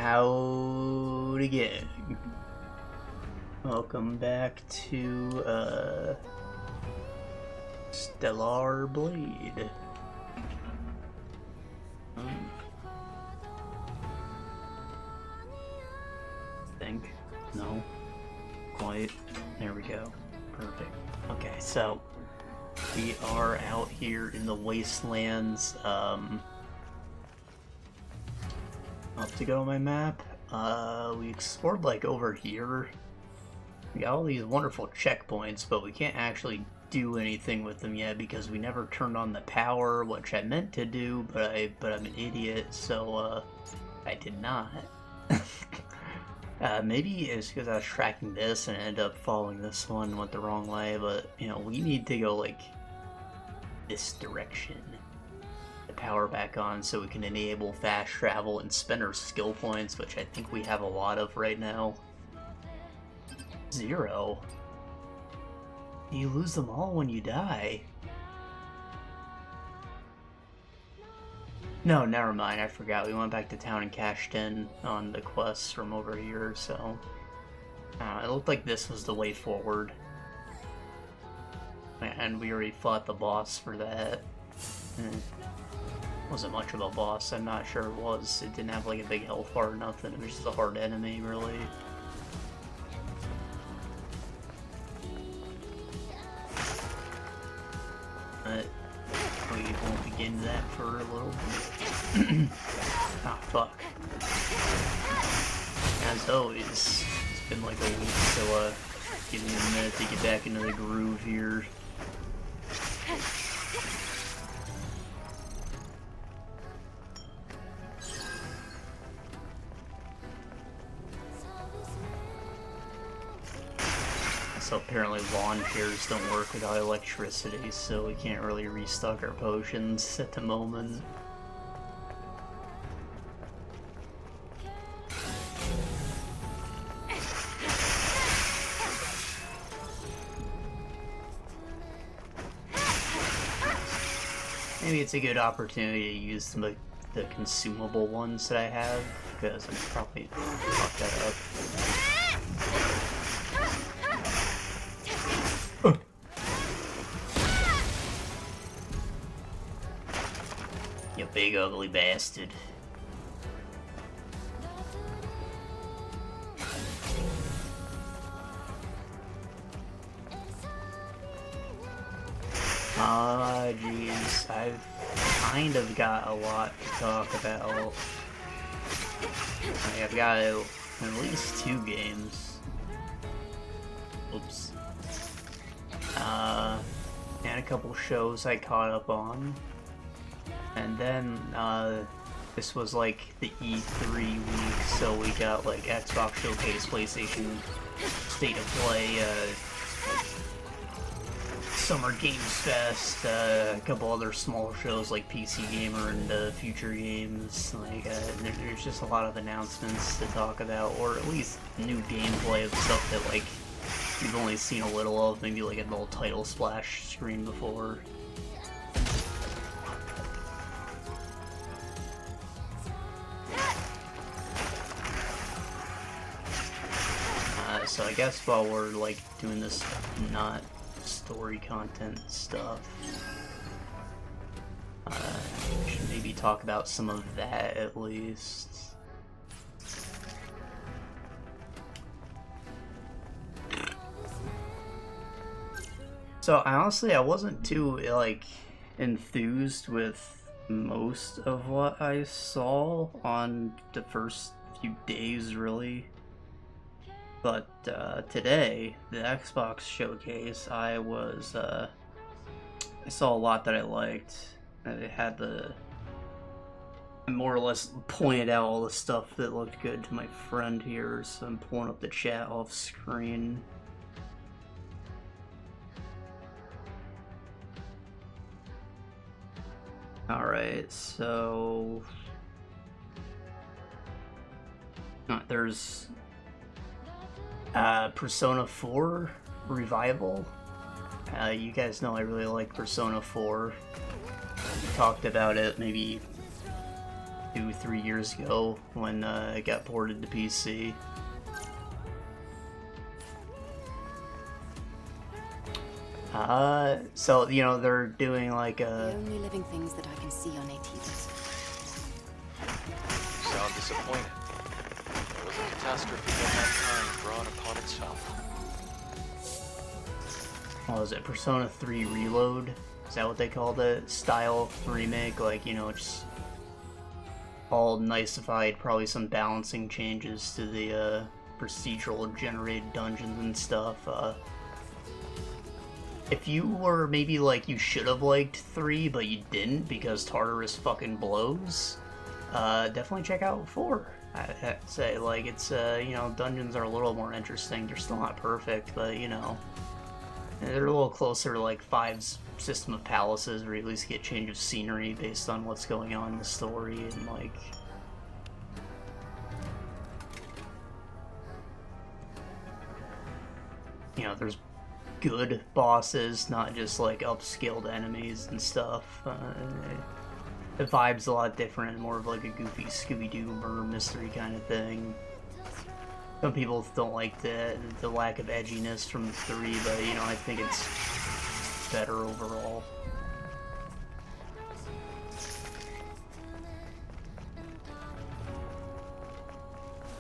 Howdy again. Welcome back to Stellar Blade. Think? No. Quite. There we go. Perfect. Okay, so we are out here in the Wastelands. Up to go on my map. We explored like over here. We got all these wonderful checkpoints, but we can't actually do anything with them yet because we never turned on the power, which I meant to do, but I'm an idiot, so I did not. Maybe it's because I was tracking this and ended up following this one, went the wrong way, but you know, we need to go like this direction. The power back on so we can enable fast travel and spend our skill points, which I think we have a lot of right now. 0. You lose them all when you die. No, never mind, I forgot. We went back to town and cashed in on the quests from over here, so... it looked like this was the way forward. And we already fought the boss for that. Wasn't much of a boss, I'm not sure it was. It didn't have like a big health bar or nothing, it was just a hard enemy, really. But we won't begin that for a little bit. Ah, fuck. As always, it's been like a week, so give me a minute to get back into the groove here. So apparently lawn chairs don't work without electricity, so we can't really restock our potions at the moment. Maybe it's a good opportunity to use the consumable ones that I have, because I'm probably fuck that up. You big ugly bastard. Jeez, I've kind of got a lot to talk about. I've got at least 2 games. Oops. And a couple shows I caught up on. And then, this was like the E3 week, so we got like Xbox Showcase, PlayStation State of Play, Summer Games Fest, a couple other small shows like PC Gamer and Future Games. Like, there's just a lot of announcements to talk about, or at least new gameplay of stuff that like you've only seen a little of, maybe like a little title splash screen before. So I guess while we're like doing this not story content stuff, we should maybe talk about some of that at least. So honestly, I wasn't too like enthused with most of what I saw on the first few days, really. But today, the Xbox Showcase, I saw a lot that I liked. It had I more or less pointed out all the stuff that looked good to my friend here, so I'm pulling up the chat off screen. Alright, so... there's... Persona 4 Revival. You guys know I really like Persona 4. We talked about it maybe 2-3 years ago when it got ported to PC. So, you know, they're doing like The only living things that I can see on ATVs. Sound disappointed. There was a catastrophe of that kind brought upon itself. What was it, Persona 3 Reload? Is that what they called it? Style remake? Like, you know, just all niceified, probably some balancing changes to the procedural generated dungeons and stuff. If you were maybe like you should have liked 3 but you didn't because Tartarus fucking blows, definitely check out 4. I'd say, like, it's, you know, dungeons are a little more interesting. They're still not perfect, but, you know, they're a little closer to like 5's system of palaces, where you at least get change of scenery based on what's going on in the story, and like, you know, there's good bosses, not just like upscaled enemies and stuff. The vibe's a lot different, more of like a goofy Scooby-Doo murder mystery kind of thing. Some people don't like the lack of edginess from 3, but, you know, I think it's better overall.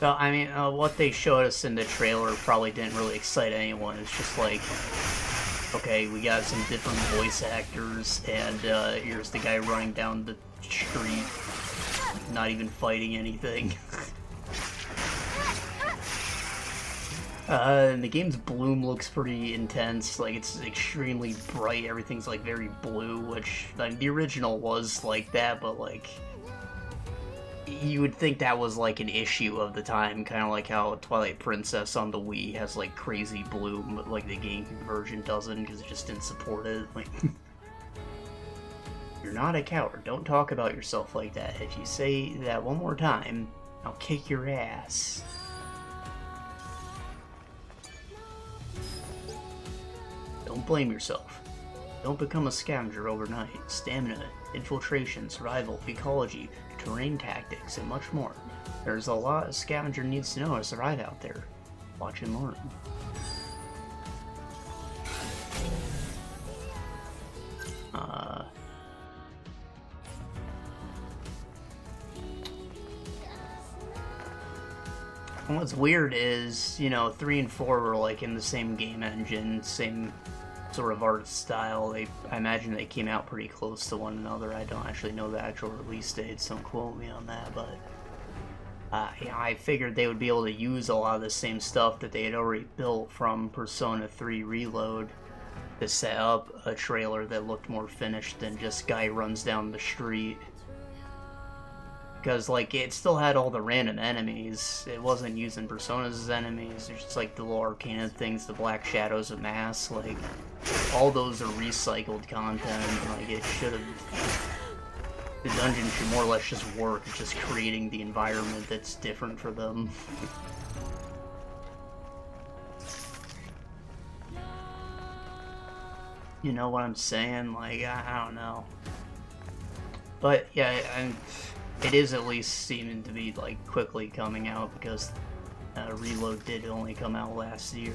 So, I mean, what they showed us in the trailer probably didn't really excite anyone. It's just like, okay, we got some different voice actors, and here's the guy running down the street, not even fighting anything. And the game's bloom looks pretty intense, like, it's extremely bright, everything's, like, very blue, which, like, the original was like that, but, like, you would think that was, like, an issue of the time, kind of like how Twilight Princess on the Wii has, like, crazy bloom, but, like, the GameCube version doesn't, because it just didn't support it, like... You're not a coward, don't talk about yourself like that. If you say that one more time, I'll kick your ass. Don't blame yourself. Don't become a scavenger overnight. Stamina, infiltration, survival, ecology, terrain tactics, and much more. There's a lot a scavenger needs to know to survive out there. Watch and learn. What's weird is, you know, 3 and 4 were like in the same game engine, same sort of art style. I imagine they came out pretty close to one another. I don't actually know the actual release dates, don't quote me on that, but you know, I figured they would be able to use a lot of the same stuff that they had already built from Persona 3 Reload to set up a trailer that looked more finished than just guy runs down the street. Because, like, it still had all the random enemies. It wasn't using Personas as enemies. There's just, like, the little arcana things, the black shadows of mass. Like, all those are recycled content. Like, it should have... The dungeon should more or less just work. It's just creating the environment that's different for them. You know what I'm saying? Like, I don't know. But, yeah, it is at least seeming to be, like, quickly coming out, because Reload did only come out last year.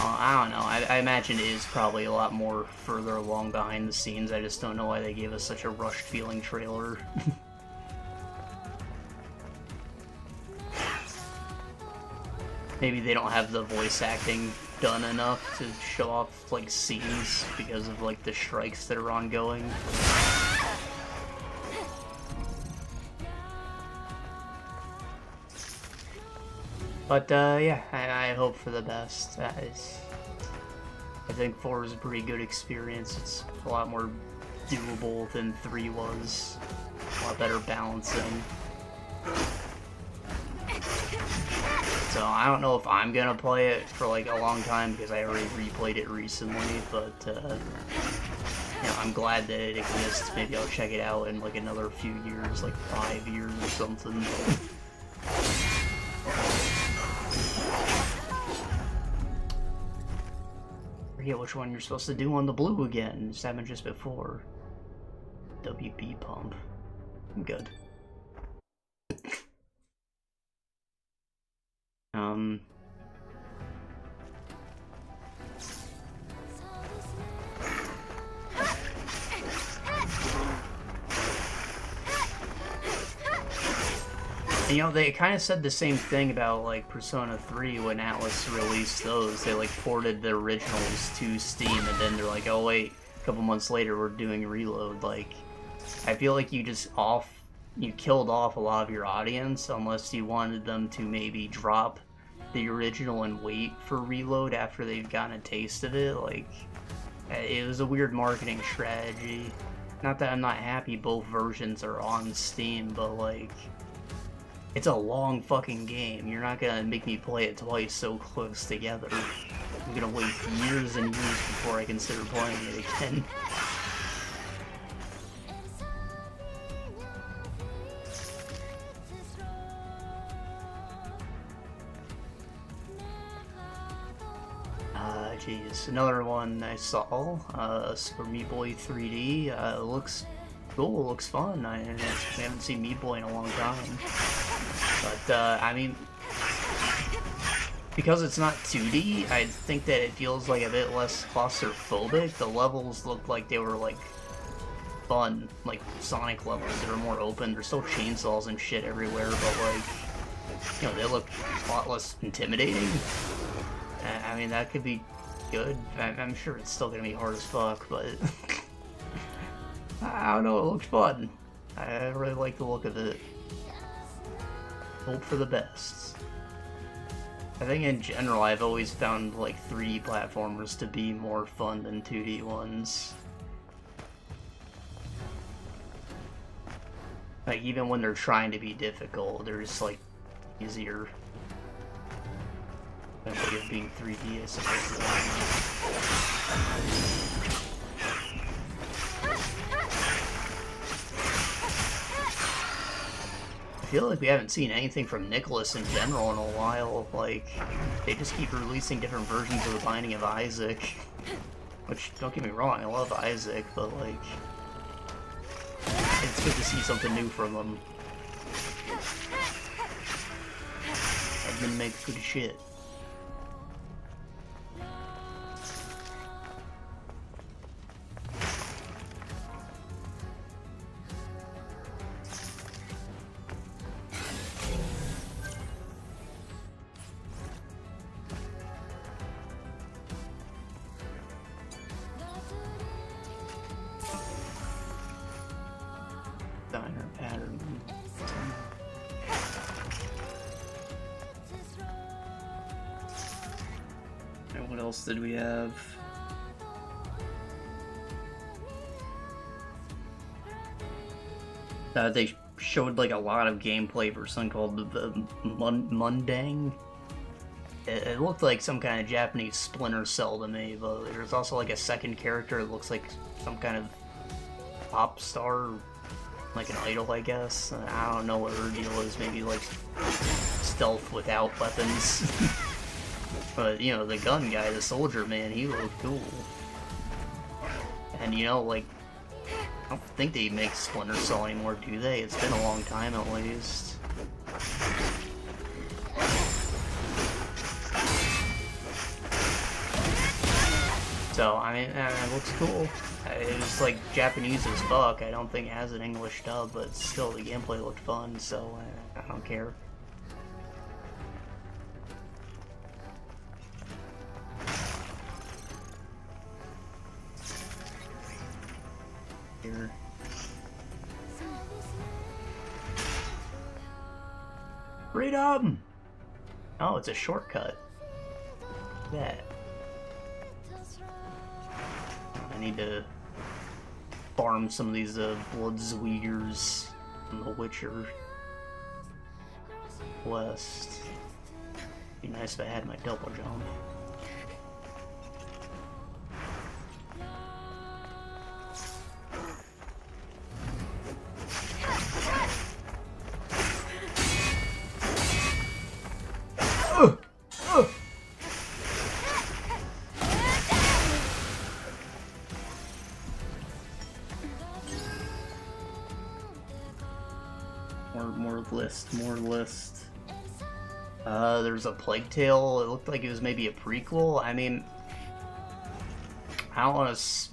I don't know, I imagine it is probably a lot more further along behind the scenes. I just don't know why they gave us such a rushed feeling trailer. Maybe they don't have the voice acting done enough to show off, like, scenes because of, like, the strikes that are ongoing. But, yeah, I hope for the best. I think 4 is a pretty good experience. It's a lot more doable than 3 was. A lot better balancing. So I don't know if I'm gonna play it for like a long time because I already replayed it recently, but you know, I'm glad that it exists. Maybe I'll check it out in like another few years, like 5 years or something. forget which one you're supposed to do on the blue again. This happened just before. WB pump. I'm good. You know, they kind of said the same thing about, like, Persona 3 when Atlas released those. They, like, ported the originals to Steam, and then they're like, oh, wait, a couple months later, we're doing Reload. Like, I feel like you killed off a lot of your audience, unless you wanted them to maybe drop the original and wait for Reload after they've gotten a taste of it. Like, it was a weird marketing strategy. Not that I'm not happy both versions are on Steam, but, like, it's a long fucking game. You're not gonna make me play it twice so close together. I'm gonna wait years and years before I consider playing it again. Jeez. Another one I saw, Super Meat Boy 3D. It looks cool, looks fun. I haven't seen Meat Boy in a long time. But, I mean, because it's not 2D, I think that it feels like a bit less claustrophobic. The levels look like they were, like, fun, like Sonic levels that are more open. There's still chainsaws and shit everywhere, but, like, you know, they look a lot less intimidating. I mean, that could be good. I'm sure it's still gonna be hard as fuck, but I don't know, it looks fun. I really like the look of it. Hope for the best. I think in general I've always found like 3D platformers to be more fun than 2D ones. Like even when they're trying to be difficult, they're just like easier. I think of being 3D, I suppose. I feel like we haven't seen anything from Nicholas in general in a while. Like, they just keep releasing different versions of The Binding of Isaac. Which, don't get me wrong, I love Isaac, but like, it's good to see something new from them. Admin makes good shit. Diner pattern. And what else did we have? They showed like a lot of gameplay for something called the Mundang. It looked like some kind of Japanese Splinter Cell to me, but there's also like a second character that looks like some kind of pop star, like an idol, I guess. I don't know what her deal is, maybe like stealth without weapons. But, you know, the gun guy, the soldier man, he looked cool. And, you know, like, I don't think they make Splinter Cell anymore, do they? It's been a long time at least. So, I mean, it looks cool. It was like Japanese as fuck. I don't think it has an English dub, but still the gameplay looked fun, so I don't care. Here. Freedom! Oh, it's a shortcut. Look at that. I need to farm some of these Bloodsuiters from The Witcher West. Be nice if I had my double jump. more list. There's a Plague Tale. It looked like it was maybe a prequel. I mean, I don't want to.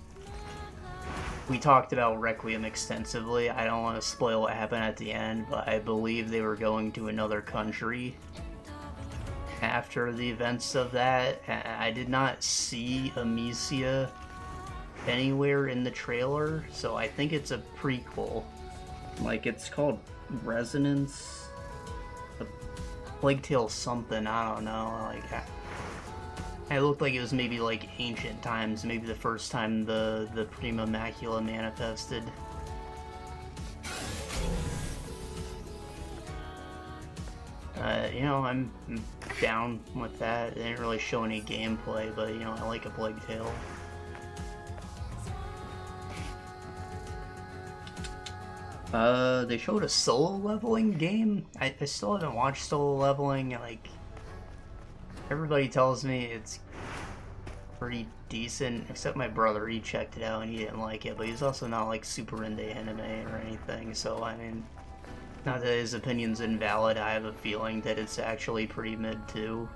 We talked about Requiem extensively. I don't want to spoil what happened at the end, but I believe they were going to another country after the events of that. I did not see Amicia anywhere in the trailer, so I think it's a prequel. Like, it's called Resonance, the Plague Tale something, I don't know. Like, it looked like it was maybe like ancient times, maybe the first time the Prima Macula manifested. You know, I'm down with that. They didn't really show any gameplay, but, you know, I like a Plague Tale. They showed a solo leveling game. I still haven't watched solo leveling. Like, everybody tells me it's pretty decent, except my brother. He checked it out and he didn't like it, but he's also not like super into anime or anything, so I mean, not that his opinion's invalid. I have a feeling that it's actually pretty mid too.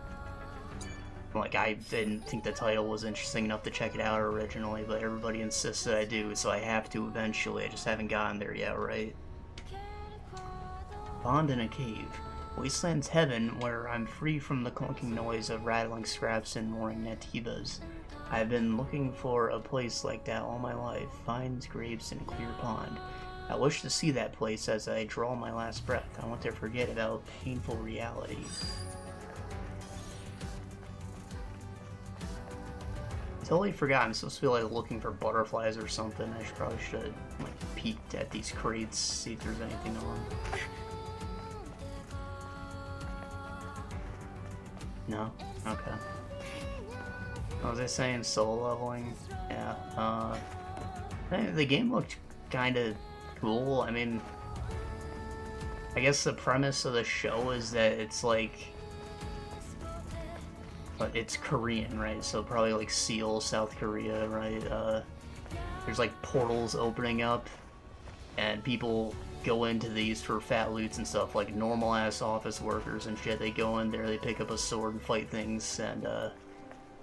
Like, I didn't think the title was interesting enough to check it out originally, but everybody insists that I do, so I have to eventually. I just haven't gotten there yet, right? Bond in a cave. Wasteland's heaven, where I'm free from the clunking noise of rattling scraps and roaring nativas. I've been looking for a place like that all my life. Vines, grapes, and a clear pond. I wish to see that place as I draw my last breath. I want to forget about painful reality. Totally forgot. I'm supposed to be like looking for butterflies or something. I probably should have like peeked at these crates, see if there's anything on. No? Okay. What was I saying? Solo leveling? Yeah. The game looked kind of cool. I mean, I guess the premise of the show is that it's like, but it's Korean, right? So probably like Seoul, South Korea, right? There's like portals opening up, and people go into these for fat loots and stuff, like normal ass office workers and shit. They go in there, they pick up a sword and fight things, and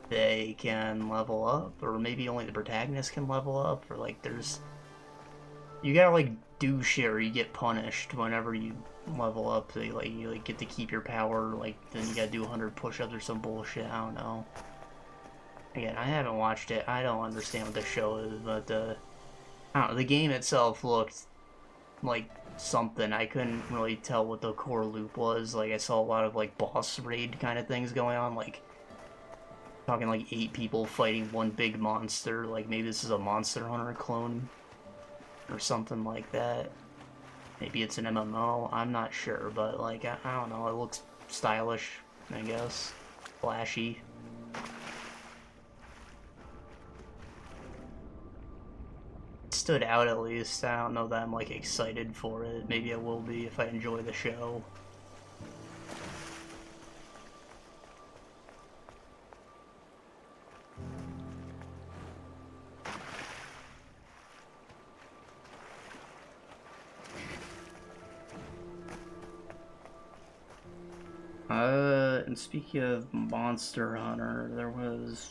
they can level up, or maybe only the protagonist can level up, or like there's, you gotta like do shit or you get punished whenever you level up. So you like get to keep your power, like then you gotta do 100 push-ups or some bullshit. I don't know. Again, I haven't watched it. I don't understand what the show is, but I don't know, the game itself looked like something. I couldn't really tell what the core loop was. Like, I saw a lot of like boss raid kind of things going on, like talking like 8 people fighting one big monster. Like maybe this is a Monster Hunter clone or something like that. Maybe it's an MMO, I'm not sure, but like, I don't know, it looks stylish, I guess. Flashy. It stood out at least. I don't know that I'm like excited for it. Maybe I will be if I enjoy the show. And speaking of Monster Hunter, there was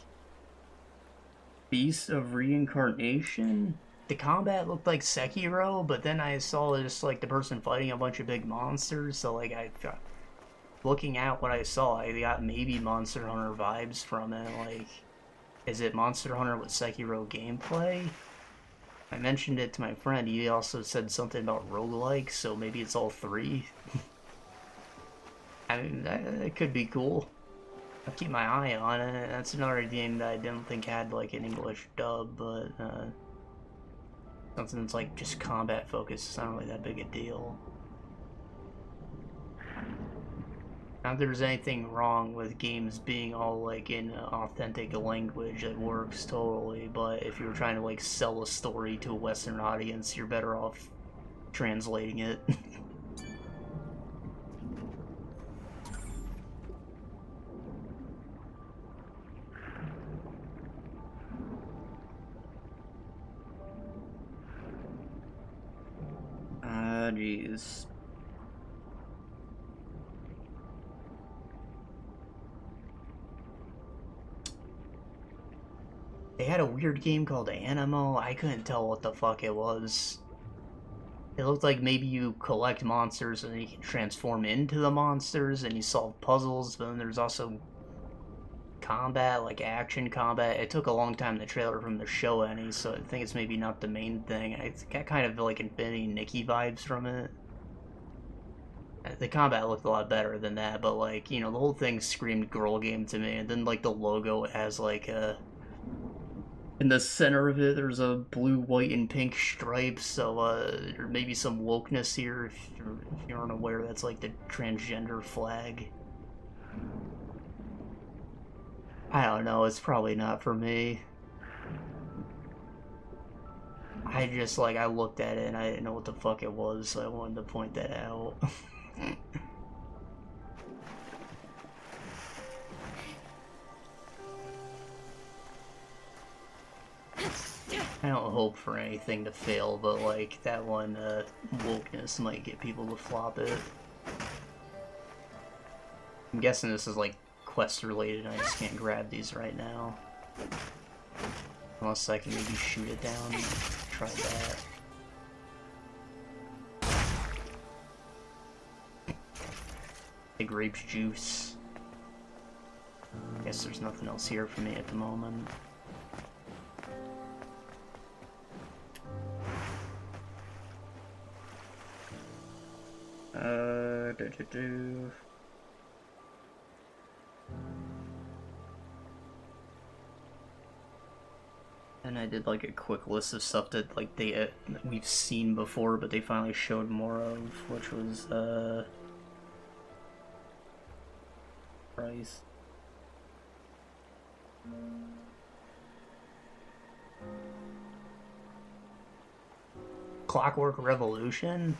Beast of Reincarnation. The combat looked like Sekiro, but then I saw just like the person fighting a bunch of big monsters, so like looking at what I saw, I got maybe Monster Hunter vibes from it. Like, is it Monster Hunter with Sekiro gameplay? I mentioned it to my friend, he also said something about roguelike, so maybe it's all 3. I mean, that could be cool. I'll keep my eye on it. That's another game that I didn't think had like an English dub, but something that's like just combat focused is not really that big a deal. Not that there's anything wrong with games being all like in an authentic language that works totally, but if you're trying to like sell a story to a Western audience, you're better off translating it. Jeez. They had a weird game called Animo. I couldn't tell what the fuck it was. It looked like maybe you collect monsters and then you can transform into the monsters and you solve puzzles, but then there's also combat, like action combat. It took a long time to trailer from the show any, so I think it's maybe not the main thing. I got kind of like Infinity Nikki vibes from it. The combat looked a lot better than that, but like, you know, the whole thing screamed girl game to me, and then like the logo has like a... in the center of it, there's a blue, white, and pink stripe, so there may be some wokeness here if you're unaware. That's like the transgender flag. I don't know, it's probably not for me. I just, like, I looked at it and I didn't know what the fuck it was, so I wanted to point that out. I don't hope for anything to fail, but like that one wokeness might get people to flop it. I'm guessing this is like quest related, I just can't grab these right now. Unless I can maybe shoot it down. Try that. The grape's juice. Guess there's nothing else here for me at the moment. And I did like a quick list of stuff that like we've seen before, but they finally showed more of, which was price. Clockwork Revolution.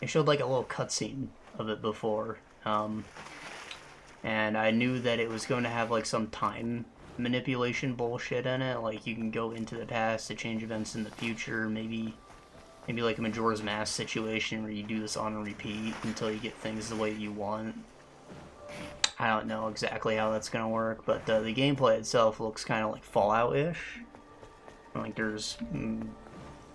They showed like a little cutscene of it before, and I knew that it was going to have like some time manipulation bullshit in it. Like you can go into the past to change events in the future. Maybe like a Majora's Mask situation where you do this on repeat until you get things the way you want. I don't know exactly how that's gonna work, but the gameplay itself looks kind of like Fallout-ish. Like there's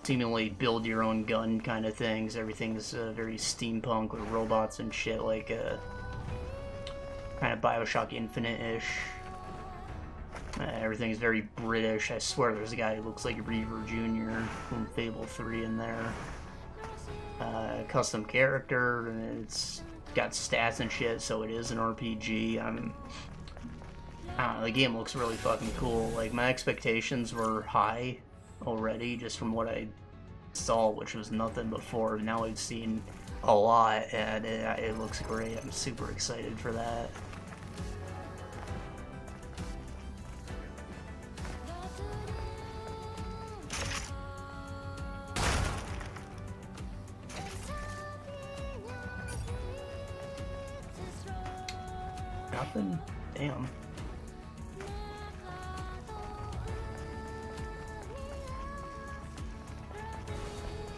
seemingly build your own gun kind of things. Everything's very steampunk with robots and shit, like kind of Bioshock Infinite-ish. Everything's very British. I swear there's a guy who looks like Reaver Jr. from Fable 3 in there. Custom character, and it's got stats and shit, so it is an RPG. I don't know, the game looks really fucking cool. Like, my expectations were high already, just from what I saw, which was nothing before. Now I've seen a lot, and it looks great. I'm super excited for that. Nothing? Damn.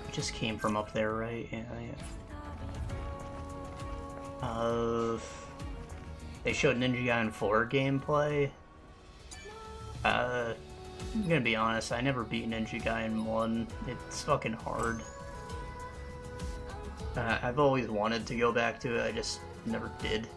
It just came from up there, right? Yeah. They showed Ninja Gaiden 4 gameplay. I'm gonna be honest, I never beat Ninja Gaiden 1. It's fucking hard. I've always wanted to go back to it, I just never did.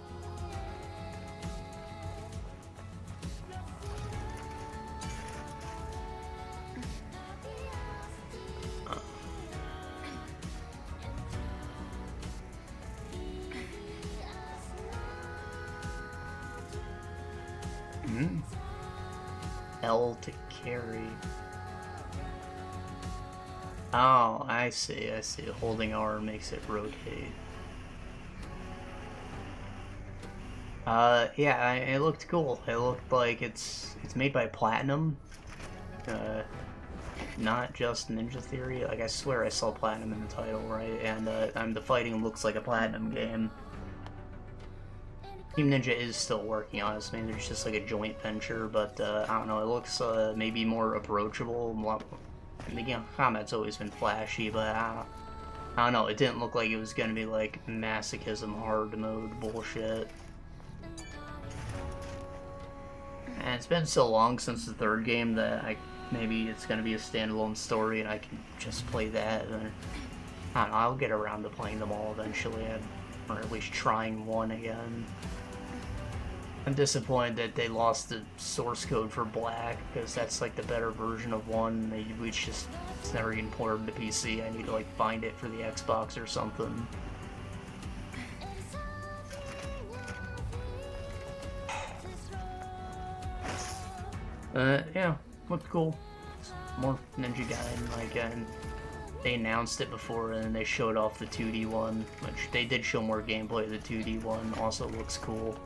L to carry. Oh, I see. Holding R makes it rotate. Yeah, it looked cool. It looked like it's made by Platinum. Not just Ninja Theory. Like, I swear I saw Platinum in the title, right? And the fighting looks like a Platinum game. Team Ninja is still working on it, so maybe it's just like a joint venture, but I don't know, it looks maybe more approachable. The combat's always been flashy, but I don't know, it didn't look like it was gonna be like masochism hard mode bullshit. And it's been so long since the third game that maybe it's gonna be a standalone story and I can just play that. And I don't know, I'll get around to playing them all eventually, or at least trying one again. I'm disappointed that they lost the source code for Black, because that's like the better version of one. It's never getting ported to PC. I need to like find it for the Xbox or something. Yeah, looked cool. More Ninja Gaiden, and they announced it before and then they showed off the 2D one, which they did show more gameplay of the 2D one, also looks cool.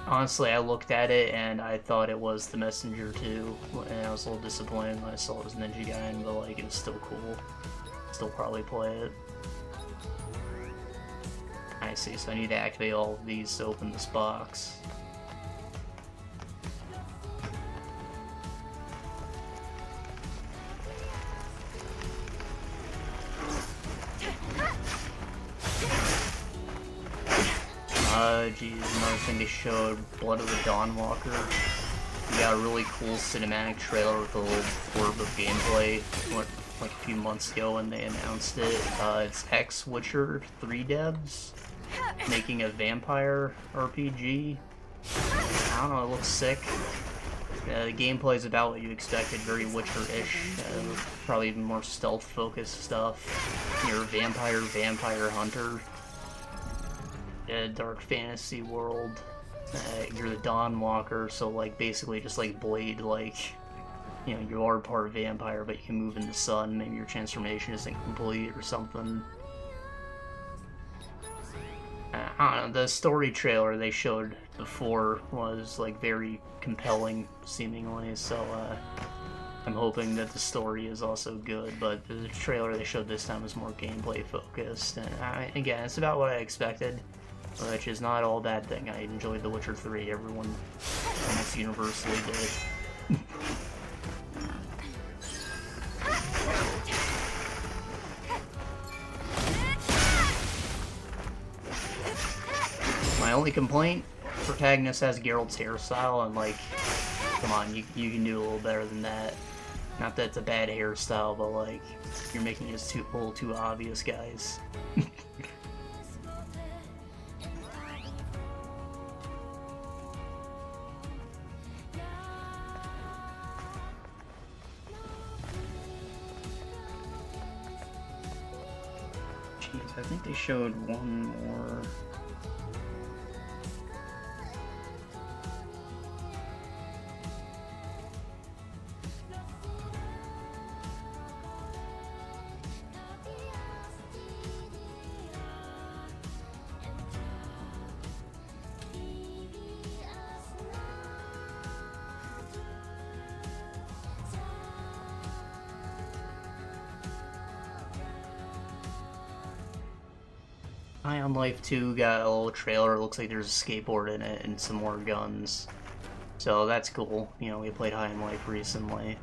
Honestly, I looked at it and I thought it was The Messenger 2, and I was a little disappointed when I saw it was Ninja Gaiden, but like, it was still cool. Still probably play it. I see, so I need to activate all of these to open this box. Geez, another thing they showed, Blood of the Dawnwalker. We got a really cool cinematic trailer with a little blurb of gameplay, like a few months ago when they announced it. It's ex-Witcher 3 devs making a vampire RPG. I don't know, it looks sick. The gameplay is about what you expected, very Witcher-ish, probably even more stealth-focused stuff. You're a vampire hunter. A dark fantasy world. You're the Dawnwalker, so like basically just like Blade, like, you know, you are part vampire, but you can move in the sun. Maybe your transformation isn't complete or something. I don't know, the story trailer they showed before was like very compelling, seemingly, so I'm hoping that the story is also good, but the trailer they showed this time was more gameplay focused, and again, it's about what I expected, which is not all a bad thing. I enjoyed The Witcher 3, everyone almost universally did. My only complaint, protagonist has Geralt's hairstyle, and like, come on, you can do a little better than that. Not that it's a bad hairstyle, but like, you're making it a little too obvious, guys. Jeez, I think they showed one more. High on Life 2 got a little trailer. It looks like there's a skateboard in it and some more guns. So that's cool. You know, we played High on Life recently.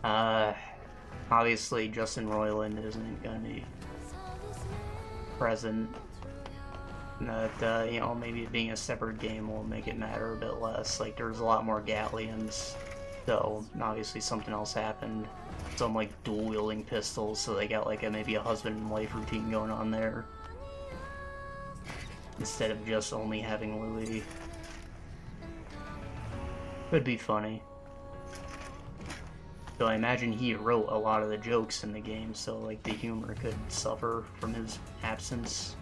Obviously Justin Roiland isn't gonna be present. But, you know, maybe it being a separate game will make it matter a bit less. Like, there's a lot more Gatlians. So, obviously something else happened. Some like dual wielding pistols, so they got like maybe a husband and wife routine going on there instead of just only having Louis. Could be funny. So I imagine he wrote a lot of the jokes in the game, so like the humor could suffer from his absence.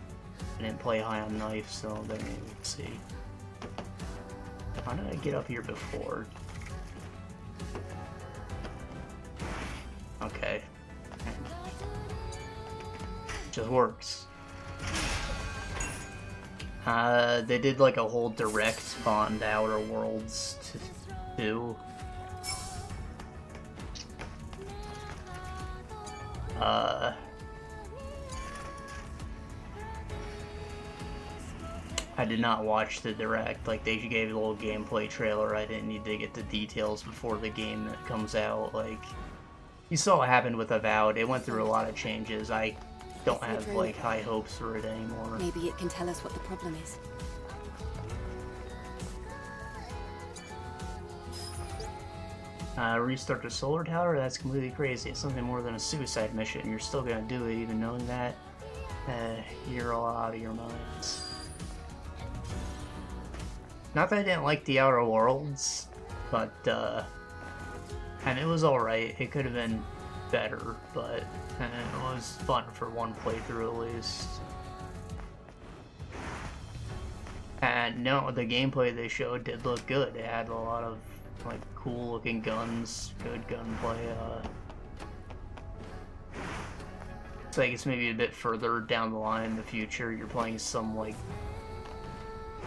I didn't play High on Knife, so then we'll see. How did I get up here before? Okay. Just works. They did like a whole direct on the Outer Worlds too. I did not watch the direct. Like, they gave a little gameplay trailer. I didn't need to get the details before the game comes out. Like, you saw what happened with Avowed. It went through a lot of changes. I don't have like high hopes for it anymore. Maybe it can tell us what the problem is. Restart the solar tower? That's completely crazy. It's something more than a suicide mission. You're still gonna do it even knowing that? You're all out of your minds. Not that I didn't like the Outer Worlds, but, and it was alright. It could have been better, but it was fun for one playthrough at least. And no, the gameplay they showed did look good. It had a lot of like cool looking guns, good gunplay. It's like it's maybe a bit further down the line in the future. You're playing some like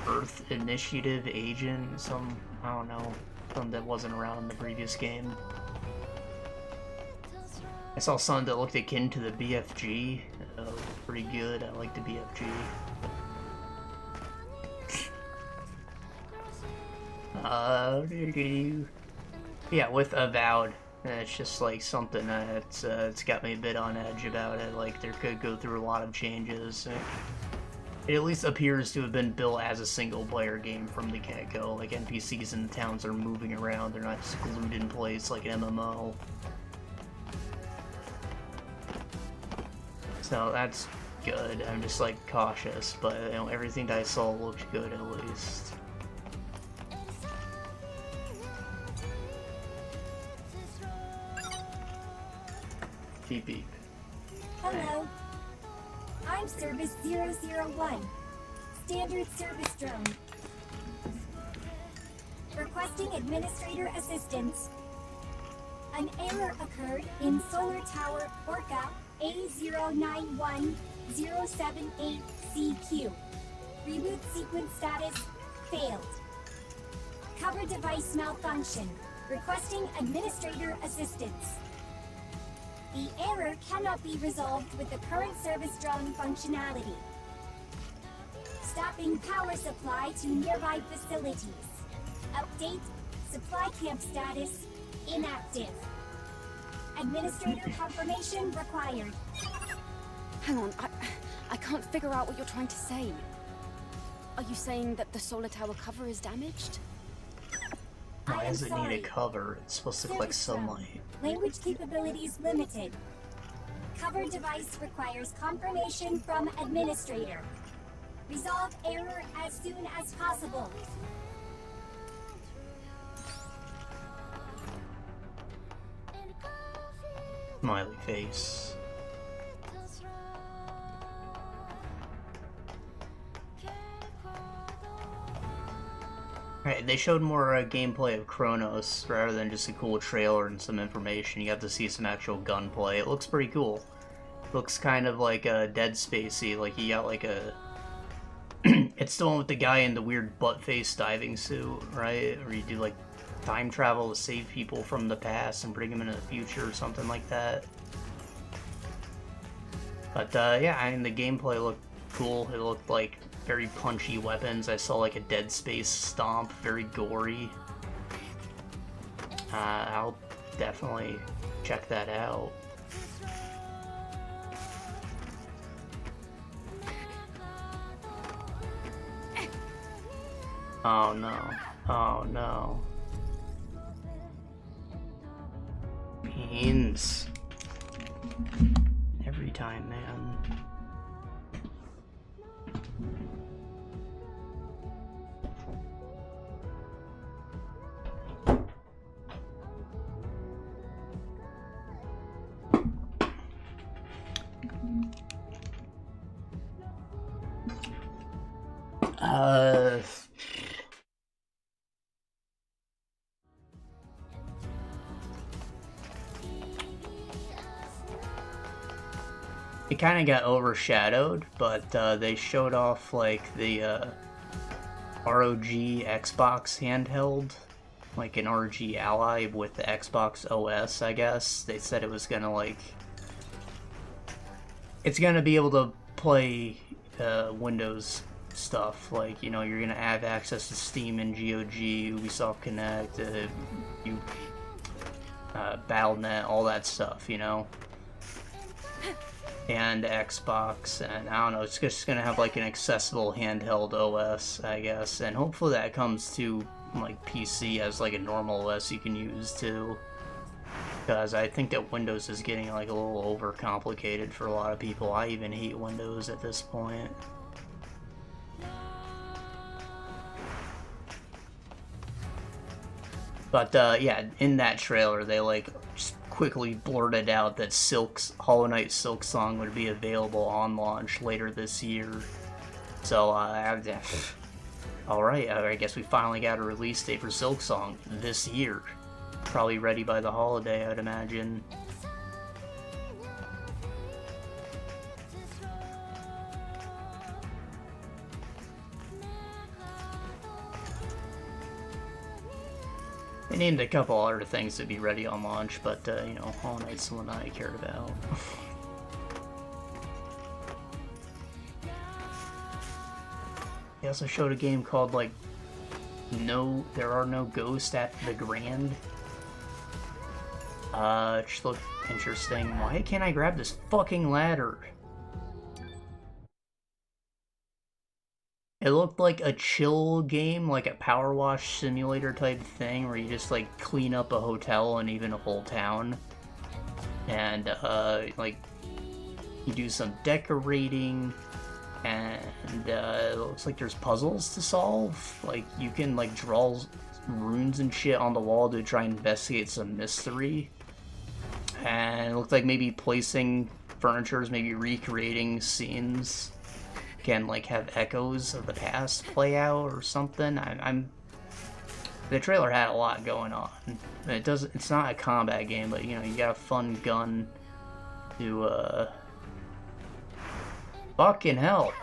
Earth Initiative agent, some, I don't know, something that wasn't around in the previous game. I saw something that looked akin to the BFG. It was pretty good. I like the BFG. Yeah, with Avowed, it's just like something that's it's got me a bit on edge about it. Like there could go through a lot of changes. It at least appears to have been built as a single-player game from the get-go. Like NPCs in the towns are moving around; they're not just glued in place like an MMO. So that's good. I'm just like cautious, but you know, everything that I saw looked good at least. Beep beep. Hello. I'm Service 001. Standard service drone. Requesting administrator assistance. An error occurred in Solar Tower Orca A091078CQ. Reboot sequence status failed. Cover device malfunction. Requesting administrator assistance. The error cannot be resolved with the current service drone functionality. Stopping power supply to nearby facilities. Update, supply camp status, inactive. Administrator confirmation required. Hang on, I can't figure out what you're trying to say. Are you saying that the solar tower cover is damaged? Why does it need a cover? It's supposed to collect sunlight. Language capabilities limited. Cover device requires confirmation from administrator. Resolve error as soon as possible. Smiley face. Alright, they showed more gameplay of Kronos rather than just a cool trailer and some information. You have to see some actual gunplay. It looks pretty cool. Looks kind of like a Dead Spacey, like you got like a... It's the one with the guy in the weird butt-face diving suit, right? Or you do like time travel to save people from the past and bring them into the future or something like that. But yeah, I mean the gameplay looked cool. It looked like very punchy weapons. I saw like a Dead Space stomp, very gory. I'll definitely check that out. Oh no. Oh no. Beans. Every time, man. It kind of got overshadowed, but they showed off like the ROG Xbox handheld, like an ROG Ally with the Xbox OS, I guess. They said it was gonna like... It's gonna be able to play Windows stuff, like, you know, you're gonna have access to Steam and GOG, Ubisoft Connect, Battle.net, all that stuff, you know? and Xbox, and I don't know, it's just gonna have like an accessible handheld OS, I guess, and hopefully that comes to like PC as like a normal OS you can use too, because I think that Windows is getting like a little overcomplicated for a lot of people. I even hate Windows at this point. But yeah, in that trailer they like just quickly blurted out that Hollow Knight Silksong would be available on launch later this year. So alright, I guess we finally got a release date for Silksong this year. Probably ready by the holiday, I'd imagine. They named a couple other things to be ready on launch, but, you know, Hollow Knight's the one I cared about. They also showed a game called, like, There Are No Ghosts at the Grand. Which looked interesting. Why can't I grab this fucking ladder? It looked like a chill game, like a power wash simulator type thing, where you just like clean up a hotel and even a whole town. And like you do some decorating, and it looks like there's puzzles to solve. Like you can like draw runes and shit on the wall to try and investigate some mystery. And it looked like maybe placing furnitures, maybe recreating scenes can like have echoes of the past play out or something. The trailer had a lot going on. It's not a combat game, but you know, you got a fun gun to fucking hell.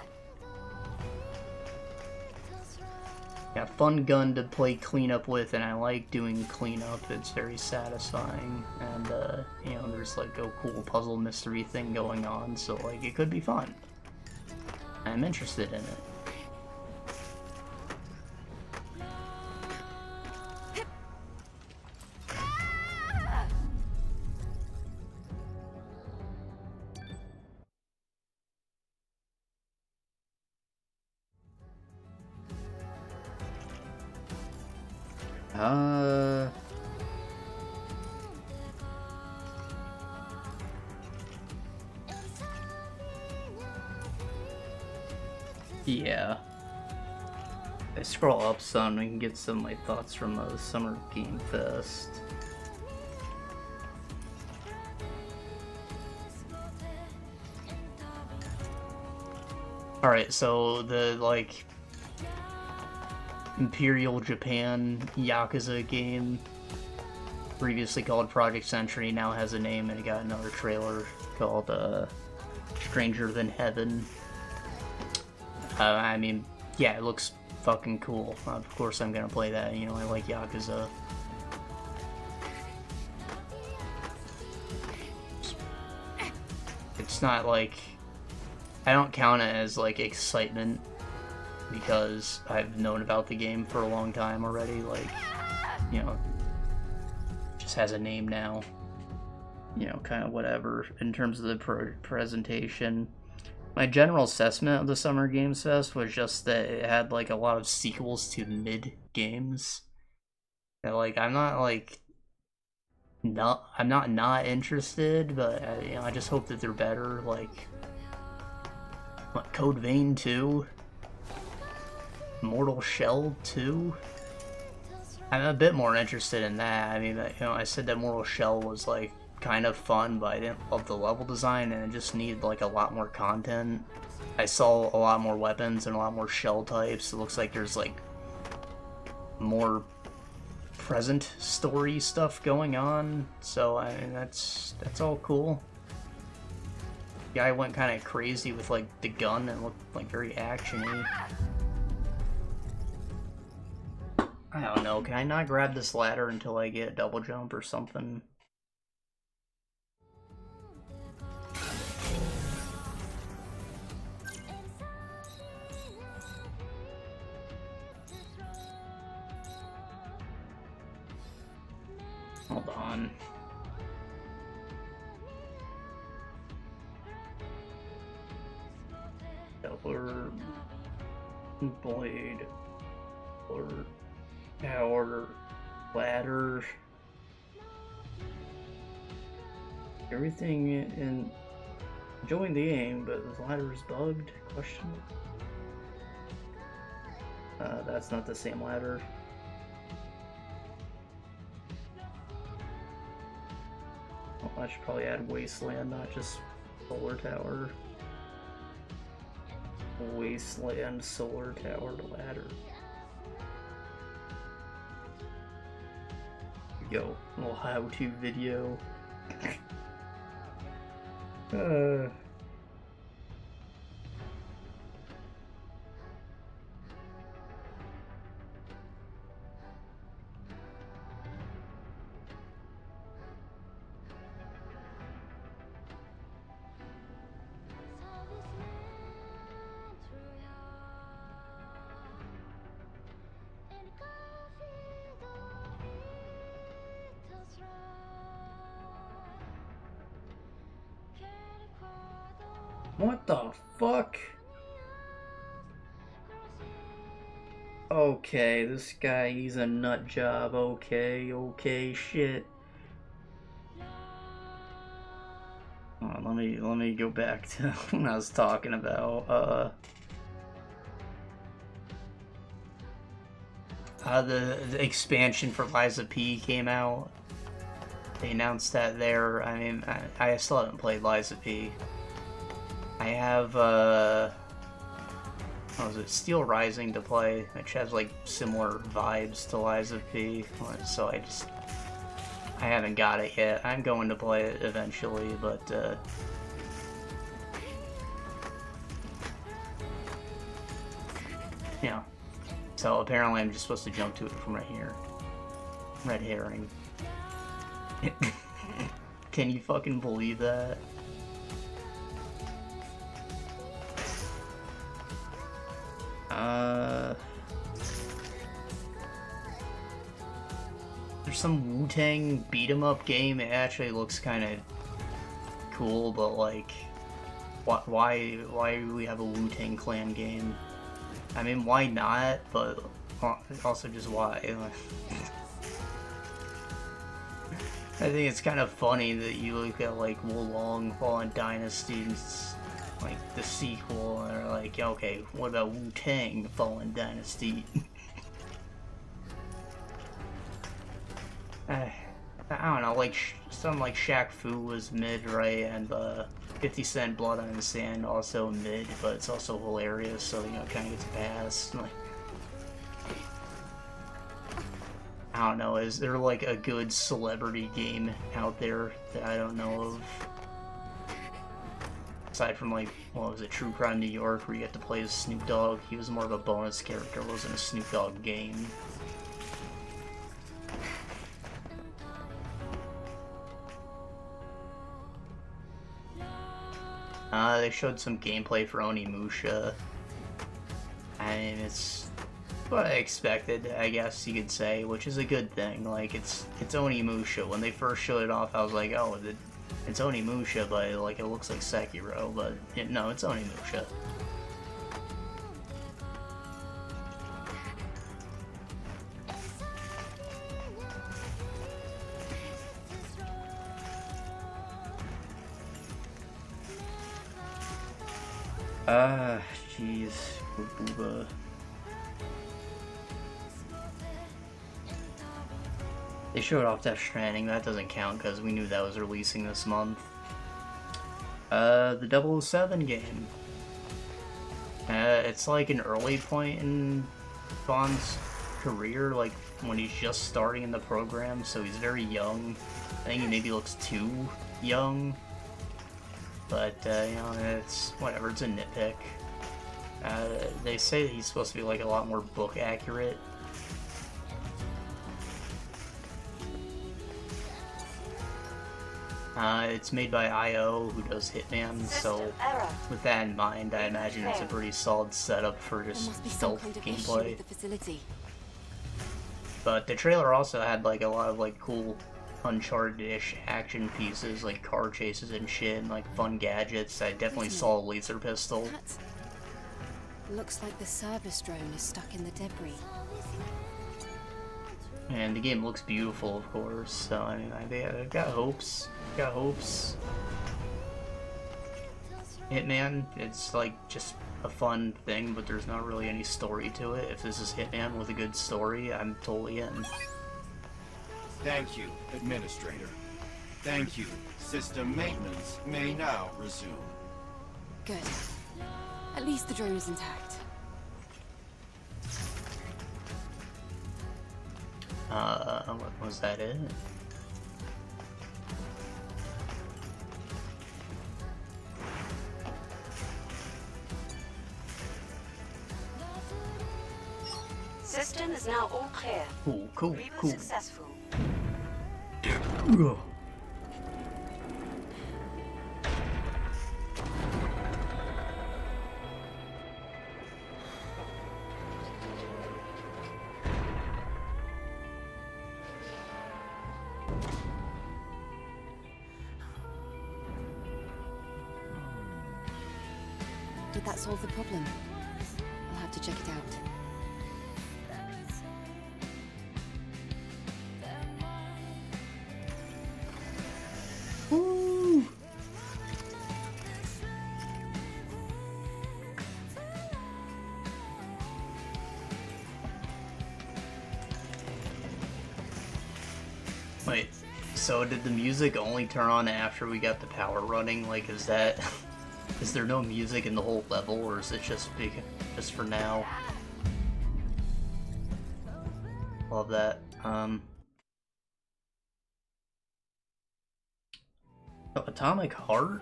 Got a fun gun to play cleanup with, and I like doing cleanup. It's very satisfying, and you know, there's like a cool puzzle mystery thing going on, so like it could be fun. I'm interested in it. Yeah. If I scroll up some, we can get some of my thoughts from the Summer Game Fest. Alright, so the, like, Imperial Japan Yakuza game, previously called Project Century, now has a name, and it got another trailer called, Stranger Than Heaven. I mean, yeah, it looks fucking cool. Of course I'm gonna play that, you know, I like Yakuza. It's not like... I don't count it as, like, excitement, because I've known about the game for a long time already, like, you know, it just has a name now. You know, kind of whatever, in terms of the presentation. My general assessment of the Summer Games Fest was just that it had like a lot of sequels to mid games. And, like, I'm not interested, but you know, I just hope that they're better. Like, what, Code Vein 2, Mortal Shell 2. I'm a bit more interested in that. I mean, you know, I said that Mortal Shell was like kind of fun, but I didn't love the level design, and it just needed like a lot more content. I saw a lot more weapons and a lot more shell types. It looks like there's like more present story stuff going on, so I mean, that's all cool. The guy went kind of crazy with like the gun and looked like very actiony. I don't know, can I not grab this ladder until I get a double jump or something? Hold on. blade, or tower, ladder. Everything in enjoying the game, but the ladder is bugged? Question. That's not the same ladder. Well, I should probably add Wasteland, not just Solar Tower. Wasteland, Solar Tower, ladder. Here we go, little how-to video. What the fuck? Okay, this guy, he's a nut job. Okay, shit. Let me go back to what I was talking about. The expansion for Liza P came out. They announced that there. I mean, I still haven't played Liza P. I have, what was it, Steel Rising to play, which has, like, similar vibes to Liza P, so I haven't got it yet. I'm going to play it eventually, but, yeah. So apparently I'm just supposed to jump to it from right here. Red herring. Can you fucking believe that? There's some Wu-Tang beat-em-up game. It actually looks kind of cool, but like, why do we have a Wu-Tang Clan game? I mean, why not? But also just why? I think it's kind of funny that you look at like Wulong Fallen Dynasty, like the sequel, and they're like, okay, what about Wu-Tang Fallen Dynasty? I don't know, like something like Shaq Fu was mid, right? And 50 Cent Blood on the Sand also mid, but it's also hilarious, so you know, it kind of gets a pass. Like, I don't know, is there like a good celebrity game out there that I don't know of? Aside from like, what was it, True Crime New York, where you get to play as Snoop Dogg. He was more of a bonus character, it wasn't a Snoop Dogg game. They showed some gameplay for Onimusha. I mean, it's what I expected, I guess you could say, which is a good thing. Like, it's Onimusha. When they first showed it off, I was like, oh, it's Onimusha, but like it looks like Sekiro. But no, it's Onimusha. Jeez, Booba. They showed off Death Stranding. That doesn't count because we knew that was releasing this month. The 007 game. It's like an early point in Bond's career, like when he's just starting in the program, so he's very young. I think he maybe looks too young. But, you know, it's whatever, it's a nitpick. They say that he's supposed to be like a lot more book accurate. It's made by IO, who does Hitman, so with that in mind, I imagine it's a pretty solid setup for just stealth gameplay. But the trailer also had like a lot of like cool Uncharted-ish action pieces, like car chases and shit, and like fun gadgets. I definitely saw a laser pistol. Looks like the service drone is stuck in the debris. And the game looks beautiful, of course, so I mean, I've got hopes. Got hopes. Hitman, it's like just a fun thing, but there's not really any story to it. If this is Hitman with a good story, I'm totally in. Thank you, Administrator. Thank you. System maintenance may now resume. Good. At least the drone is intact. What was that it? System is now all clear. Cool. Reboot successful. Ugh. Did that solve the problem? I'll have to check it out. Woo! Wait, so did the music only turn on after we got the power running? Like, is that... is there no music in the whole level, or is it just big, just for now? Love that. Atomic Heart?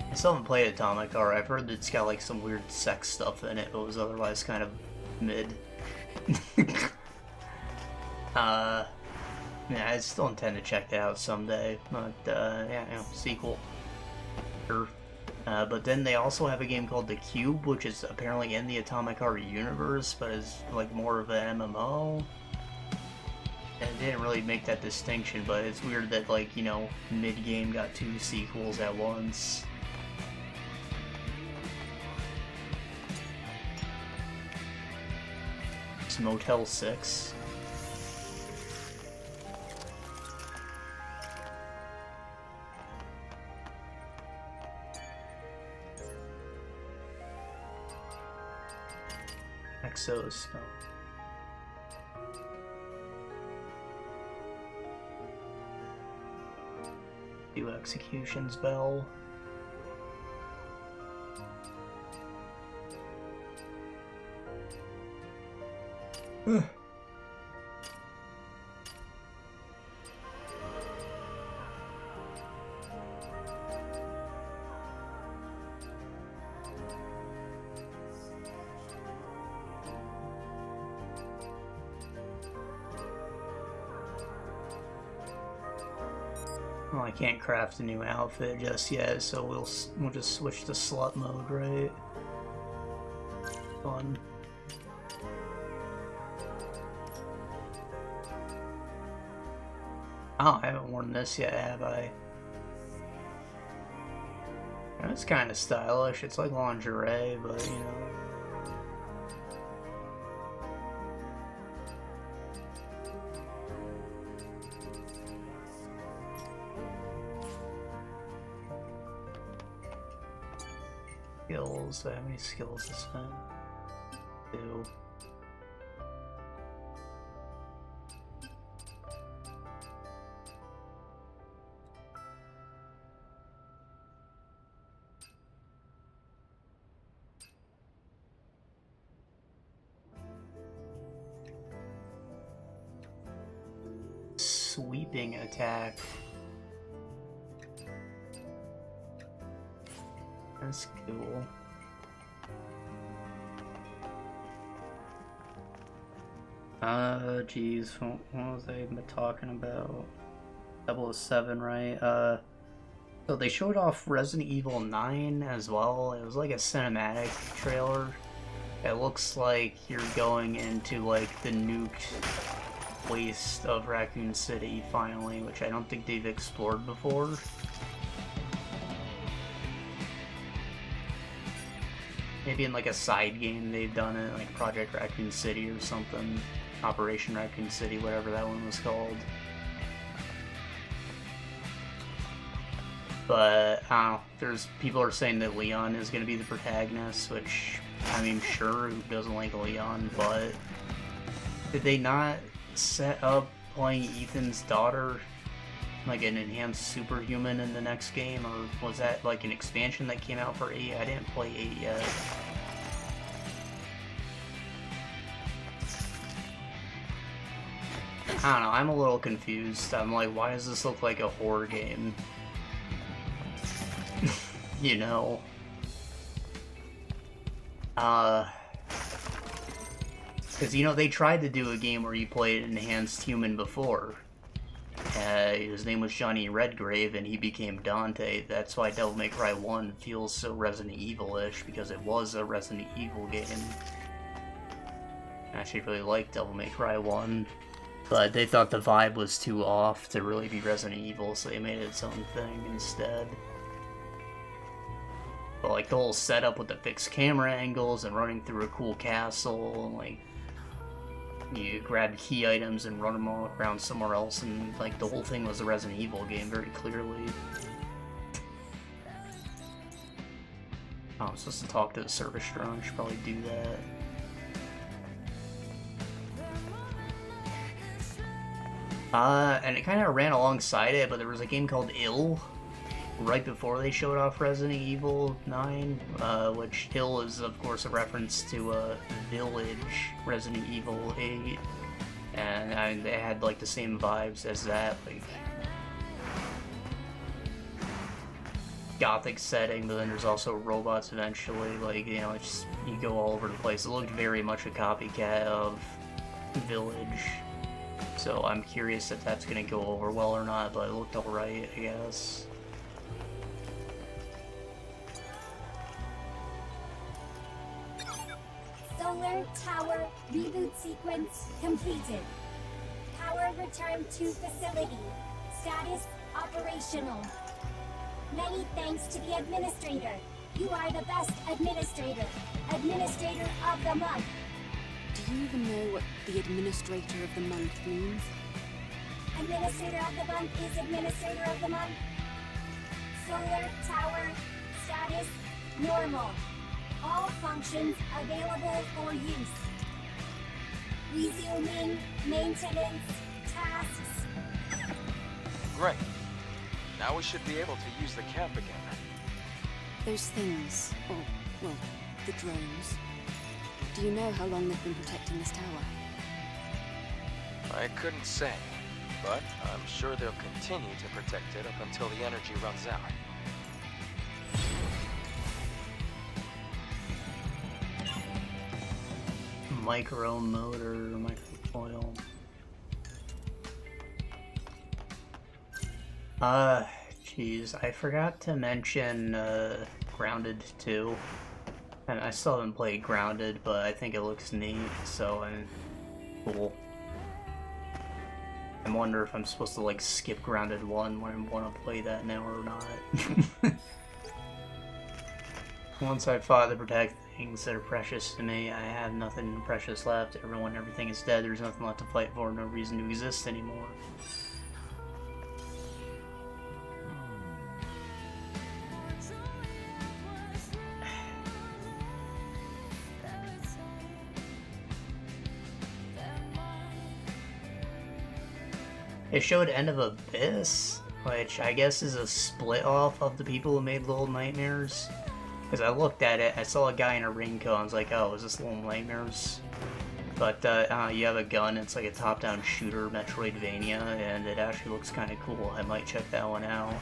I still haven't played Atomic Heart. I've heard it's got like some weird sex stuff in it, but was otherwise kind of mid. Yeah, I still intend to check that out someday, but yeah, you know, sequel. Sure. But then they also have a game called The Cube, which is apparently in the Atomic Heart universe, but is like more of an MMO. And it didn't really make that distinction, but it's weird that, like, you know, mid-game got 2 sequels at once. It's Motel 6. Exos. No. Do executions bell. Well, I can't craft a new outfit just yet, so we'll just switch to slut mode, right? Fun. Oh, I haven't worn this yet, have I? It's kind of stylish. It's like lingerie, but you know. Skills. Do I have any skills to spend? 2. Sweeping attack. That's cool. Geez, what was I even talking about? 007, right? So they showed off Resident Evil 9 as well. It was like a cinematic trailer. It looks like you're going into like the nuked waste of Raccoon City finally, which I don't think they've explored before. Maybe in like a side game they've done it, like Project Raccoon City or something. Operation Raccoon City, whatever that one was called. But, I don't know, there's people are saying that Leon is going to be the protagonist, which, I mean, sure, who doesn't like Leon, but did they not set up playing Ethan's daughter like an enhanced superhuman in the next game, or was that like an expansion that came out for 8? I didn't play 8 yet. I don't know, I'm a little confused. I'm like, why does this look like a horror game? You know? Because, you know, they tried to do a game where you played an enhanced human before. His name was Johnny Redgrave, and he became Dante. That's why Devil May Cry 1 feels so Resident Evil-ish, because it was a Resident Evil game. I actually really liked Devil May Cry 1, but they thought the vibe was too off to really be Resident Evil, so they made it its own thing instead. But, like, the whole setup with the fixed camera angles and running through a cool castle, and, like, you grab key items and run them all around somewhere else, and, like, the whole thing was a Resident Evil game, very clearly. Oh, I'm supposed to talk to the service drone, I should probably do that. And it kind of ran alongside it, but there was a game called Ill right before they showed off Resident Evil 9, which Ill is, of course, a reference to Village, Resident Evil 8, and they had, like, the same vibes as that, like, gothic setting, but then there's also robots eventually, like, you know, it's, you go all over the place. It looked very much a copycat of Village, so I'm curious if that's gonna go over well or not, but it looked alright, I guess. Solar Tower reboot sequence completed. Power returned to facility. Status operational. Many thanks to the administrator. You are the best administrator. Administrator of the month. Do you even know what the Administrator of the Month means? Administrator of the month is Administrator of the month. Solar Tower status normal. All functions available for use. Resuming maintenance tasks. Great. Now we should be able to use the camp again. Those things, or, well, the drones. Do you know how long they've been protecting this tower? I couldn't say, but I'm sure they'll continue to protect it up until the energy runs out. Micro motor, microcoil. Jeez, I forgot to mention, Grounded 2. And I still haven't played Grounded, but I think it looks neat, so I'm cool. I wonder if I'm supposed to, like, skip Grounded 1 when I want to play that now or not. Once I fought to protect things that are precious to me, I have nothing precious left. Everything is dead. There's nothing left to fight for. No reason to exist anymore. It showed End of Abyss, which I guess is a split off of the people who made Little Nightmares. Because I looked at it, I saw a guy in a raincoat, I was like, oh, is this Little Nightmares? But you have a gun, it's like a top-down shooter, Metroidvania, and it actually looks kind of cool. I might check that one out.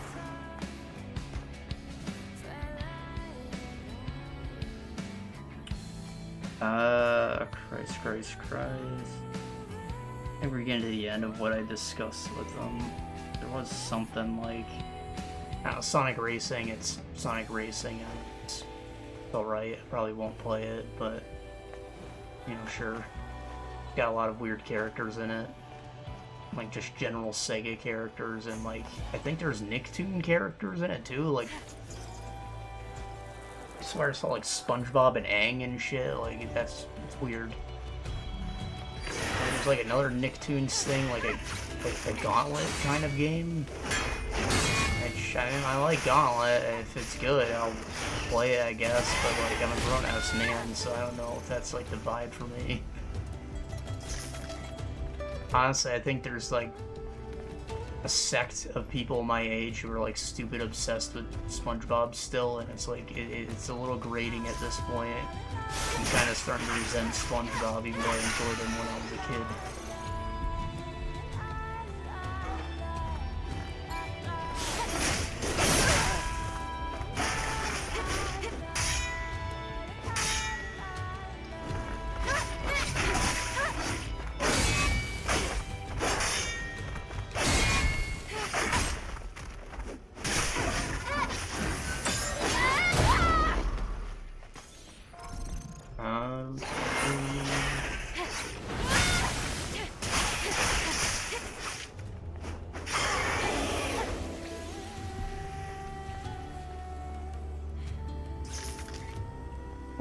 Christ. I think we're getting to the end of what I discussed with them. There was something like, I don't know, Sonic Racing. It's Sonic Racing, and it's alright. I probably won't play it, but, you know, sure. Got a lot of weird characters in it. Like, just general Sega characters, and, like, I think there's Nicktoon characters in it, too. Like, swear I saw like SpongeBob and Aang and shit. Like it's weird. And there's like another Nicktoons thing, like a Gauntlet kind of game. Which, I mean, I like Gauntlet. If it's good, I'll play it, I guess. But like, I'm a grown-ass man, so I don't know if that's like the vibe for me. Honestly, I think there's like a sect of people my age who are like stupid obsessed with SpongeBob still, and it's like it's a little grating at this point. I'm kind of starting to resent SpongeBob, even though I enjoyed him when I was a kid.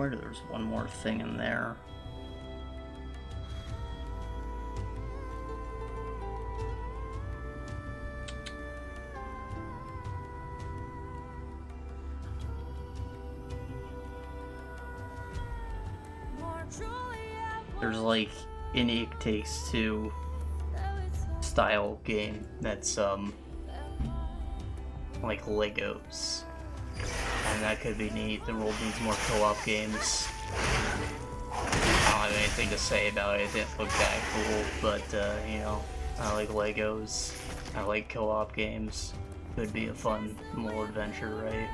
There's one more thing in there. There's like an It Takes Two style game that's like Legos. And that could be neat. The world needs more co-op games. I don't have anything to say about it. It didn't look that cool, but you know, I like Legos. I like co-op games. Could be a fun little adventure, right?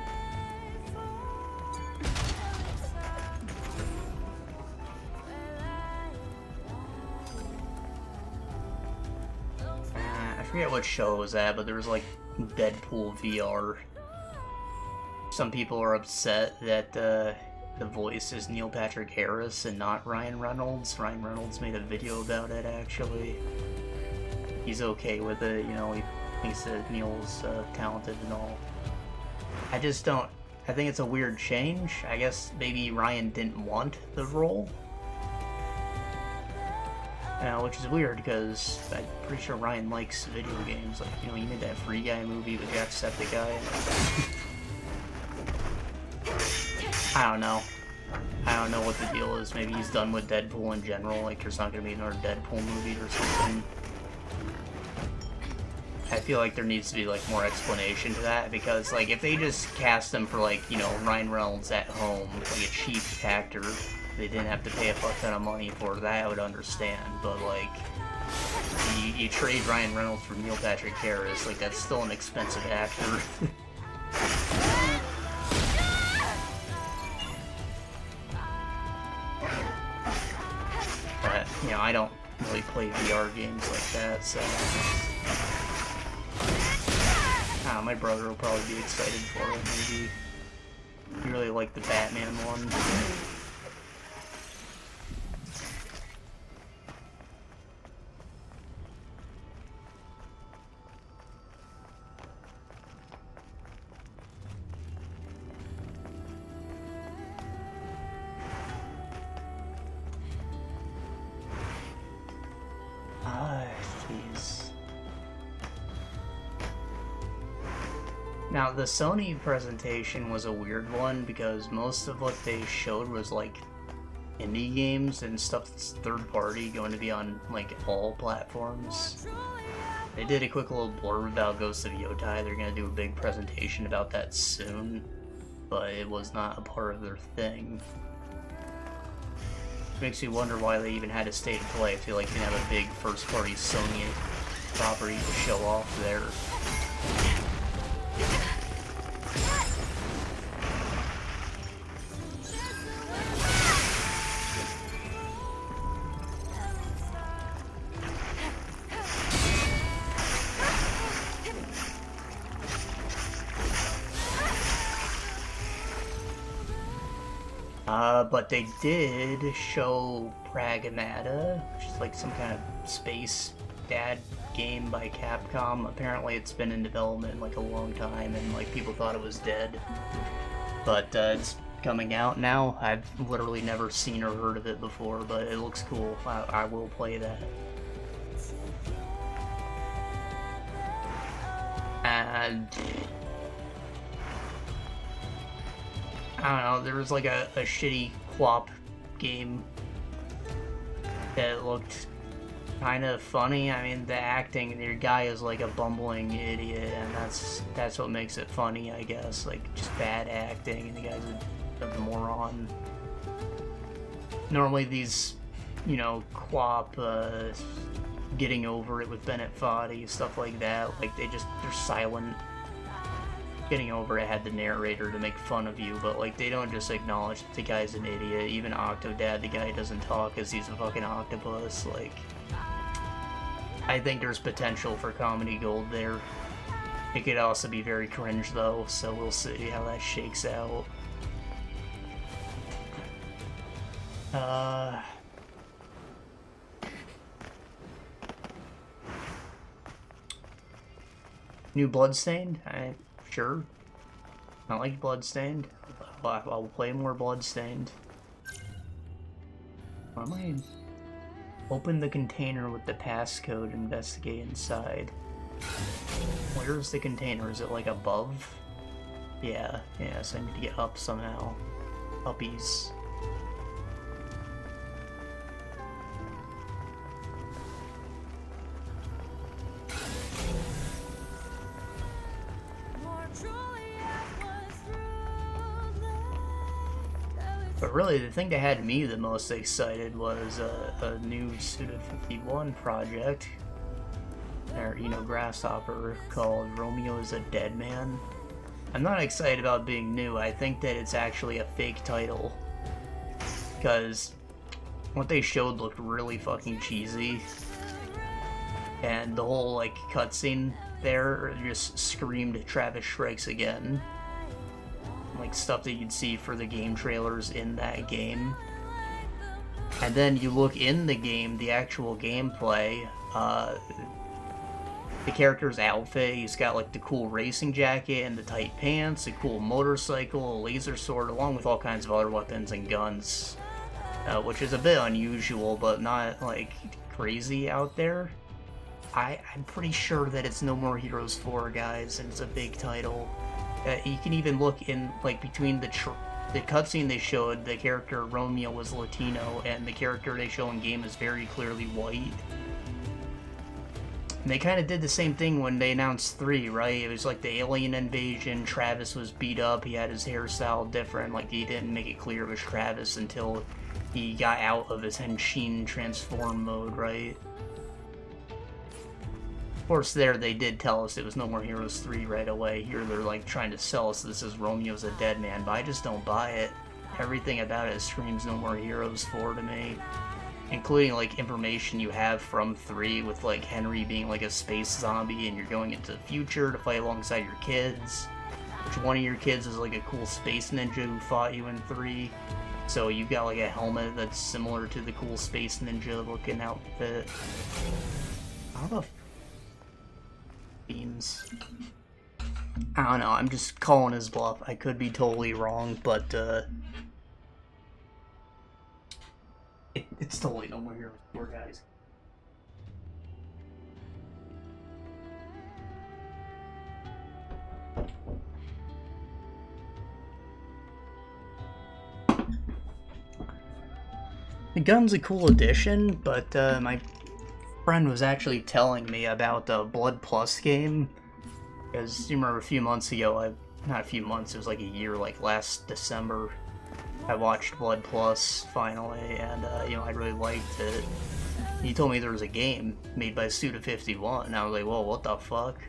I forget what show it was at, but there was like Deadpool VR. Some people are upset that the voice is Neil Patrick Harris and not Ryan Reynolds. Ryan Reynolds made a video about it, actually. He's okay with it, you know, he thinks that Neil's talented and all. I just don't... I think it's a weird change. I guess maybe Ryan didn't want the role. Which is weird, because I'm pretty sure Ryan likes video games. Like, you know, he made that Free Guy movie with Jacksepticeye. I don't know. I don't know what the deal is. Maybe he's done with Deadpool in general. Like, there's not gonna be another Deadpool movie or something. I feel like there needs to be, like, more explanation to that, because, like, if they just cast him for, like, you know, Ryan Reynolds at home, like a cheap actor, they didn't have to pay a fuck ton of money for that, I would understand. But, like, you trade Ryan Reynolds for Neil Patrick Harris, like, that's still an expensive actor. But, you know, I don't really play VR games like that, so... my brother will probably be excited for it, maybe. He really liked the Batman one. Now, the Sony presentation was a weird one because most of what they showed was like indie games and stuff that's third party, going to be on like all platforms. They did a quick little blurb about Ghost of Yotai. They're going to do a big presentation about that soon, but it was not a part of their thing. Which makes me wonder why they even had a state of play. I feel like they have a big first party Sony property to show off there. But they did show Pragmata, which is like some kind of space dad game by Capcom. Apparently it's been in development like a long time and like people thought it was dead. But it's coming out now. I've literally never seen or heard of it before, but it looks cool. I will play that. And I don't know, there was like a shitty QWOP game that looked kind of funny. I mean, the acting, your guy is like a bumbling idiot, and that's what makes it funny, I guess. Like, just bad acting, and the guy's a moron. Normally these, you know, QWOP, Getting Over It with Bennett Foddy, stuff like that, like, they're silent. Getting Over It had the narrator to make fun of you, but, like, they don't just acknowledge that the guy's an idiot. Even Octodad, the guy doesn't talk because he's a fucking octopus. Like, I think there's potential for comedy gold there. It could also be very cringe, though, so we'll see how that shakes out. New Bloodstained? Sure. I like Bloodstained. I'll play more Bloodstained. Why am I... Open the container with the passcode, investigate inside. Where's the container? Is it like above? Yeah, so I need to get up somehow. Uppies. But really, the thing that had me the most excited was a new Suda51 project, or, you know, Grasshopper, called Romeo is a Dead Man. I'm not excited about being new. I think that it's actually a fake title, because what they showed looked really fucking cheesy, and the whole, like, cutscene there just screamed Travis Strikes Again. Like, stuff that you'd see for the game trailers in that game. And then you look in the game, the actual gameplay, the character's outfit, he's got like the cool racing jacket and the tight pants, a cool motorcycle, a laser sword, along with all kinds of other weapons and guns, which is a bit unusual, but not like crazy out there. I'm pretty sure that it's No More Heroes 4, guys, and it's a big title. You can even look in, like, between the cutscene they showed, the character Romeo was Latino, and the character they show in game is very clearly white. And they kind of did the same thing when they announced 3, right? It was like the alien invasion, Travis was beat up, he had his hairstyle different, like, he didn't make it clear it was Travis until he got out of his Henshin transform mode, right? Of course, there they did tell us it was No More Heroes 3 right away. Here they're like trying to sell us this is Romeo's a Dead Man, but I just don't buy it. Everything about it screams No More Heroes 4 to me. Including like information you have from 3 with like Henry being like a space zombie and you're going into the future to fight alongside your kids. Which one of your kids is like a cool space ninja who fought you in 3. So you've got like a helmet that's similar to the cool space ninja looking outfit. How the beams. I don't know, I'm just calling his bluff. I could be totally wrong, but it's totally No More Heroes 4, guys. The gun's a cool addition, but my friend was actually telling me about the Blood Plus game, because you remember a few months ago, not a few months, it was like a year, like last December, I watched Blood Plus finally, and you know, I really liked it. He told me there was a game made by Suda51, and I was like, whoa, what the fuck?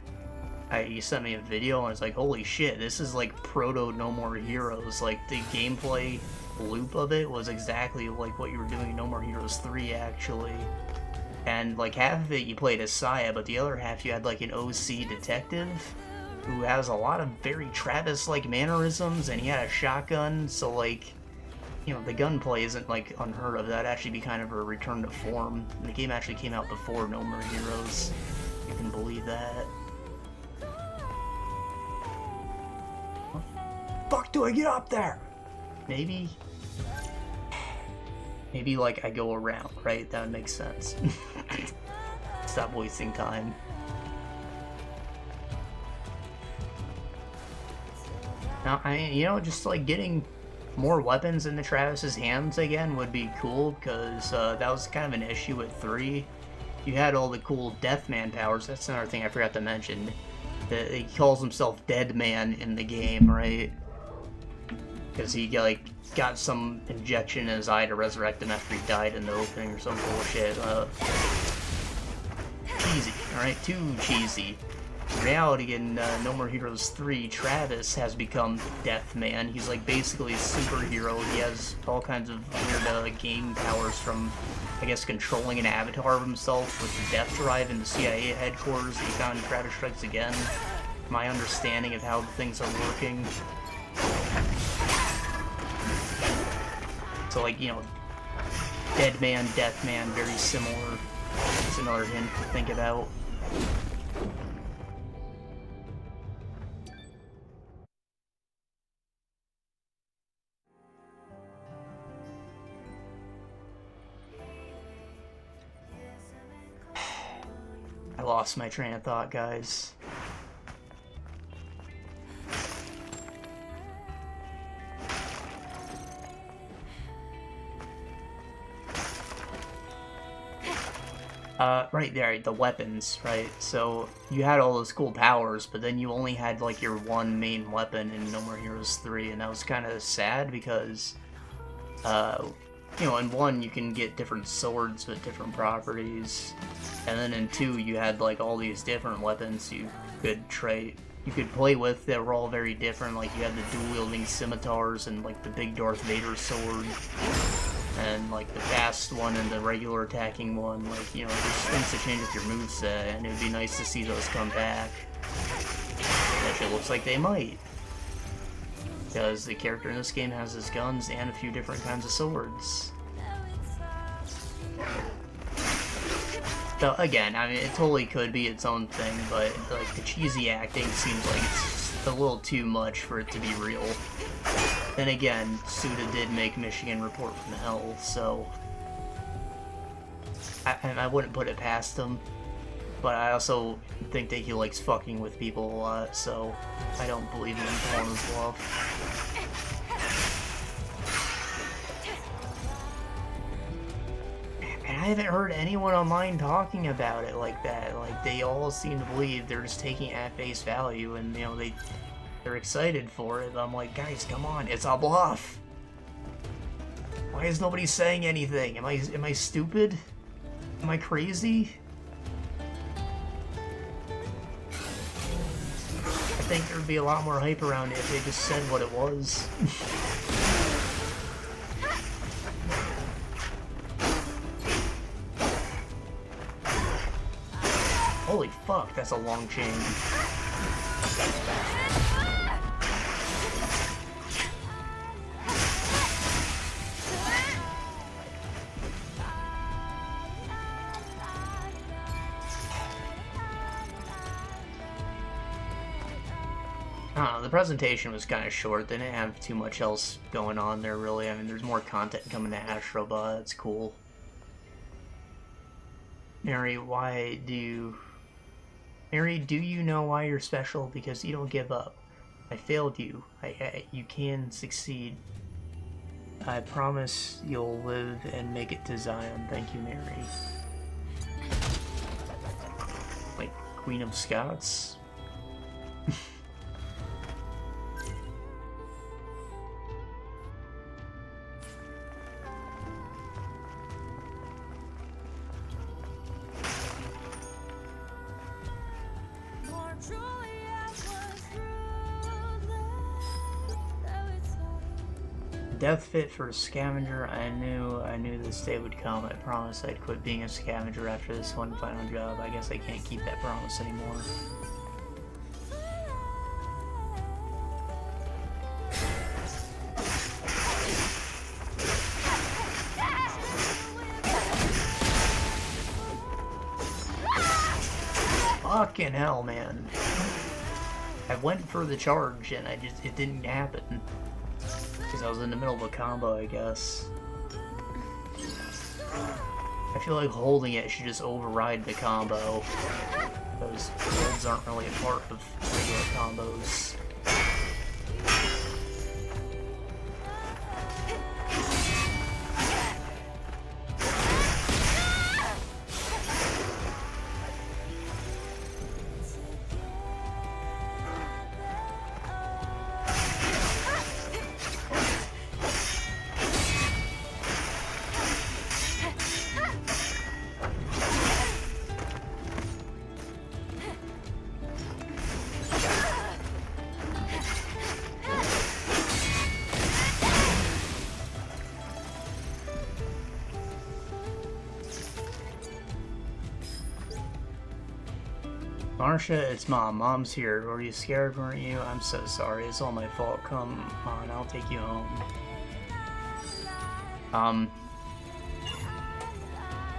He sent me a video, and I was like, holy shit, this is like proto No More Heroes. Like, the gameplay loop of it was exactly like what you were doing in No More Heroes 3, actually. And like half of it you played as Saya, but the other half you had like an OC detective who has a lot of very Travis-like mannerisms, and he had a shotgun, so like, you know, the gunplay isn't like unheard of. That'd actually be kind of a return to form. And the game actually came out before No More Heroes. You can believe that. What the fuck do I get up there? maybe like I go around, right? That would make sense. Stop wasting time. Now, just like getting more weapons into Travis's hands again would be cool, because that was kind of an issue with 3. You had all the cool Deathman powers. That's another thing I forgot to mention. He calls himself Deadman in the game, right? Because he like got some injection in his eye to resurrect him after he died in the opening or some bullshit. Cheesy, alright? Too cheesy. In reality, in No More Heroes 3, Travis has become Deathman. He's like basically a superhero. He has all kinds of weird game powers, from, I guess, controlling an avatar of himself with the death drive in the CIA headquarters that he found in Travis Strikes Again. My understanding of how things are working. So, like, Deadman, Deathman, very similar. That's another hint to think about. I lost my train of thought, guys. Right there, the weapons, right? So, you had all those cool powers, but then you only had, like, your one main weapon in No More Heroes 3, and that was kind of sad because, in 1 you can get different swords with different properties, and then in 2 you had, like, all these different weapons you could play with that were all very different. Like, you had the dual-wielding scimitars and, like, the big Darth Vader sword. And, like, the fast one and the regular attacking one, like, there's things to change with your moveset, and it would be nice to see those come back. Which it looks like they might. Because the character in this game has his guns and a few different kinds of swords. So, again, I mean, it totally could be its own thing, but, like, the cheesy acting seems like it's a little too much for it to be real. Then again, Suda did make Michigan Report from Hell, so I wouldn't put it past him. But I also think that he likes fucking with people a lot, so I don't believe him calling his bluff. And I haven't heard anyone online talking about it like that. Like, they all seem to believe they're just taking it at face value, and, they're excited for it. I'm like, guys, come on, it's a bluff. Why is nobody saying anything? Am I stupid? Am I crazy? I think there'd be a lot more hype around it if they just said what it was. Holy fuck, that's a long chain. The presentation was kind of short. They didn't have too much else going on there, really. I mean, there's more content coming to Astrobot. That's cool. Mary, do you know why you're special? Because you don't give up. I failed you. You can succeed. I promise you'll live and make it to Zion. Thank you, Mary. Like, Queen of Scots? Death fit for a scavenger. I knew this day would come. I promised I'd quit being a scavenger after this one final job. I guess I can't keep that promise anymore. Fucking hell, man. I went for the charge and it didn't happen. Because I was in the middle of a combo, I guess. I feel like holding it should just override the combo. Those holds aren't really a part of regular combos. Marsha, it's Mom. Mom's here. Were you scared, weren't you? I'm so sorry. It's all my fault. Come on, I'll take you home.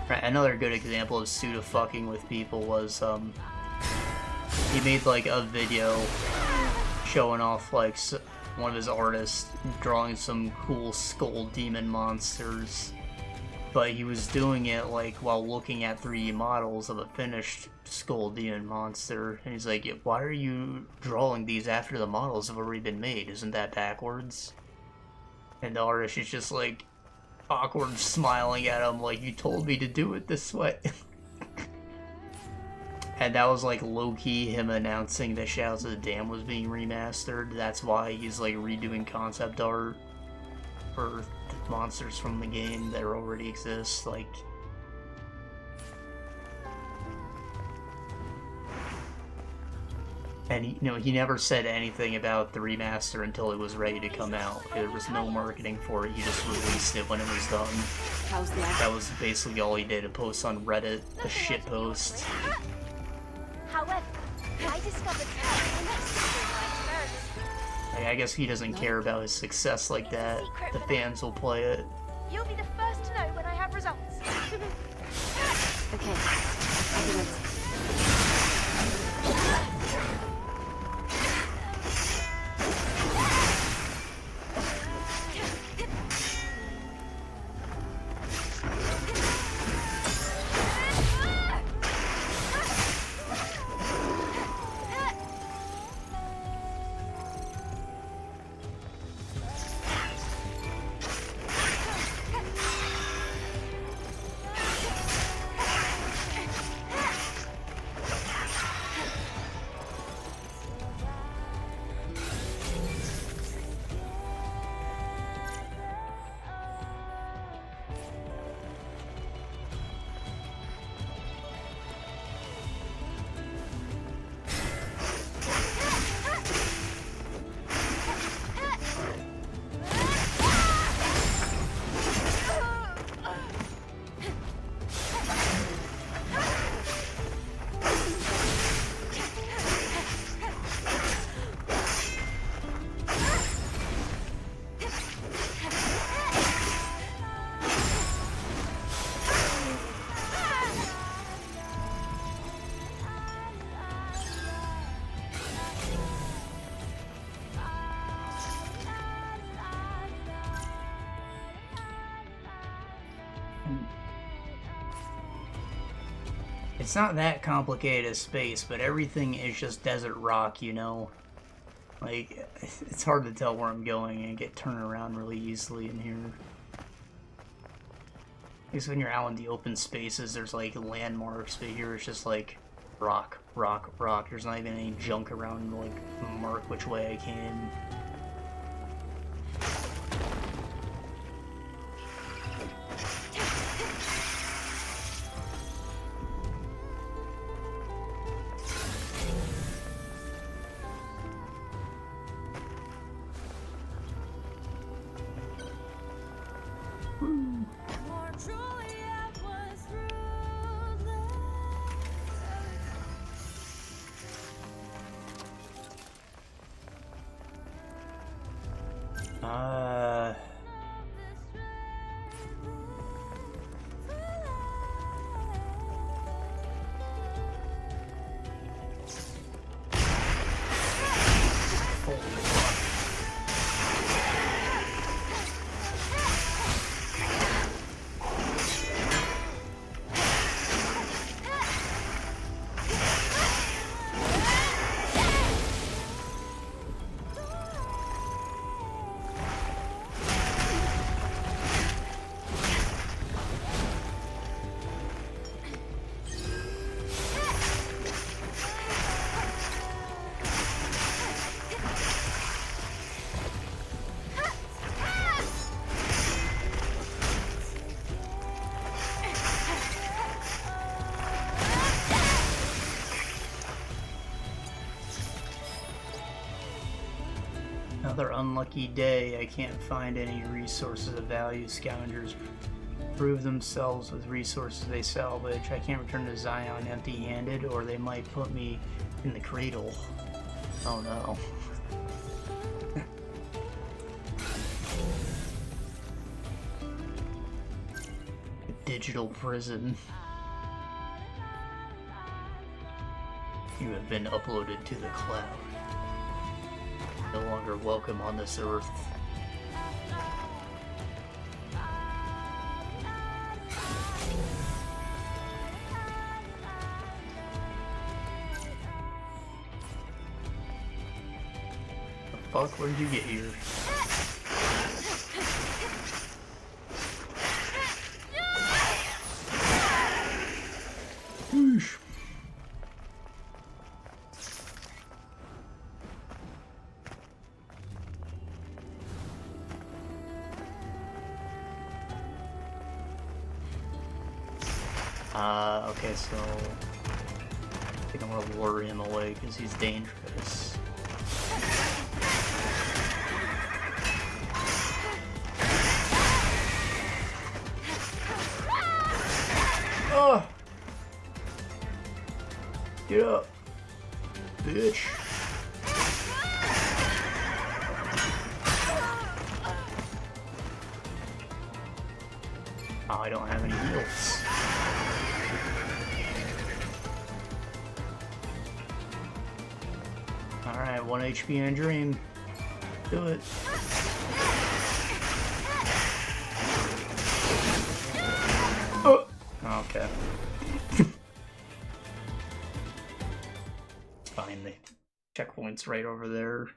Another good example of Suda fucking with people was, he made, like, a video showing off, like, one of his artists drawing some cool skull demon monsters. But he was doing it, like, while looking at 3D models of a finished skull demon monster. And he's like, why are you drawing these after the models have already been made? Isn't that backwards? And the artist is just, like, awkward smiling at him, like, you told me to do it this way. And that was, like, low-key him announcing that Shadows of the Dam was being remastered. That's why he's, like, redoing concept art for monsters from the game that already exist. Like, and he never said anything about the remaster until it was ready to come out. There was no marketing for it. He just released it when it was done. That was basically all he did. To post on Reddit a shit post. However, I discovered I guess he doesn't care about his success like that. The fans will play it. You'll be the first to know when I have results. Okay. I'll do it. It's not that complicated as space, but everything is just desert rock, you know? Like, it's hard to tell where I'm going and get turned around really easily in here. Because when you're out in the open spaces, there's like landmarks, but here it's just like rock, rock, rock. There's not even any junk around to like mark which way I can. Another unlucky day. I can't find any resources of value. Scavengers prove themselves with resources they salvage. I can't return to Zion empty-handed, or they might put me in the cradle. Oh no. Digital prison. You have been uploaded to the cloud. No longer welcome on this earth. The fuck? Where did you get here? Whoosh. Okay, so I think I'm gonna lure him away because he's dangerous. Oh! Get up, bitch! Oh, I don't have any heals. Alright, 1 HP in a dream. Do it. Oh! Okay. It's fine, the checkpoint's right over there.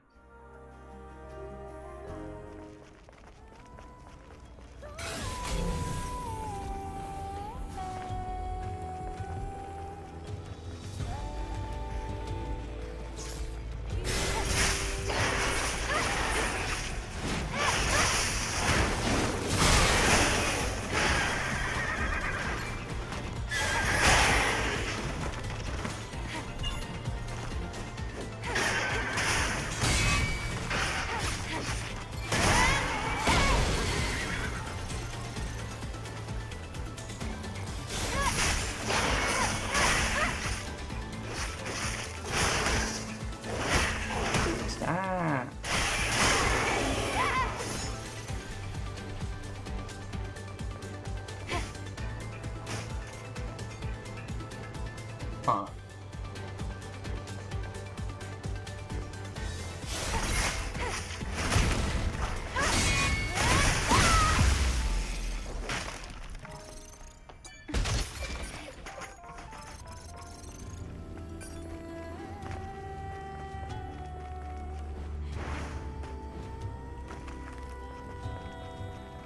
Huh.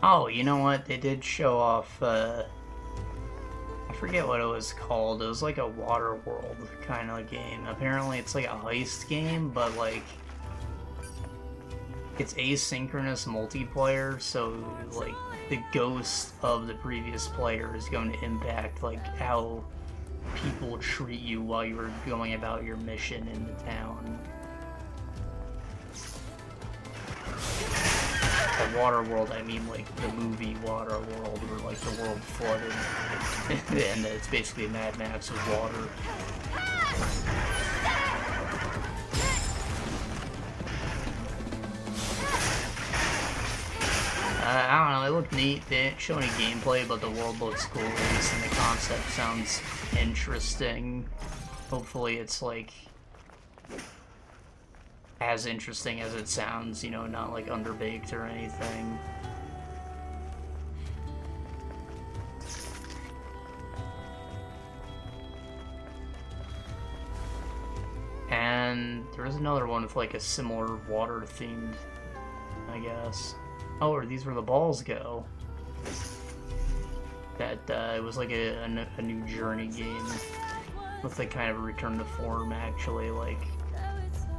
Oh, you know what? They did show off, I forget what it was called. It was like a water world kind of game. Apparently it's like a heist game, but like it's asynchronous multiplayer, so like the ghost of the previous player is going to impact like how people treat you while you were going about your mission in the town. The water world, I mean like the movie Water World, where like the world flooded and it's basically Mad Max with water. I don't know, it looked neat. They didn't show any gameplay, but the world looks cool, and the concept sounds interesting. Hopefully it's like as interesting as it sounds, you know, not like underbaked or anything. And there is another one with like a similar water themed, I guess. Oh, or these where the balls go. That it was like a new Journey game with like kind of a return to form, actually, like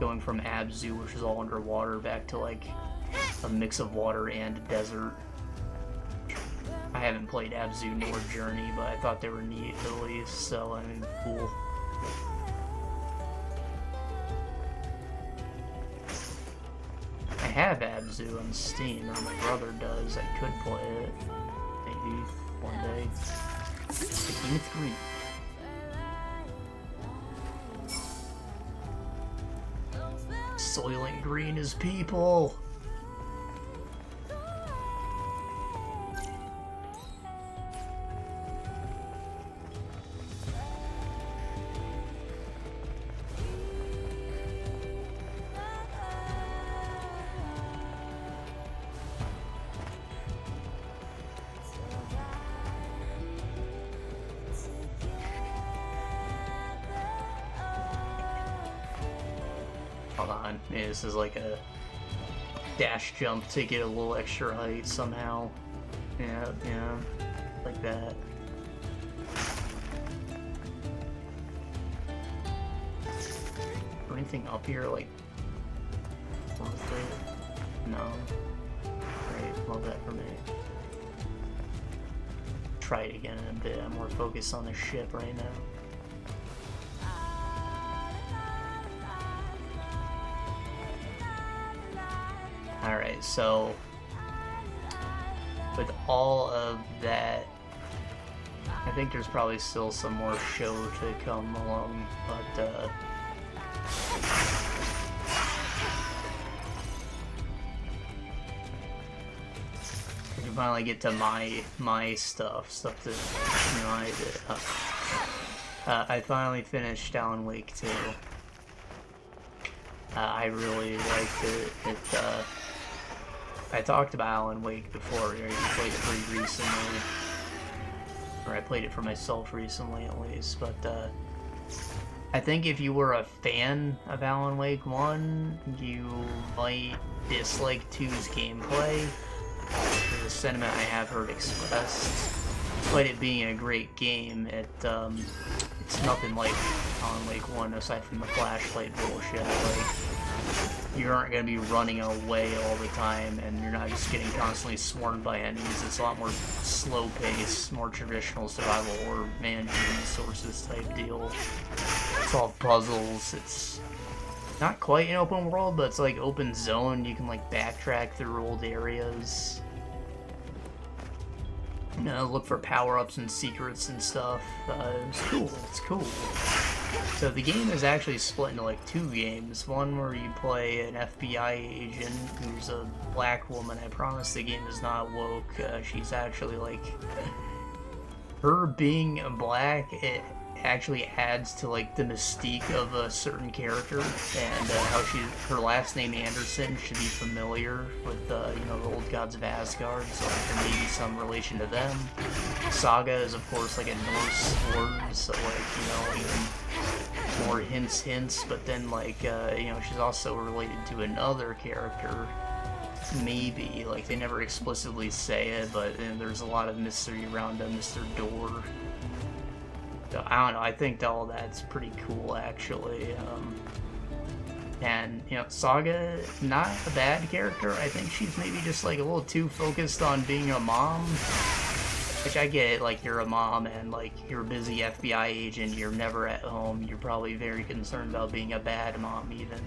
going from Abzu, which is all underwater, back to like a mix of water and desert. I haven't played Abzu nor Journey, but I thought they were neat at least, so I mean, cool. have Abzu on Steam, or my brother does. I could play it. Maybe one day. Begin with green. Soylent Green is people! Hold on, maybe this is like a dash jump to get a little extra height somehow. Yeah, like that. Or anything up here, like, worth it? No. Great, love that for me. Try it again in a bit, I'm more focused on the ship right now. Alright, so with all of that, I think there's probably still some more show to come along, but we can finally get to my stuff that, you know, I did. I finally finished Alan Wake 2. I really liked it. I talked about Alan Wake before. I played it pretty recently, or I played it for myself recently at least. But I think if you were a fan of Alan Wake 1, you might dislike 2's gameplay. The sentiment I have heard expressed, despite it being a great game, it's nothing like Alan Wake 1 aside from the flashlight bullshit. Like, you aren't going to be running away all the time, and you're not just getting constantly swarmed by enemies. It's a lot more slow-paced, more traditional survival or managing resources type deal. Solve puzzles. It's not quite an open world, but it's like open zone. You can like backtrack through old areas. You know, look for power-ups and secrets and stuff. It's cool. It's cool. So the game is actually split into like 2 games. One where you play an FBI agent who's a black woman. I promise the game is not woke. She's actually like... her being black, it actually adds to like the mystique of a certain character, and how her last name Anderson should be familiar with you know, the old gods of Asgard, so like, there may be some relation to them. Saga is of course like a Norse word, so like, you know, even more hints, but then like you know, she's also related to another character. Maybe, like, they never explicitly say it, but there's a lot of mystery around Mr. Door. So, I don't know, I think all that's pretty cool, actually. And, you know, Saga, not a bad character. I think she's maybe just, like, a little too focused on being a mom. Which I get, like, you're a mom and, like, you're a busy FBI agent, you're never at home, you're probably very concerned about being a bad mom, even.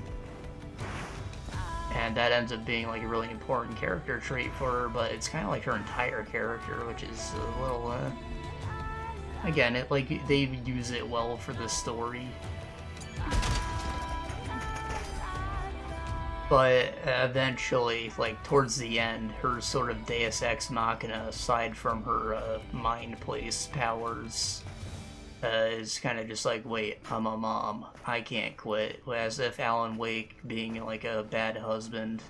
And that ends up being like a really important character trait for her, but it's kind of like her entire character, which is a little, again, it like they use it well for the story. But eventually, like towards the end, her sort of Deus Ex Machina, aside from her mind place powers, is kind of just like, wait, I'm a mom, I can't quit. As if Alan Wake being like a bad husband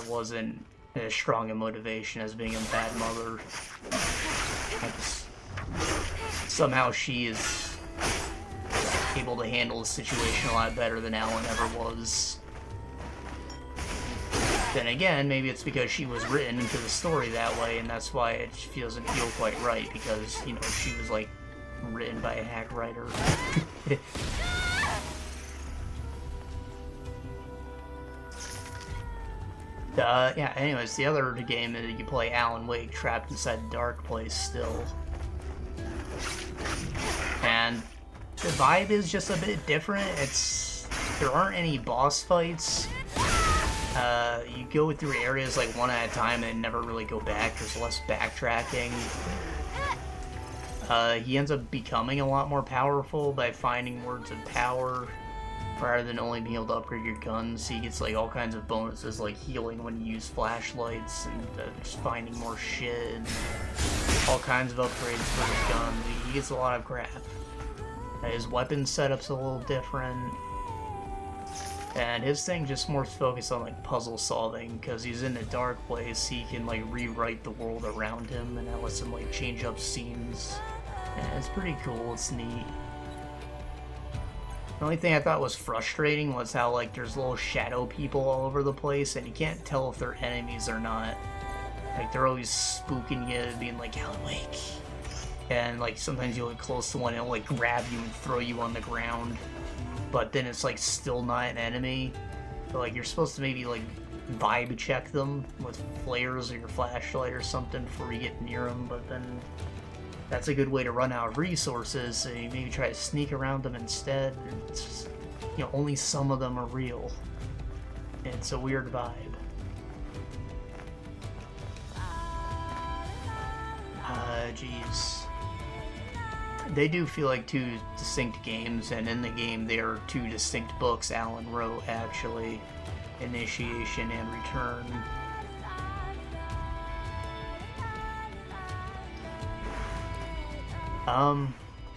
wasn't as strong a motivation as being a bad mother. Somehow she is able to handle the situation a lot better than Alan ever was. Then again, maybe it's because she was written into the story that way, and that's why it doesn't feel quite right, because, you know, she was like written by a hack writer. Yeah, anyways, the other game is you play Alan Wake trapped inside a dark place still. And the vibe is just a bit different. There aren't any boss fights. You go through areas like one at a time and never really go back. There's less backtracking. He ends up becoming a lot more powerful by finding words of power rather than only being able to upgrade your guns. He gets like all kinds of bonuses like healing when you use flashlights and just finding more shit and all kinds of upgrades for his gun. He gets a lot of crap. His weapon setup's a little different. And his thing just more focused on like puzzle solving, because he's in a dark place. He can like rewrite the world around him, and that lets him like change up scenes. And it's pretty cool. It's neat. The only thing I thought was frustrating was how like there's little shadow people all over the place, and you can't tell if they're enemies or not. Like they're always spooking you, being like, "Alan Wake," and like sometimes you'll get close to one and it'll like grab you and throw you on the ground. But then it's like still not an enemy. So like you're supposed to maybe like vibe check them with flares or your flashlight or something before you get near them, but then that's a good way to run out of resources, so you maybe try to sneak around them instead. It's just, you know, only some of them are real. And it's a weird vibe. Jeez. They do feel like two distinct games, and in the game they are two distinct books Alan wrote, actually. Initiation and Return.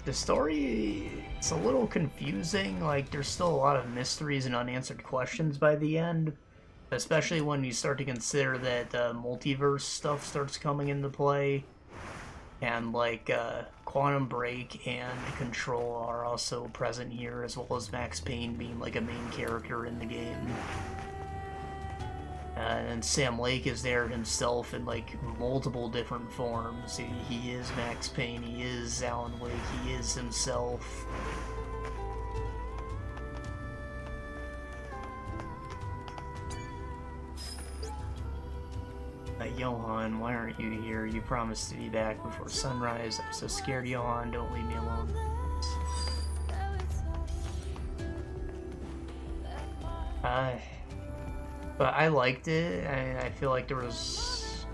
The story, it's a little confusing. Like, there's still a lot of mysteries and unanswered questions by the end. Especially when you start to consider that multiverse stuff starts coming into play. And like Quantum Break and Control are also present here, as well as Max Payne being like a main character in the game. And Sam Lake is there himself in like multiple different forms. He is Max Payne, he is Alan Wake, he is himself. Johan, why aren't you here? You promised to be back before sunrise. I'm so scared, Johan. Don't leave me alone. But I liked it. I feel like there was...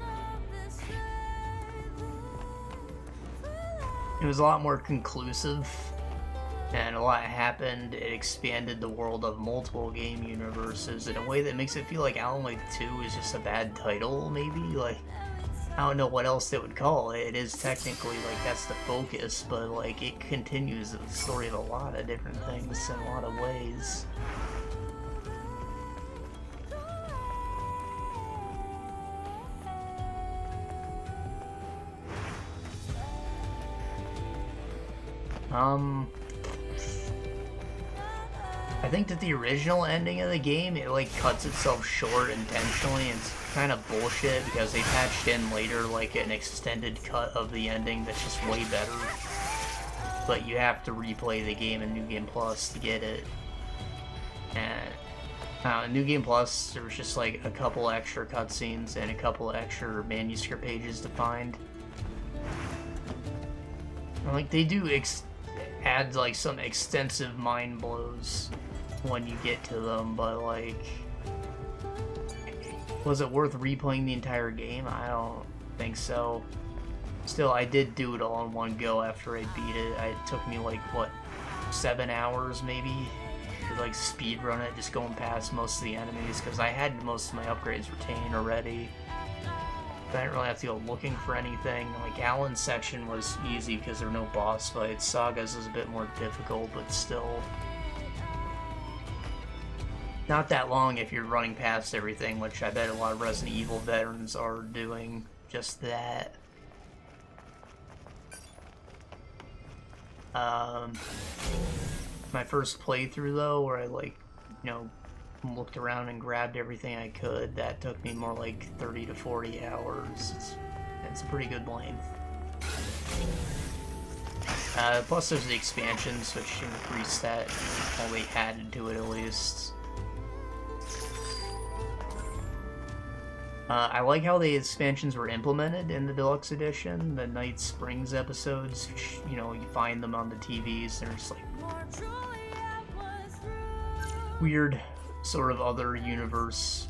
It was a lot more conclusive. And a lot happened. It expanded the world of multiple game universes in a way that makes it feel like Alan Wake 2 is just a bad title, maybe? Like, I don't know what else they would call it. It is technically, like, that's the focus, but, like, it continues the story of a lot of different things in a lot of ways. I think that the original ending of the game, it like cuts itself short intentionally, and it's kind of bullshit because they patched in later like an extended cut of the ending that's just way better. But you have to replay the game in New Game Plus to get it. And in New Game Plus, there was just like a couple extra cutscenes and a couple extra manuscript pages to find. And, like, they do add like some extensive mind blows when you get to them, but like, was it worth replaying the entire game? I don't think so. Still, I did do it all in one go after I beat it. It took me like, what, 7 hours maybe to like speed run it, just going past most of the enemies, because I had most of my upgrades retained already. I didn't really have to go looking for anything. Like, Alan's section was easy because there were no boss fights. Saga's is a bit more difficult, but still not that long if you're running past everything, which I bet a lot of Resident Evil veterans are doing just that. My first playthrough though, where I like, you know, looked around and grabbed everything I could, that took me more like 30 to 40 hours. It's a pretty good length. Plus there's the expansions, which increased that, well, they added to it at least. I like how the expansions were implemented in the Deluxe Edition. The Night Springs episodes, which, you know, you find them on the TVs, they're just like weird sort of other universe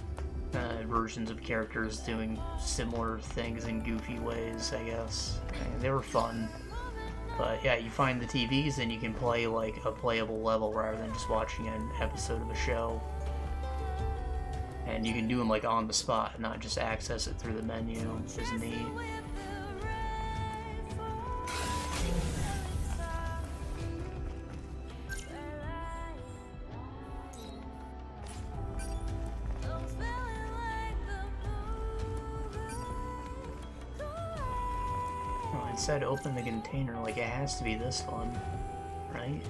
versions of characters doing similar things in goofy ways, I guess. They were fun. But yeah, you find the TVs and you can play like a playable level rather than just watching an episode of a show. And you can do them like on the spot, not just access it through the menu, which is neat. Oh, it said open the container, like it has to be this one, right?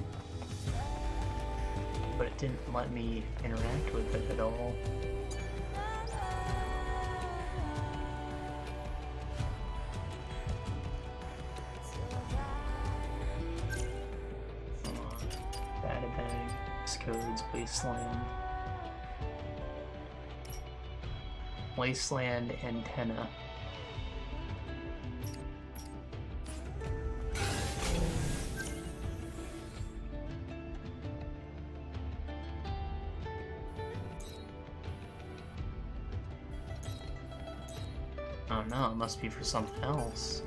But it didn't let me interact with it at all. Codes, Wasteland antenna. Oh no, it must be for something else.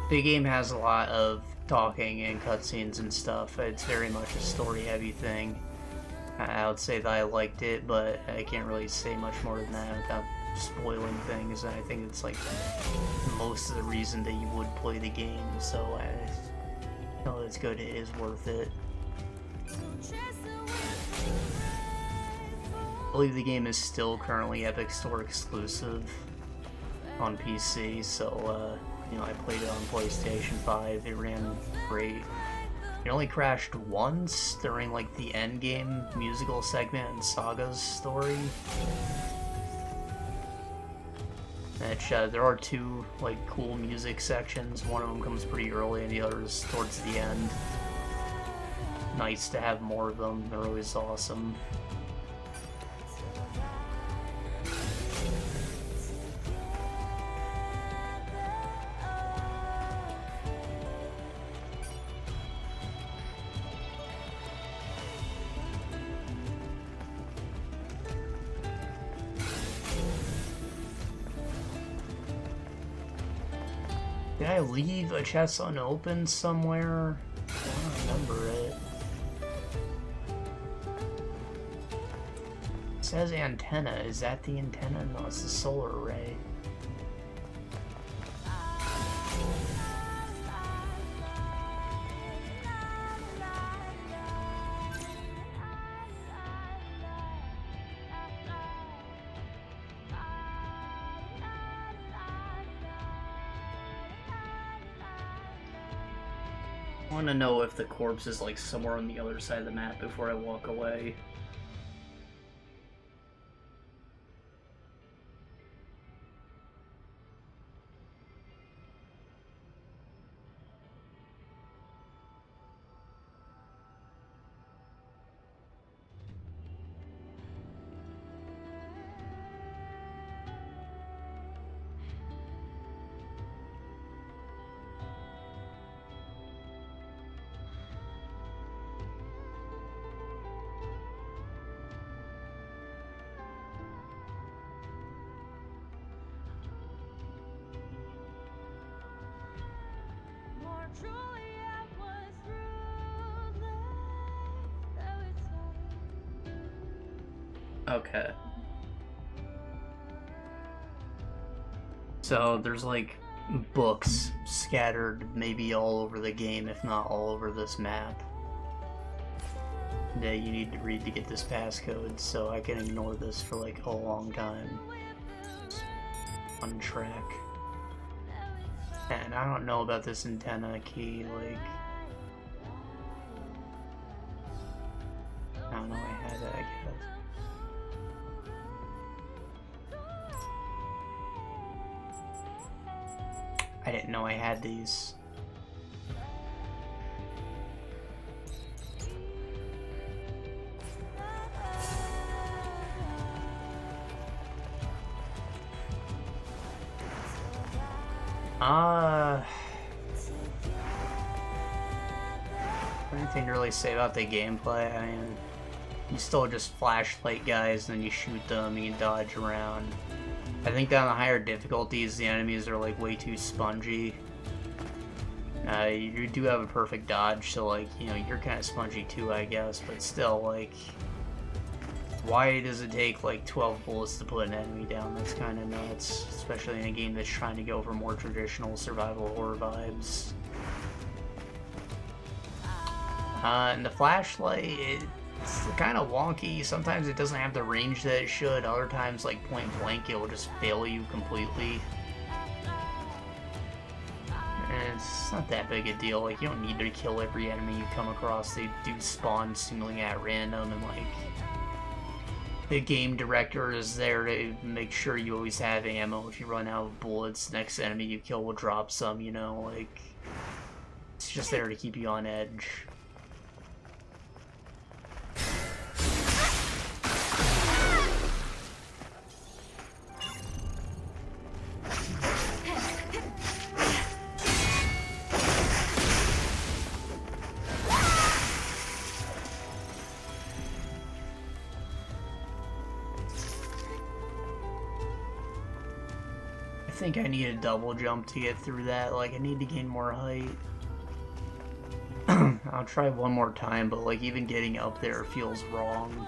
The game has a lot of talking and cutscenes and stuff. It's very much a story-heavy thing. I would say that I liked it, but I can't really say much more than that without spoiling things. And I think it's like most of the reason that you would play the game. So I know it's good. It is worth it. I believe the game is still currently Epic Store exclusive on PC, so you know, I played it on PlayStation 5, it ran great. It only crashed once during like the endgame musical segment in Saga's story. Which, there are two like cool music sections, one of them comes pretty early and the other is towards the end. Nice to have more of them, they're always awesome. Did I leave a chest unopened somewhere? I don't remember it. It says antenna. Is that the antenna? No, it's the solar array. I want to know if the corpse is like somewhere on the other side of the map before I walk away. Okay. So there's like books scattered maybe all over the game, if not all over this map, that you need to read to get this passcode, so I can ignore this for like a long time. On track. And I don't know about this antenna key, like... I don't know, I had it, I guess. I didn't know I had these. Anything to really say about the gameplay? I mean, you still just flashlight guys, and then you shoot them, you can dodge around. I think that on the higher difficulties, the enemies are like way too spongy. You do have a perfect dodge, so like, you know, you're kind of spongy too, I guess, but still, like, why does it take like 12 bullets to put an enemy down? That's kind of nuts, especially in a game that's trying to go for more traditional survival horror vibes. And the flashlight, it's kind of wonky. Sometimes it doesn't have the range that it should. Other times, like point blank, it will just fail you completely. And it's not that big a deal. Like, you don't need to kill every enemy you come across. They do spawn seemingly at random, and like, the game director is there to make sure you always have ammo. If you run out of bullets, the next enemy you kill will drop some, you know, like, it's just there to keep you on edge. I think I need a double jump to get through that. Like, I need to gain more height. I'll try one more time, but like, even getting up there feels wrong.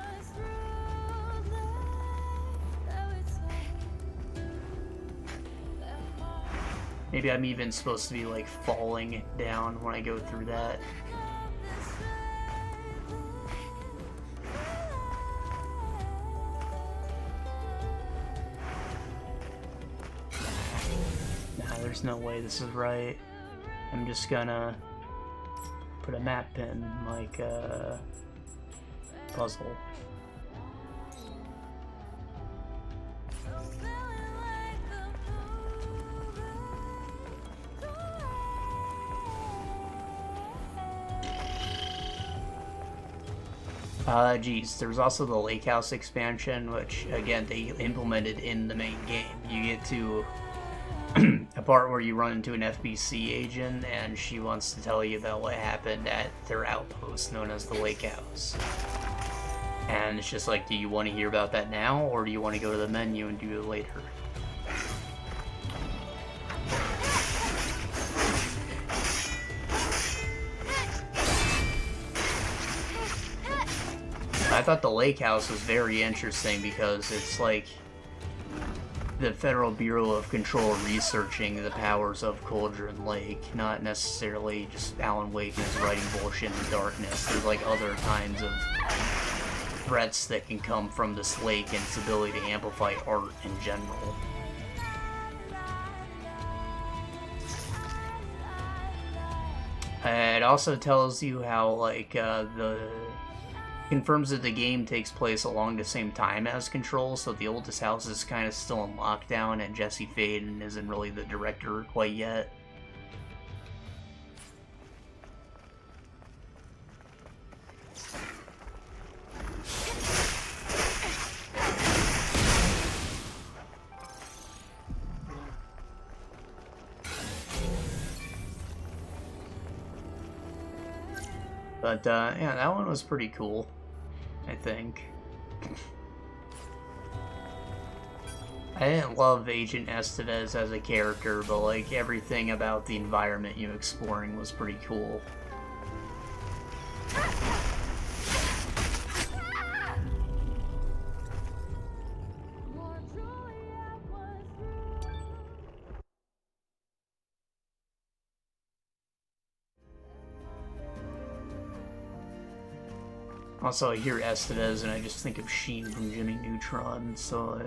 Maybe I'm even supposed to be like falling down when I go through that. There's no way this is right. I'm just gonna put a map pin, like a puzzle. Geez, there's also the Lake House expansion, which, again, they implemented in the main game. You get to a part where you run into an FBC agent, and she wants to tell you about what happened at their outpost known as the Lake House. And it's just like, do you want to hear about that now, or do you want to go to the menu and do it later? I thought the Lake House was very interesting because it's like the Federal Bureau of Control researching the powers of Cauldron Lake, not necessarily just Alan Wake is writing bullshit in the darkness. There's like other kinds of threats that can come from this lake and its ability to amplify art in general. It also tells you how, like, confirms that the game takes place along the same time as Control, so the oldest house is kind of still in lockdown, and Jesse Faden isn't really the director quite yet. But, yeah, that one was pretty cool, I think. I didn't love Agent Estevez as a character, but, like, everything about the environment you're exploring was pretty cool. Also, I hear Estevez and I just think of Sheen from Jimmy Neutron, so...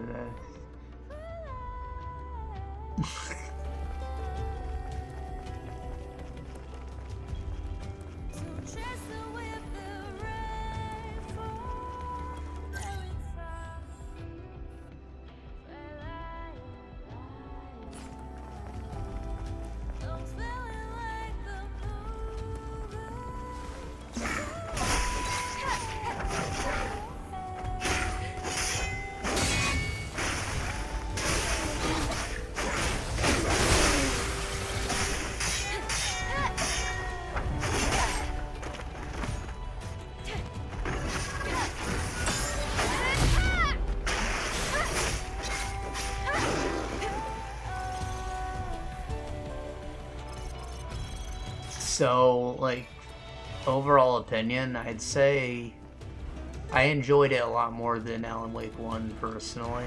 So, like, overall opinion, I'd say I enjoyed it a lot more than Alan Wake 1, personally.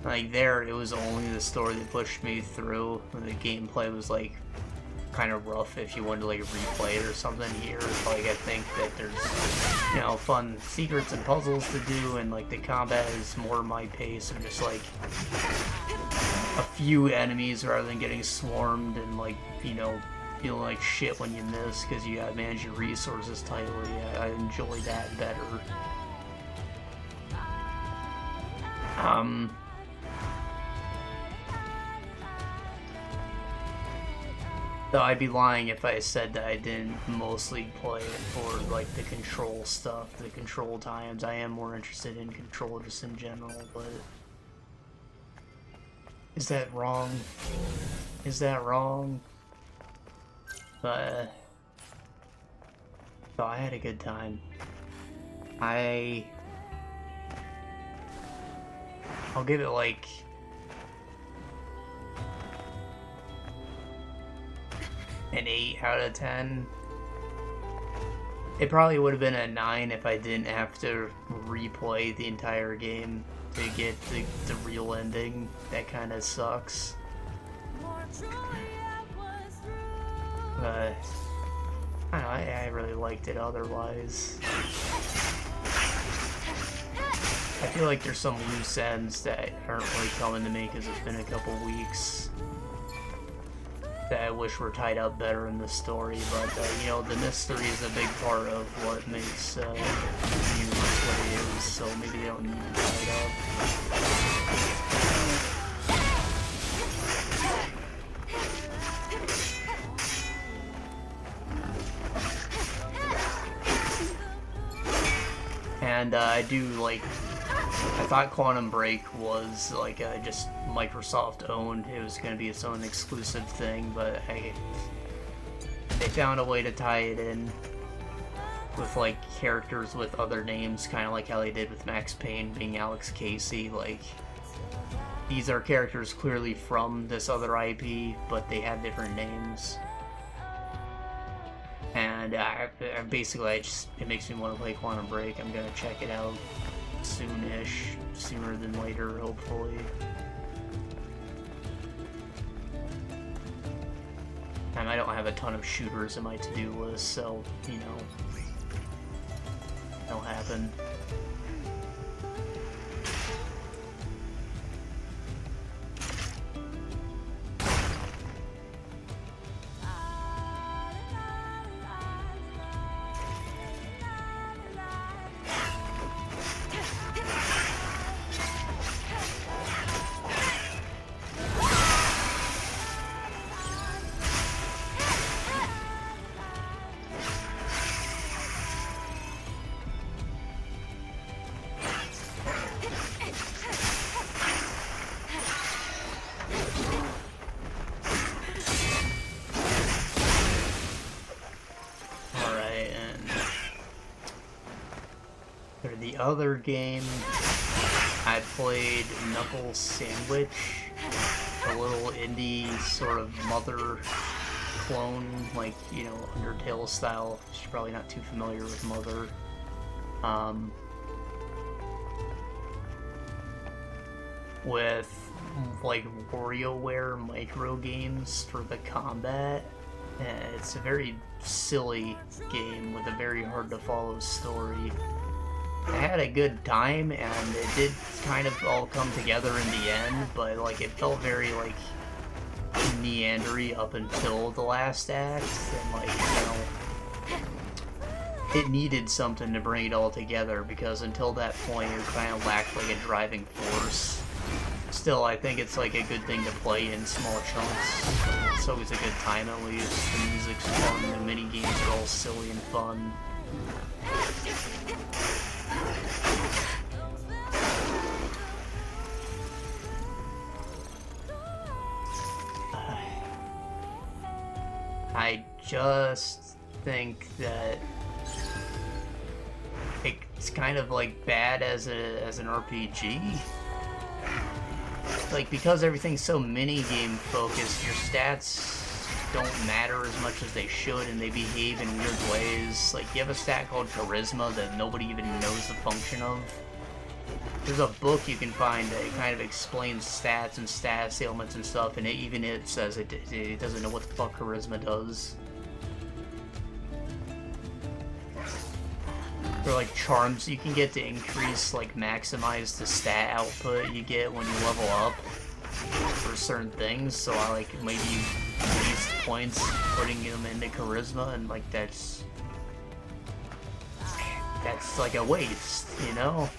Like, there, it was only the story that pushed me through. The gameplay was, like, kind of rough if you wanted to, like, replay it or something. Here, like, I think that there's, you know, fun secrets and puzzles to do, and, like, the combat is more my pace, and just, like, a few enemies rather than getting swarmed and, like, you know, feeling like shit when you miss because you gotta manage your resources tightly. I enjoy that better. Though I'd be lying if I said that I didn't mostly play it for, like, the control stuff, the control times. I am more interested in control just in general, but... Is that wrong? Is that wrong? But... So I had a good time. I'll give it, like... an 8 out of 10. It probably would have been a 9 if I didn't have to replay the entire game to get the real ending. That kind of sucks. But I don't know, I really liked it otherwise. I feel like there's some loose ends that aren't really coming to me because it's been a couple weeks that I wish were tied up better in the story, but you know, the mystery is a big part of what makes the universe what it is, so maybe they don't need to tie it up. And I do like, I thought Quantum Break was like just Microsoft owned. It was going to be its own exclusive thing, but they found a way to tie it in with like characters with other names, kind of like how they did with Max Payne being Alex Casey. Like, these are characters clearly from this other IP, but they have different names. And basically, it makes me want to play Quantum Break. I'm gonna check it out soonish, sooner than later, hopefully. And I don't have a ton of shooters in my to-do list, so, you know, that'll happen. The other game, I played Knuckle Sandwich, a little indie sort of Mother clone, like, you know, Undertale style. You're probably not too familiar with Mother. With like WarioWare micro games for the combat. It's a very silly game with a very hard to follow story. I had a good time, and it did kind of all come together in the end, but like it felt very like meandery up until the last act, and like, you know, it needed something to bring it all together, because until that point it kind of lacked like a driving force. Still, I think it's like a good thing to play in small chunks. It's always a good time at least. The music's fun, the mini games are all silly and fun. I just think that it's kind of like bad as an RPG. Like, because everything's so mini-game focused, your stats don't matter as much as they should, and they behave in weird ways. Like, you have a stat called Charisma that nobody even knows the function of. There's a book you can find that kind of explains stats and status ailments and stuff, and even it says it doesn't know what the fuck Charisma does. Or like charms you can get to increase, like maximize the stat output you get when you level up for certain things, so I like maybe waste points putting them into Charisma, and like that's like a waste, you know?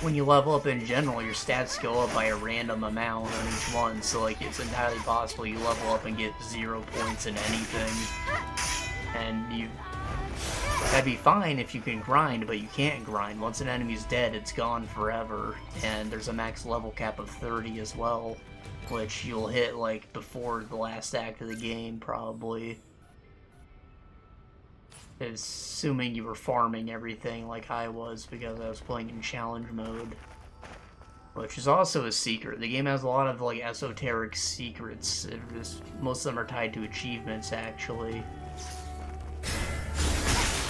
When you level up in general, your stats go up by a random amount on each one, so like it's entirely possible you level up and get 0 points in anything, and that'd be fine if you can grind, but you can't grind. Once an enemy's dead, it's gone forever, and there's a max level cap of 30 as well, which you'll hit like before the last act of the game, probably. Assuming you were farming everything like I was, because I was playing in challenge mode. Which is also a secret. The game has a lot of like esoteric secrets. Most of them are tied to achievements, actually.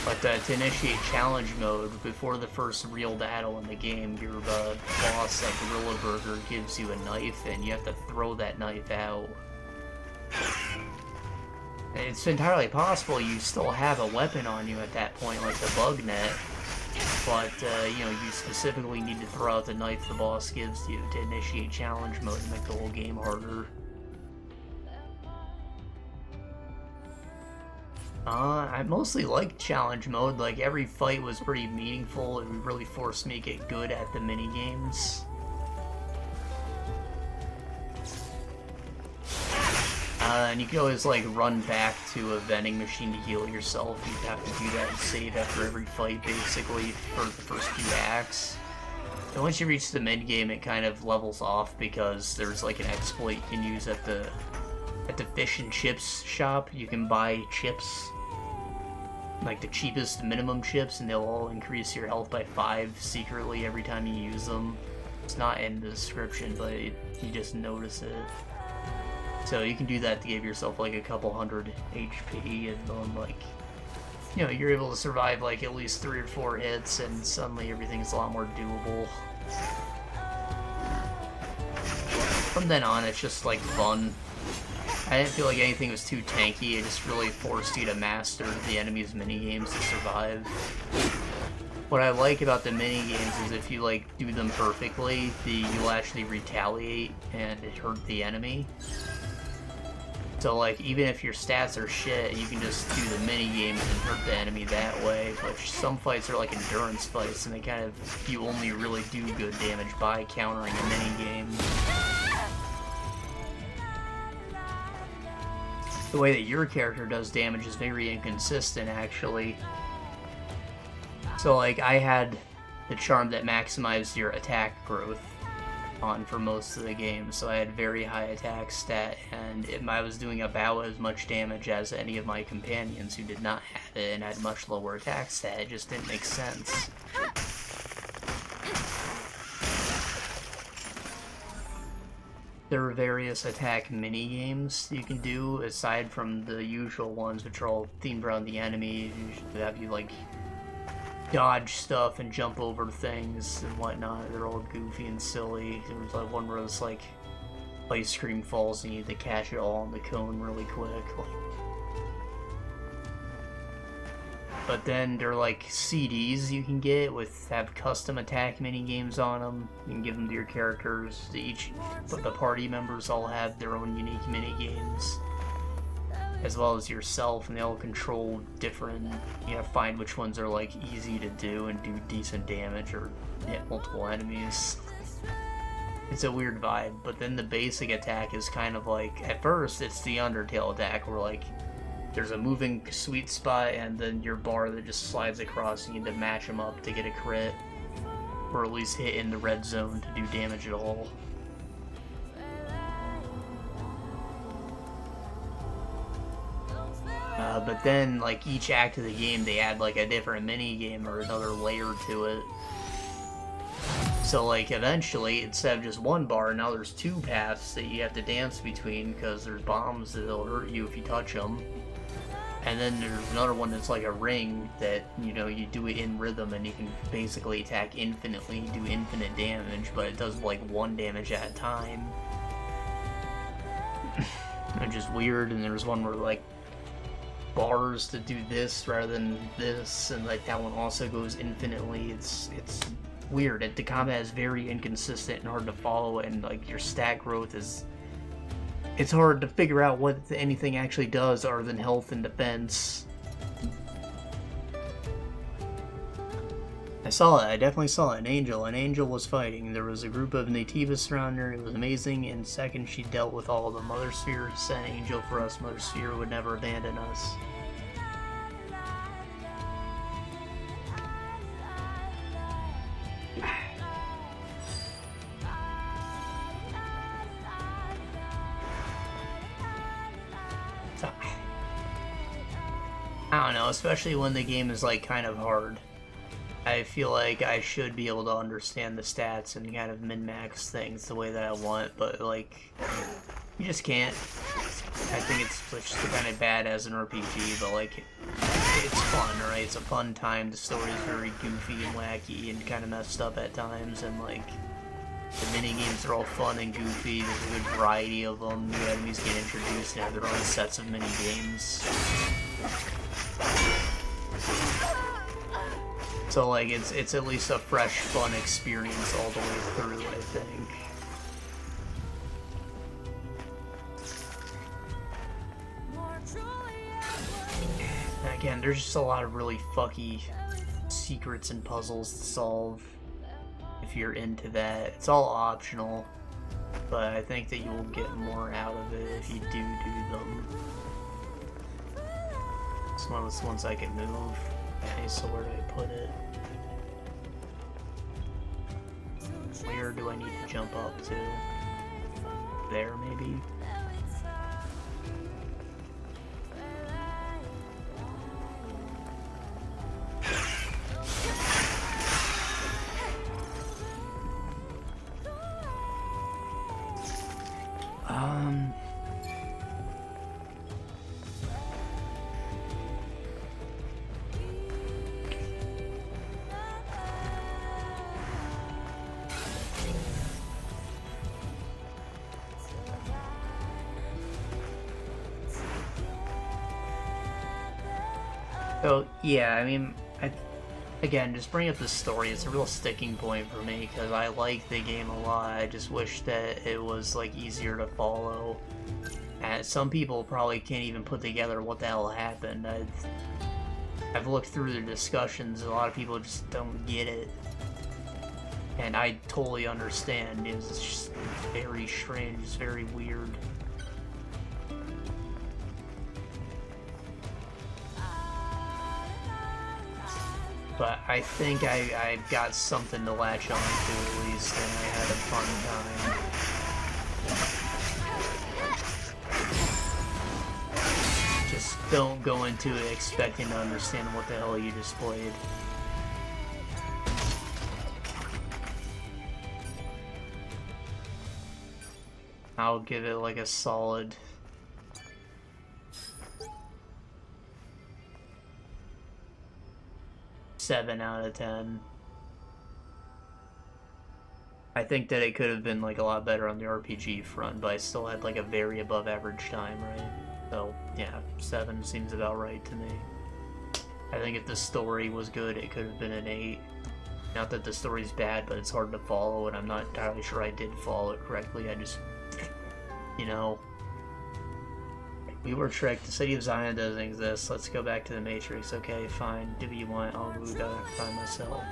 But to initiate challenge mode, before the first real battle in the game, your boss at Gorilla Burger gives you a knife, and you have to throw that knife out. And it's entirely possible you still have a weapon on you at that point, like the bug net, but you know, you specifically need to throw out the knife the boss gives you to initiate challenge mode and make the whole game harder. I mostly liked challenge mode. Like, every fight was pretty meaningful. It really forced me to get good at the minigames. And you can always, like, run back to a vending machine to heal yourself. You have to do that and save after every fight, basically, for the first few acts. And once you reach the mid-game, it kind of levels off, because there's, like, an exploit you can use at the fish and chips shop. You can buy chips, like the cheapest minimum chips, and they'll all increase your health by 5 secretly every time you use them. It's not in the description, but you just notice it. So you can do that to give yourself like a couple hundred HP, and like, you know, you're able to survive like at least 3 or 4 hits, and suddenly everything's a lot more doable. From then on, it's just like fun. I didn't feel like anything was too tanky. It just really forced you to master the enemy's minigames to survive. What I like about the minigames is if you like do them perfectly, you'll actually retaliate and it hurt the enemy. So like, even if your stats are shit, you can just do the minigames and hurt the enemy that way. But some fights are like endurance fights, and they kind of, you only really do good damage by countering a minigame. The way that your character does damage is very inconsistent, actually. So, like, I had the charm that maximized your attack growth on for most of the game, so I had very high attack stat, and I was doing about as much damage as any of my companions who did not have it and had much lower attack stat. It just didn't make sense. There are various attack mini-games you can do, aside from the usual ones, which are all themed around the enemy. Usually have you, like, dodge stuff and jump over things and whatnot. They're all goofy and silly. There was like one where it was like ice cream falls and you need to catch it all on the cone really quick. But then they're like CDs you can get have custom attack mini games on them. You can give them to your characters. The party members all have their own unique mini games, as well as yourself, and they all control different. You gotta find which ones are like easy to do and do decent damage or hit multiple enemies. It's a weird vibe, but then the basic attack is kind of like, at first it's the Undertale attack where like there's a moving sweet spot and then your bar that just slides across and you need to match them up to get a crit, or at least hit in the red zone to do damage at all. But then like each act of the game they add like a different mini game or another layer to it. So like eventually, instead of just one bar, now there's two paths that you have to dance between because there's bombs that'll hurt you if you touch them. And then there's another one that's like a ring that, you know, you do it in rhythm and you can basically attack infinitely, do infinite damage, but it does like 1 damage at a time. Which is weird, and there's one where like bars to do this rather than this, and like that one also goes infinitely. It's weird. The combat is very inconsistent and hard to follow, and like your stat growth is, it's hard to figure out what anything actually does other than health and defense. I definitely saw an angel. An angel was fighting. There was a group of nativists around her. It was amazing. In seconds, she dealt with all of them. Mother Sphere sent an angel for us. Mother Sphere would never abandon us. I don't know, especially when the game is like kind of hard. I feel like I should be able to understand the stats and kind of min-max things the way that I want, but like, you just can't. I think it's just kind of bad as an RPG, but like, it's fun, right? It's a fun time. The story is very goofy and wacky and kind of messed up at times, and like, the mini-games are all fun and goofy. There's a good variety of them. New enemies get introduced and have their own sets of mini-games. So like, it's at least a fresh, fun experience all the way through, I think. And again, there's just a lot of really fucky secrets and puzzles to solve if you're into that. It's all optional, but I think that you will get more out of it if you do them. It's one of those ones I can move. Okay, so where do I put it? Where do I need to jump up to? There, maybe? So, yeah, I mean, again, just bring up the story. It's a real sticking point for me, because I like the game a lot. I just wish that it was, like, easier to follow. And some people probably can't even put together what the hell happened. I've looked through the discussions, a lot of people just don't get it. And I totally understand. It's just very strange, it's very weird. But I think I've got something to latch on to at least, and I had a fun time. Just don't go into it expecting to understand what the hell you just played. I'll give it like a solid 7 out of 10. I think that it could have been like a lot better on the RPG front, but I still had like a very above average time, right? So yeah, 7 seems about right to me. I think if the story was good, it could have been an 8. Not that the story's bad, but it's hard to follow, and I'm not entirely sure I did follow it correctly. I just, you know, we were tricked. The city of Zion doesn't exist. Let's go back to the Matrix. Okay, fine. Do what you want. I'll go find myself.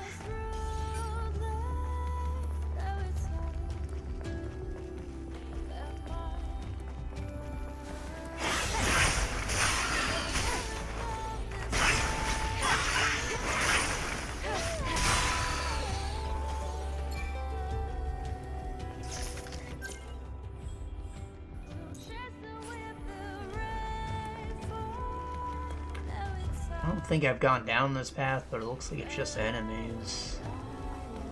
I don't think I've gone down this path, but it looks like it's just enemies.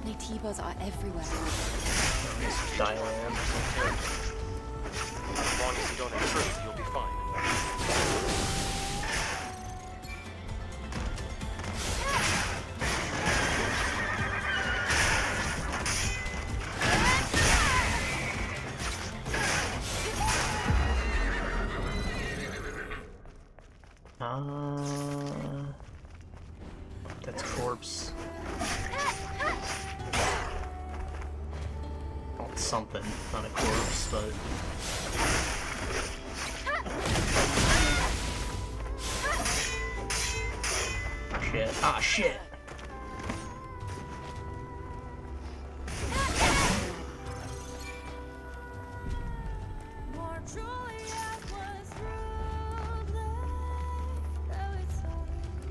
Natives are everywhere. Dial-in. As long as you don't intrude, you'll be fine. That's corpse. Oh, it's something. Not a corpse, but... Shit. Ah, shit!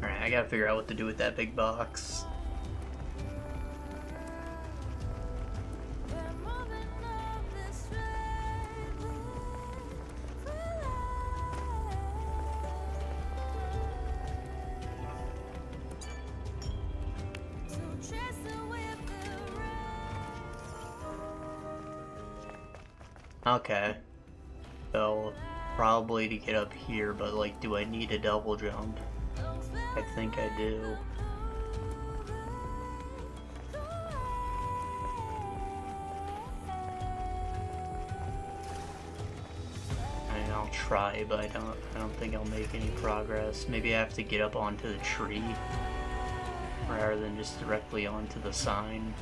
Alright, I gotta figure out what to do with that big box. Okay. So, probably to get up here, but like, do I need a double jump? I think I do. I mean, I'll try, but I don't think I'll make any progress. Maybe I have to get up onto the tree rather than just directly onto the sign.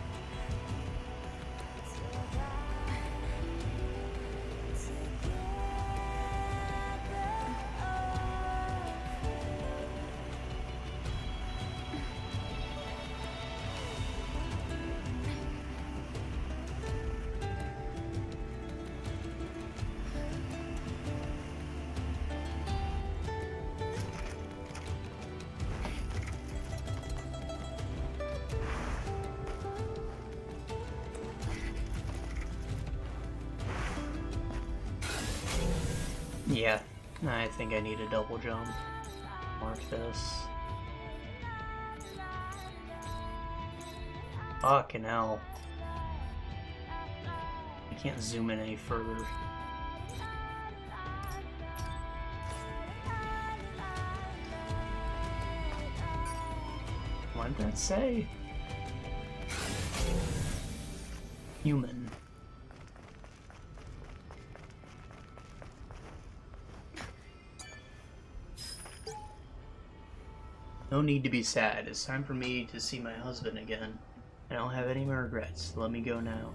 Yeah, I think I need a double jump. Mark this. Fucking hell. I can't zoom in any further. What did that say? Human. No need to be sad. It's time for me to see my husband again. I don't have any more regrets. Let me go now.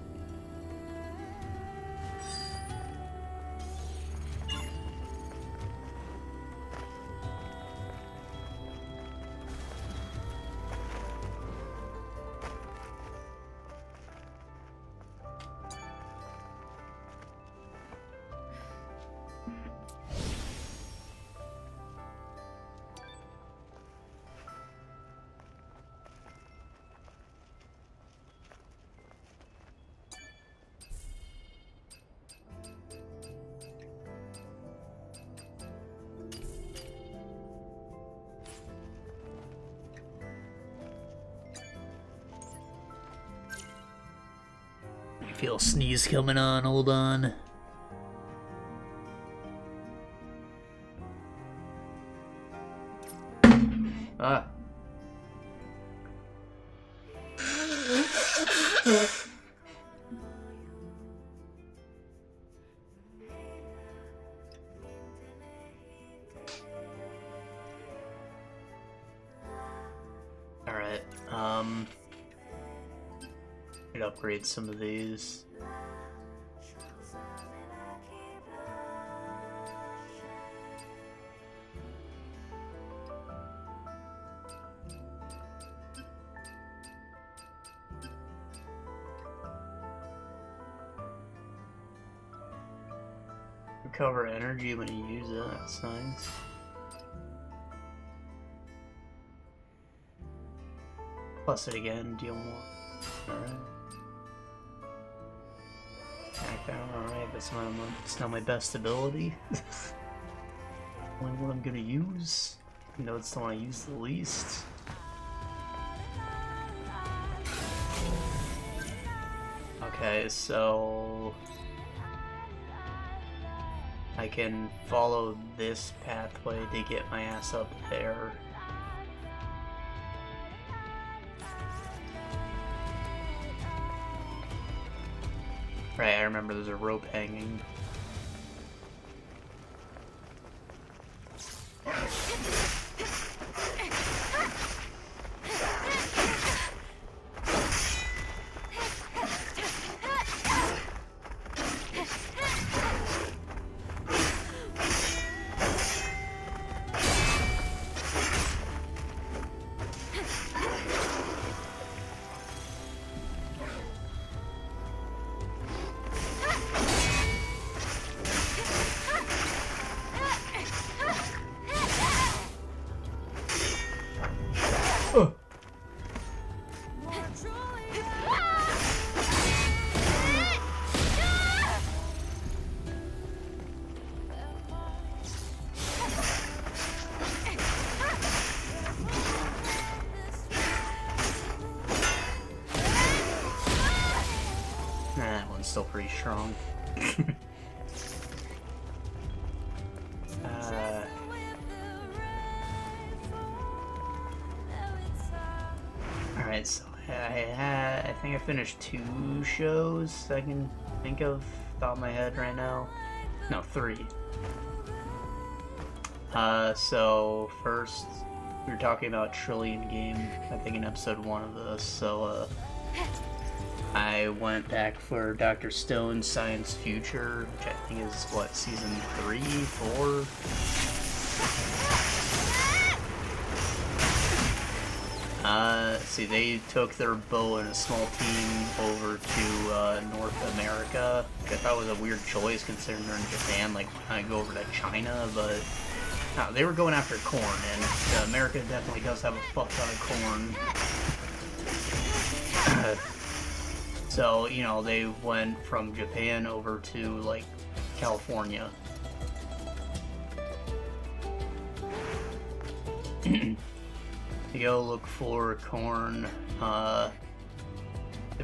I feel a sneeze coming on, hold on. Ah. upgrade some of these. Recover energy when you use it, that's nice. Plus it again, deal more. Alright. Back down, alright, that's not my best ability. Only what I'm gonna use. You know, it's the one I use the least. Okay, so I can follow this pathway to get my ass up there. Right, I remember there's a rope hanging. That one's still pretty strong. Alright, so I think I finished 2 shows I can think of top of my head right now. No, 3. So first we were talking about Trillion Game, I think in episode 1 of this, so I went back for Dr. Stone's Science Future, which I think is, what, season 3, 4? See, they took their bow and a small team over to North America, which I thought was a weird choice considering they're in Japan, like, why not go over to China, but no, they were going after corn, and America definitely does have a fuck ton of corn. So, you know, they went from Japan over to, like, California. To go look for corn. The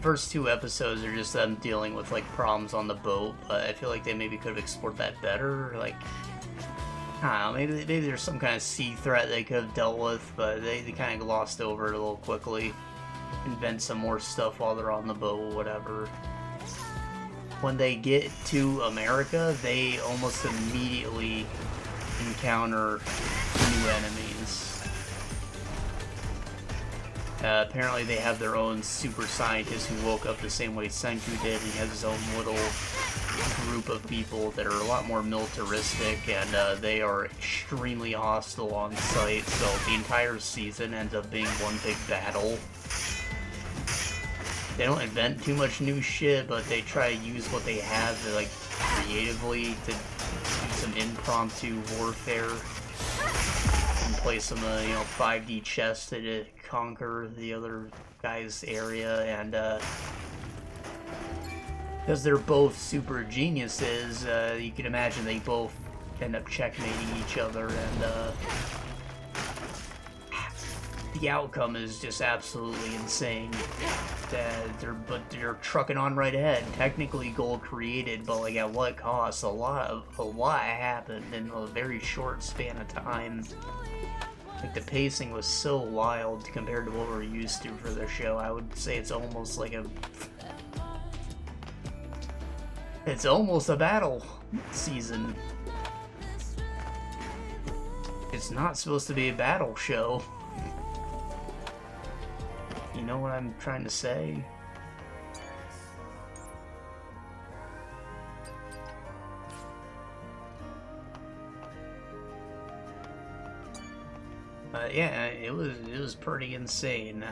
first 2 episodes are just them dealing with, like, problems on the boat, but I feel like they maybe could have explored that better. Like, I don't know, maybe there's some kind of sea threat they could have dealt with, but they kind of glossed over it a little quickly. Invent some more stuff while they're on the boat, whatever. When they get to America, they almost immediately encounter new enemies. Apparently they have their own super scientist who woke up the same way Senku did, and he has his own little group of people that are a lot more militaristic, and they are extremely hostile on sight, so the entire season ends up being one big battle. They don't invent too much new shit, but they try to use what they have to, like, creatively to do some impromptu warfare and play some, you know, 5D chess to conquer the other guy's area, and because they're both super geniuses, you can imagine they both end up checkmating each other, and the outcome is just absolutely insane. They're trucking on right ahead. Technically goal created, but like at what cost? A lot happened in a very short span of time. Like the pacing was so wild compared to what we're used to for the show. I would say it's almost like it's almost a battle season. It's not supposed to be a battle show. You know what I'm trying to say? Yeah, it was pretty insane.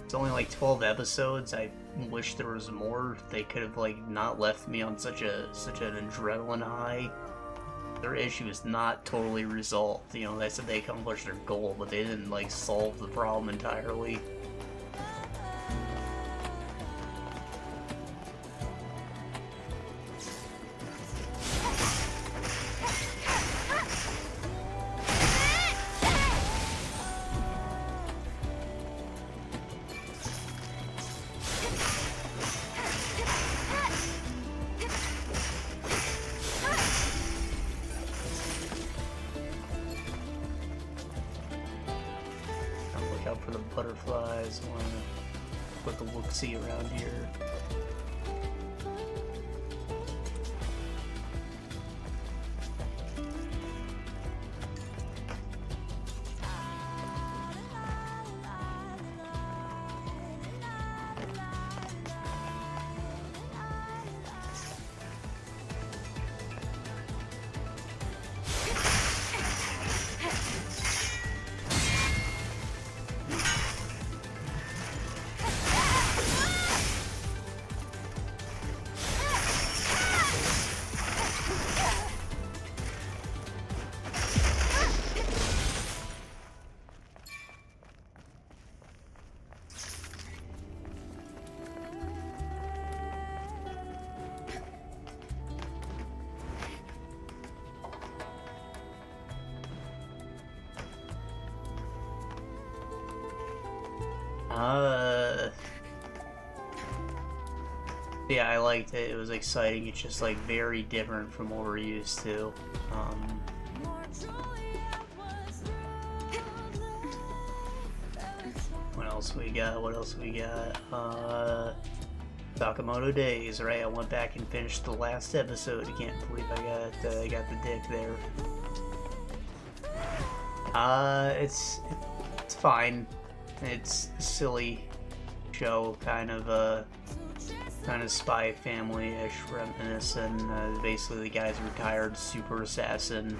It's only like 12 episodes. I wish there was more. They could have like not left me on such an adrenaline high. Their issue is not totally resolved. You know, they said they accomplished their goal, but they didn't like solve the problem entirely. For the butterflies, I want to put the look-see around here. Yeah, I liked it. It was exciting. It's just like very different from what we're used to. What else we got? What else we got? Sakamoto Days, right? I went back and finished the last episode. I can't believe I got the dick there. It's fine. It's a silly show, kind of spy family-ish reminiscent. Basically, the guy's a retired super assassin,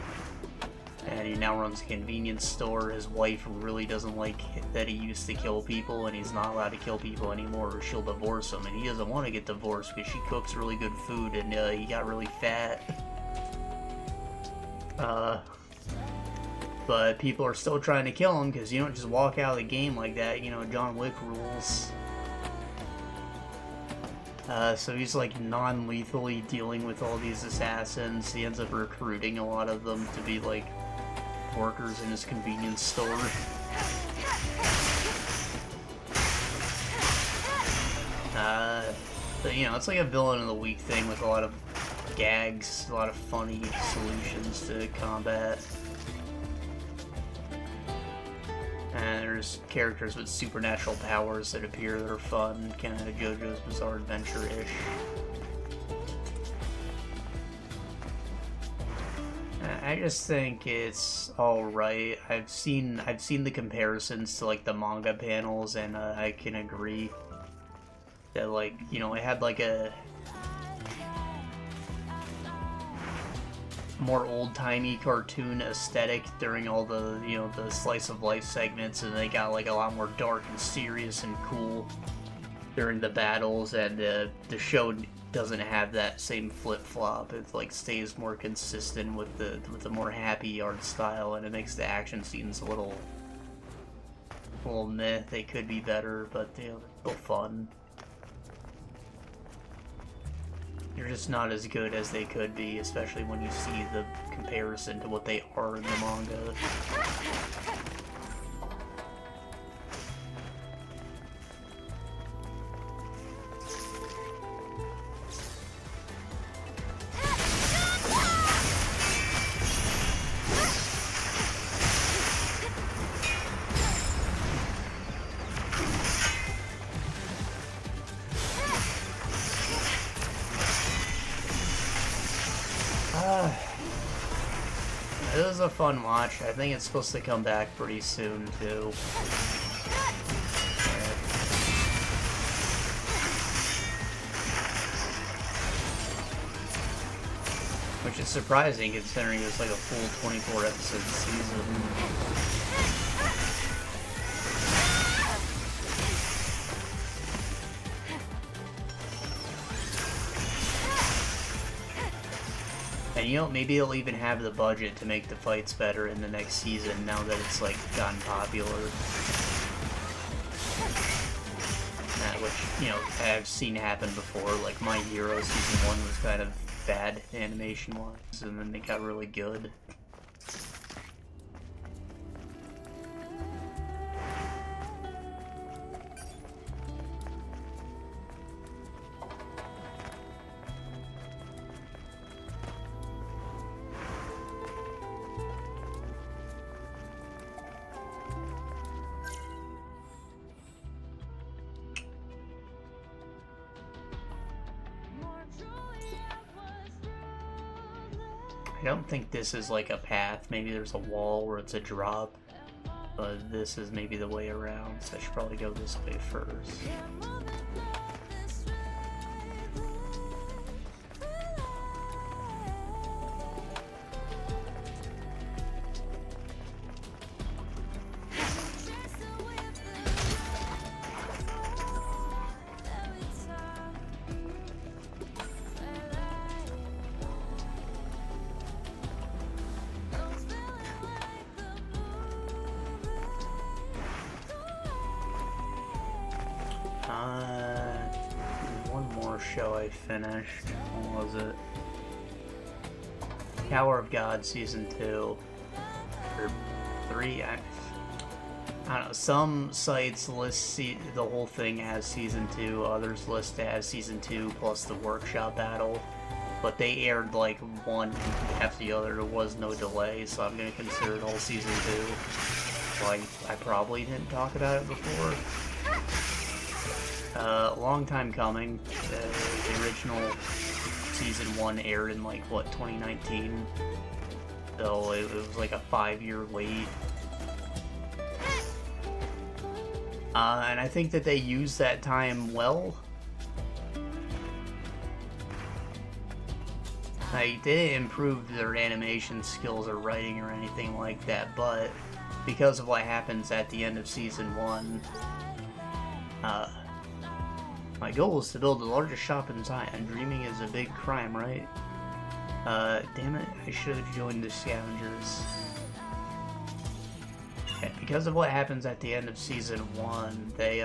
and he now runs a convenience store. His wife really doesn't like that he used to kill people, and he's not allowed to kill people anymore, or she'll divorce him. And he doesn't want to get divorced because she cooks really good food, and he got really fat. But people are still trying to kill him because you don't just walk out of the game like that. You know, John Wick rules. So he's like non-lethally dealing with all these assassins. He ends up recruiting a lot of them to be like workers in his convenience store. But you know, it's like a villain of the week thing with a lot of gags, a lot of funny solutions to combat. And there's characters with supernatural powers that appear that are fun, kind of JoJo's Bizarre Adventure-ish. I just think it's alright. I've seen the comparisons to like the manga panels, and I can agree that, like, you know, it had like a more old-timey cartoon aesthetic during all the, you know, the slice of life segments, and they got like a lot more dark and serious and cool during the battles, and the show doesn't have that same flip-flop. It like stays more consistent with the more happy art style, and it makes the action scenes a little meh. They could be better, but you know, they're still fun. You're just not as good as they could be, especially when you see the comparison to what they are in the manga. It was a fun watch. I think it's supposed to come back pretty soon, too. Which is surprising considering it's like a full 24 episode season. And you know, maybe they'll even have the budget to make the fights better in the next season now that it's like gotten popular. Which, you know, I've seen happen before. Like My Hero season 1 was kind of bad animation wise, and then they got really good. I don't think this is like a path. Maybe there's a wall where it's a drop. But this is maybe the way around, so I should probably go this way first. One more show I finished. What was it? Tower of God Season 2. Or 3. I don't know. Some sites list the whole thing as Season 2. Others list it as Season 2 plus the workshop battle. But they aired like one after the other. There was no delay, so I'm going to consider it all Season 2. Well, I probably didn't talk about it before. Long time coming. The original Season 1 aired in like, what, 2019? So it was like a 5-year wait. And I think that they used that time well. They didn't improve their animation skills or writing or anything like that, but because of what happens at the end of Season 1, my goal is to build the largest shop in Zion. Dreaming is a big crime, right? Damn it, I should have joined the Scavengers. Okay, because of what happens at the end of Season 1, they,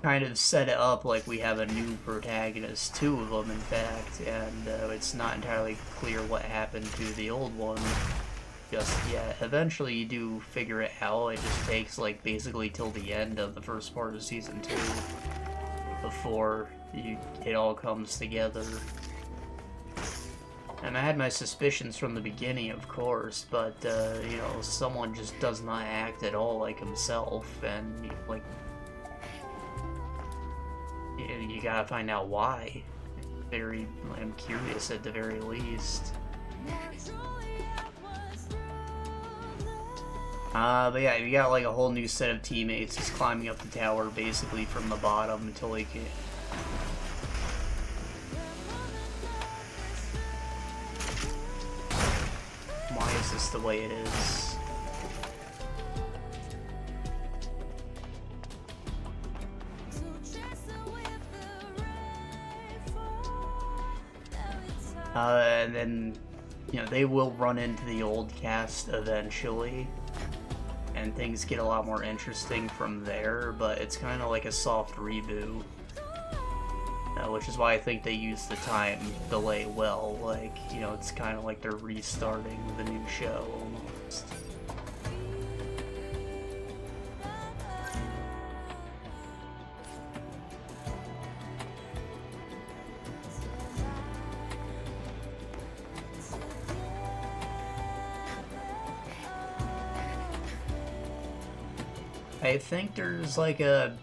kind of set it up like we have a new protagonist, 2 of them in fact, and it's not entirely clear what happened to the old one just yet. Eventually you do figure it out. It just takes like basically till the end of the first part of Season 2 before it all comes together. And I had my suspicions from the beginning, of course, but you know, someone just does not act at all like himself, and like you gotta find out why. I'm curious at the very least. But yeah, you got like a whole new set of teammates just climbing up the tower basically from the bottom until they can. Why is this the way it is? And then, you know, they will run into the old cast eventually, and things get a lot more interesting from there, but it's kind of like a soft reboot, which is why I think they use the time delay well. Like, you know, it's kind of like they're restarting the new show almost. I think there's like a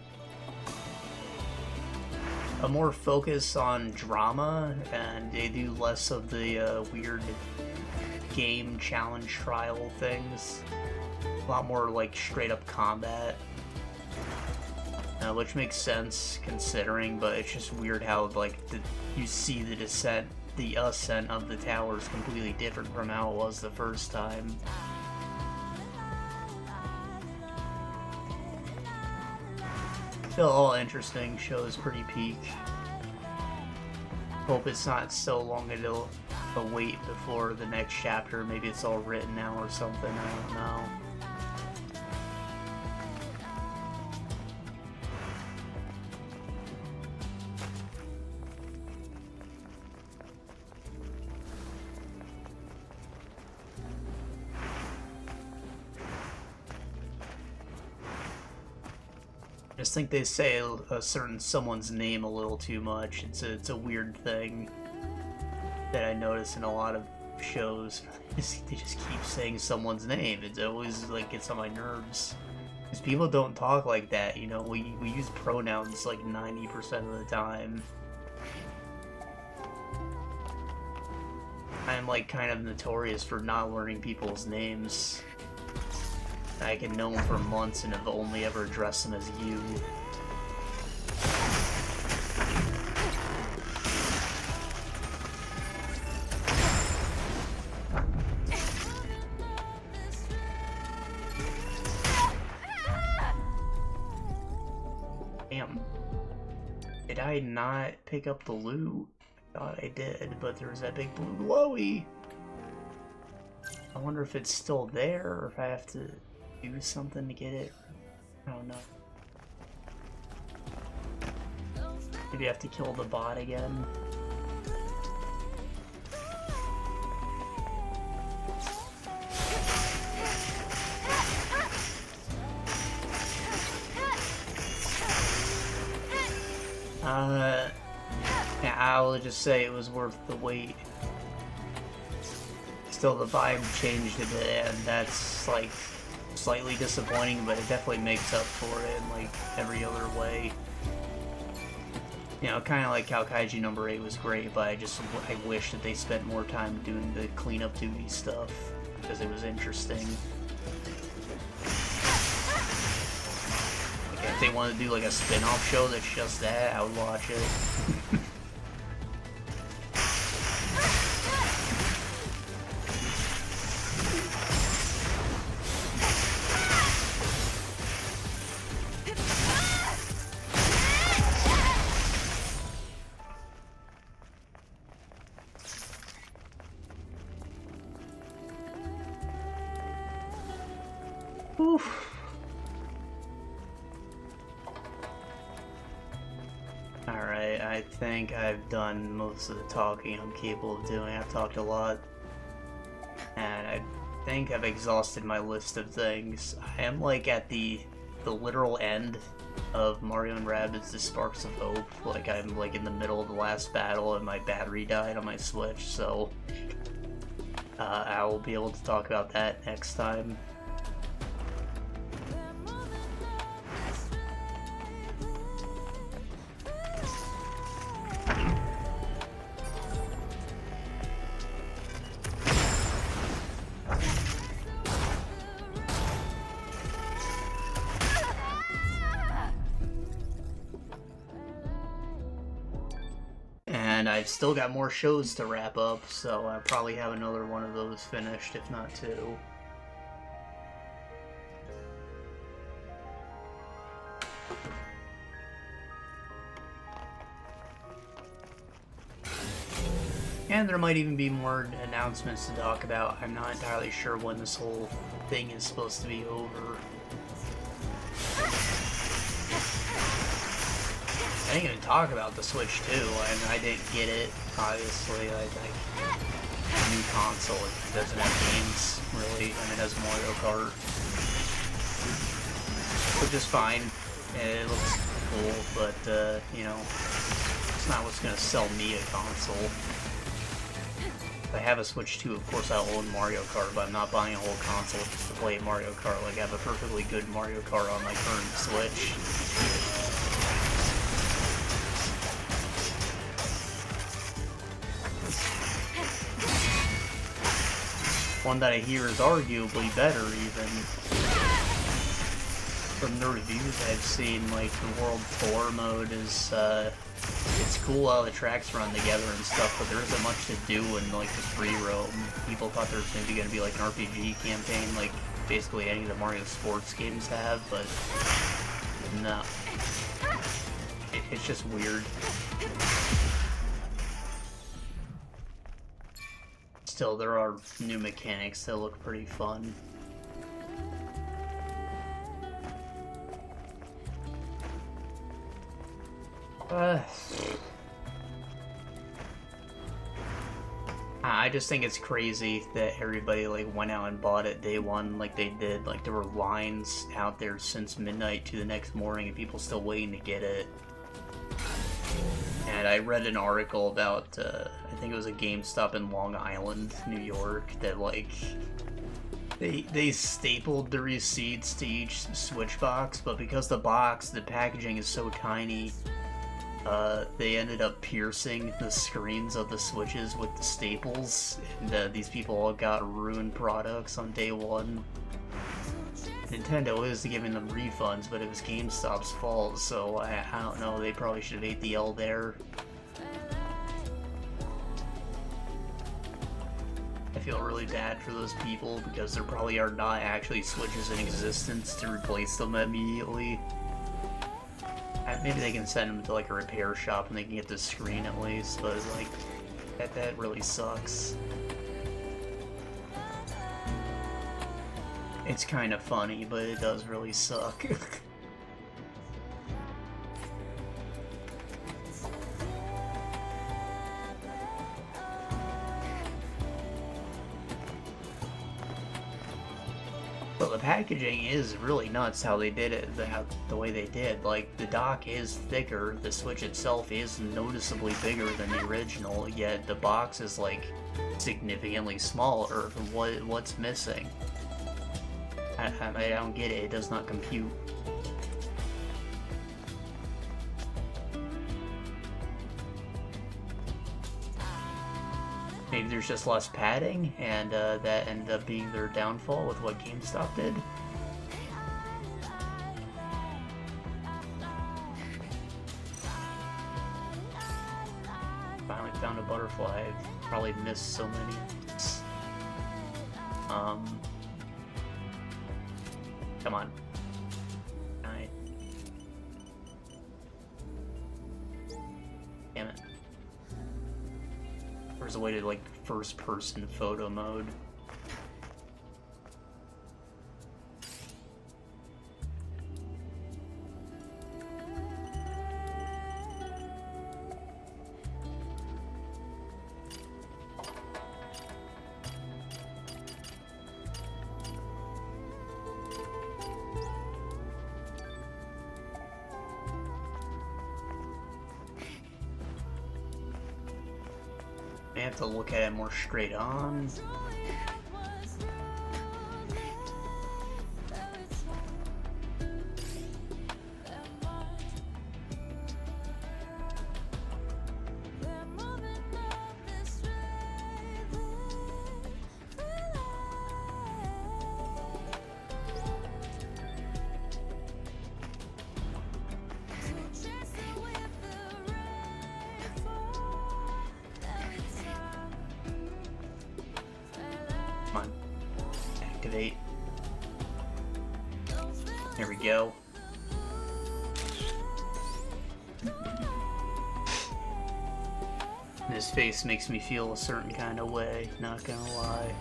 more focus on drama, and they do less of the weird game challenge trial things. A lot more like straight up combat, which makes sense considering, but it's just weird how like you see the the ascent of the tower is completely different from how it was the first time. Still all interesting, shows pretty peak. Hope it's not so long until a wait before the next chapter. Maybe it's all written now or something, I don't know. I just think they say a certain someone's name a little too much. It's a weird thing that I notice in a lot of shows. They just keep saying someone's name. It always like gets on my nerves. Because people don't talk like that, you know. We use pronouns like 90% of the time. I'm like kind of notorious for not learning people's names. I can know them for months and have only ever addressed them as you. Damn. Did I not pick up the loot? I thought I did, but there was that big blue glowy. I wonder if it's still there or if I have to do something to get it. I don't know. Maybe I have to kill the bot again. Yeah, I'll just say it was worth the wait. Still, the vibe changed a bit, and that's like slightly disappointing, but it definitely makes up for it in like every other way. You know, kind of like how Kaiju number 8 was great, but I wish that they spent more time doing the cleanup duty stuff, because it was interesting. Like, if they wanted to do like a spin-off show that's just that, I would watch it. Alright, I think I've done most of the talking I'm capable of doing. I've talked a lot. And I think I've exhausted my list of things. I am like at the literal end of Mario and Rabbids The Sparks of Hope. Like I'm like in the middle of the last battle and my battery died on my Switch, so I will be able to talk about that next time. And I've still got more shows to wrap up, so I'll probably have another one of those finished, if not two. And there might even be more announcements to talk about. I'm not entirely sure when this whole thing is supposed to be over. I didn't even talk about the Switch 2, and I didn't get it, obviously. Like a new console, it doesn't have games, really. I mean, it has Mario Kart, which is fine. It looks cool, but, you know, it's not what's gonna sell me a console. If I have a Switch 2, of course I'll own Mario Kart, but I'm not buying a whole console just to play Mario Kart. Like, I have a perfectly good Mario Kart on my current Switch. One that I hear is arguably better, even. From the reviews I've seen, like, the World Tour mode is, it's cool how the tracks run together and stuff, but there isn't much to do in like the free roam. People thought there was maybe going to be like an RPG campaign, like basically any of the Mario sports games have, but no. It's just weird. Still, there are new mechanics that look pretty fun. I just think it's crazy that everybody like went out and bought it day one like they did. Like there were lines out there since midnight to the next morning and people still waiting to get it. And I read an article about, I think it was a GameStop in Long Island, New York, that like they stapled the receipts to each Switch box, but because the packaging is so tiny, they ended up piercing the screens of the Switches with the staples, and these people all got ruined products on day one. Nintendo is giving them refunds, but it was GameStop's fault, so I don't know, they probably should have ate the L there. I feel really bad for those people, because there probably are not actually Switches in existence to replace them immediately. Maybe they can send them to like a repair shop and they can get the screen at least, but like, that really sucks. It's kind of funny, but it does really suck. But the packaging is really nuts how they did it, the way they did. Like, the dock is thicker, the Switch itself is noticeably bigger than the original, yet the box is like significantly smaller. What's missing? I don't get it. It does not compute. Maybe there's just less padding, and that ended up being their downfall with what GameStop did. Finally found a butterfly. I've probably missed so many. Come on. Alright. Damn it. There's a way to, like, first-person photo mode. I have to look at it more straight on. Come on. Activate. There we go. This face makes me feel a certain kind of way, not gonna lie.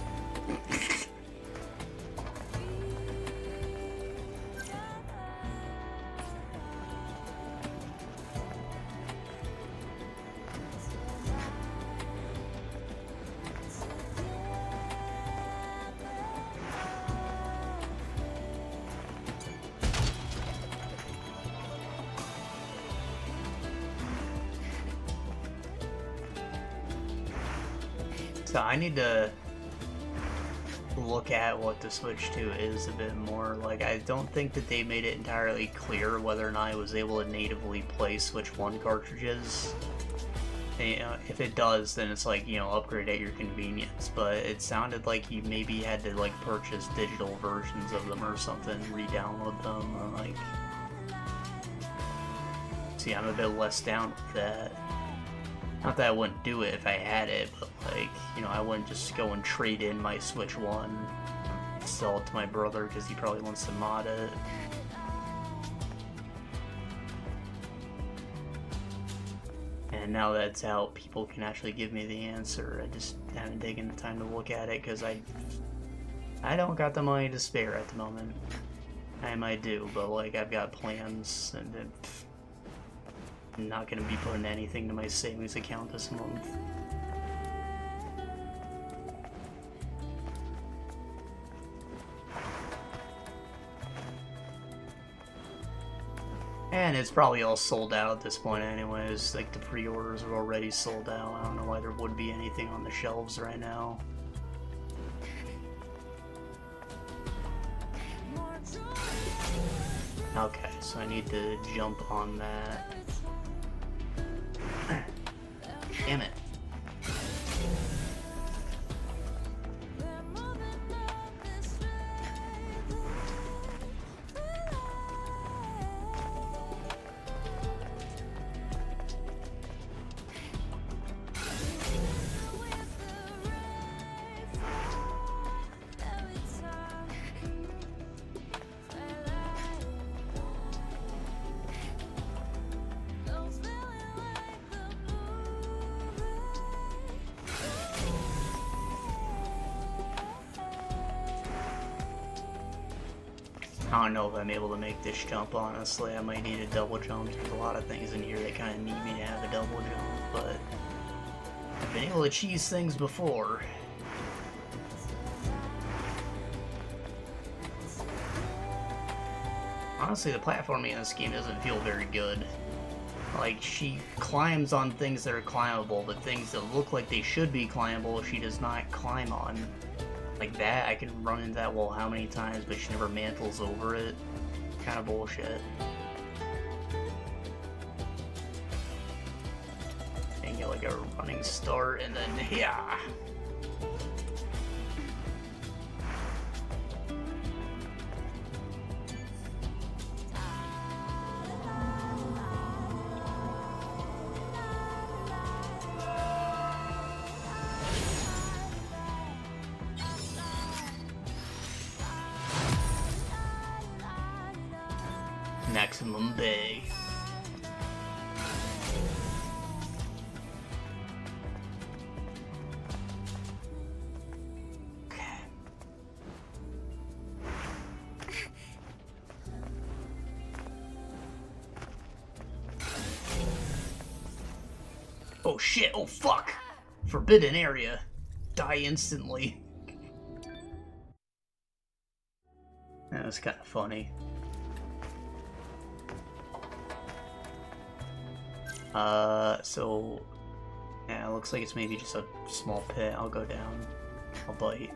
So I need to look at what the Switch 2 is a bit more. Like, I don't think that they made it entirely clear whether or not I was able to natively play Switch 1 cartridges. And, you know, if it does, then it's like, you know, upgrade at your convenience. But it sounded like you maybe had to, like, purchase digital versions of them or something, re-download them, or, like... See, I'm a bit less down with that. Not that I wouldn't do it if I had it, but like, you know, I wouldn't just go and trade in my Switch 1, sell it to my brother because he probably wants to mod it. And now that it's out, people can actually give me the answer. I just haven't taken the time to look at it because I don't got the money to spare at the moment. I might do, but like I've got plans, and I'm not gonna be putting anything to my savings account this month. And it's probably all sold out at this point anyways, like the pre-orders are already sold out. I don't know why there would be anything on the shelves right now. Okay, so I need to jump on that. Damn it. I don't know if I'm able to make this jump, honestly. I might need a double jump. There's a lot of things in here that kind of need me to have a double jump, but I've been able to cheese things before. Honestly, the platforming in this game doesn't feel very good. Like, she climbs on things that are climbable, but things that look like they should be climbable, she does not climb on. Like that, I can run into that wall how many times, but she never mantles over it. Kind of bullshit. And get like a running start, and then, yeah! Maximum Bay. Okay. Oh shit, oh fuck! Forbidden area. Die instantly. That was kind of funny. So, yeah, it looks like it's maybe just a small pit. I'll go down. I'll bite.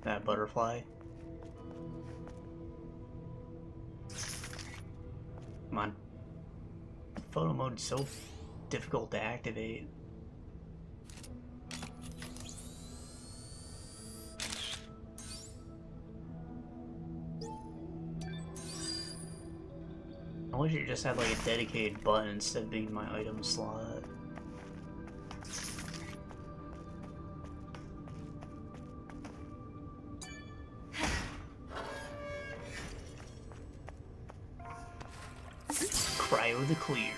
That butterfly. Come on. Photo mode's so difficult to activate. I wish it just had like a dedicated button instead of being my item slot. Cryo the clear.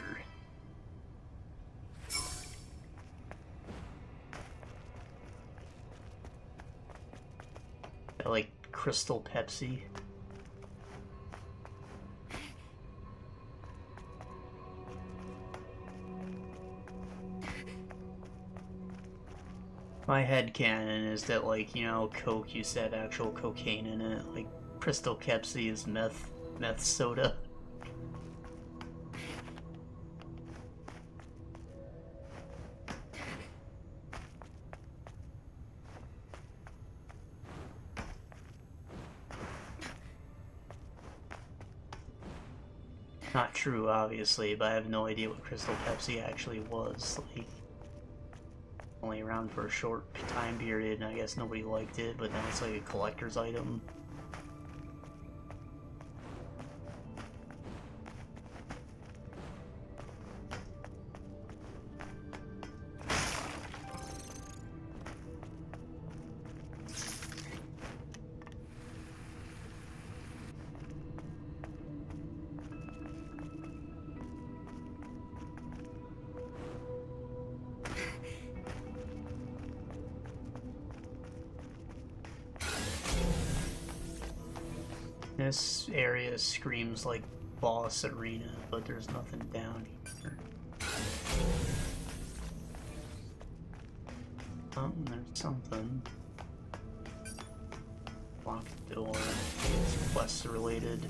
Crystal Pepsi. My headcanon is that, like, you know, Coke used to have actual cocaine in it. Like, Crystal Pepsi is meth soda. Not true, obviously, but I have no idea what Crystal Pepsi actually was. Like, only around for a short time period, and I guess nobody liked it, but now it's like a collector's item. This area screams like boss arena, but there's nothing down here. Oh, there's something. Locked door. It's quest related.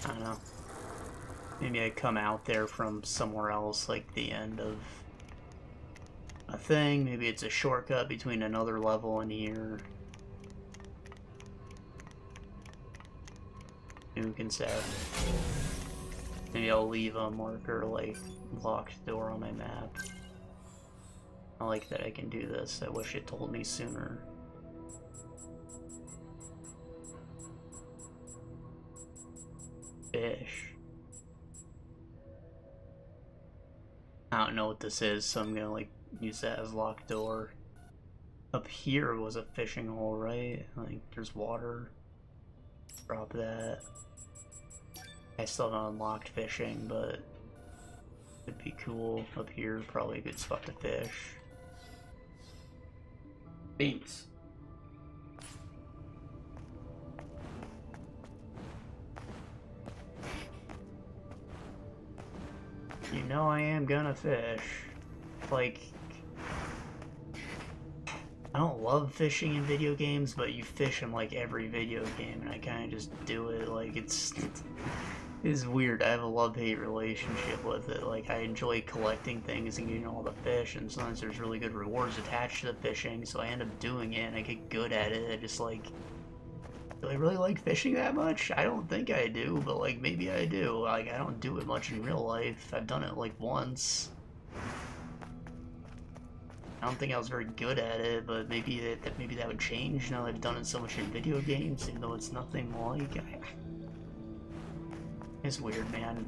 I don't know. Maybe I come out there from somewhere else, like the end of a thing. Maybe it's a shortcut between another level and here. Who can say? Maybe I'll leave a marker, like, locked door on my map. I like that I can do this. I wish it told me sooner. Fish. I don't know what this is, so I'm gonna, like, use that as locked door. Up here was a fishing hole, right? Like, there's water. Drop that. I still haven't unlocked fishing, but it'd be cool. Up here, probably a good spot to fish. Beans. You know I am gonna fish. Like, I don't love fishing in video games, but you fish in like every video game, and I kind of just do it. Like, it's weird. I have a love-hate relationship with it. Like, I enjoy collecting things and getting all the fish, and sometimes there's really good rewards attached to the fishing, so I end up doing it, and I get good at it. I just, like, do I really like fishing that much? I don't think I do, but, like, maybe I do. Like, I don't do it much in real life. I've done it, like, once. I don't think I was very good at it, but maybe that would change now that I've done it so much in video games, even though it's nothing like... It's weird, man.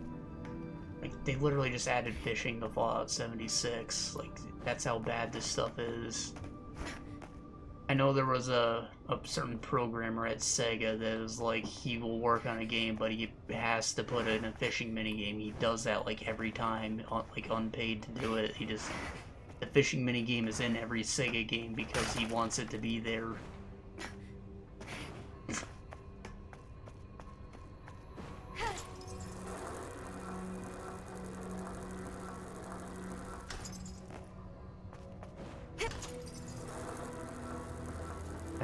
Like, they literally just added fishing to Fallout 76. Like, that's how bad this stuff is. I know there was a certain programmer at Sega that was like, he will work on a game, but he has to put in a fishing minigame. He does that, like, every time, like, unpaid to do it. He just... The fishing minigame is in every Sega game because he wants it to be there.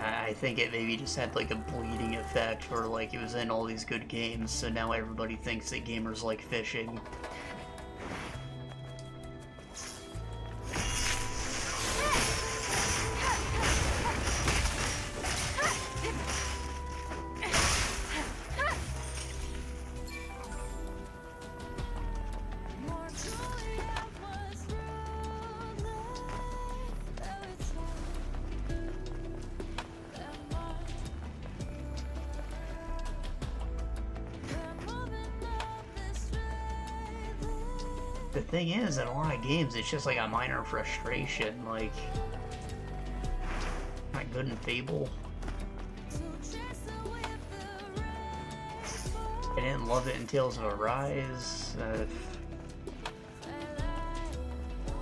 I think it maybe just had like a bleeding effect where like it was in all these good games, so now everybody thinks that gamers like fishing. The thing is, in a lot of games, it's just like a minor frustration. Like, I'm not that good in Fable. I didn't love it in Tales of Arise.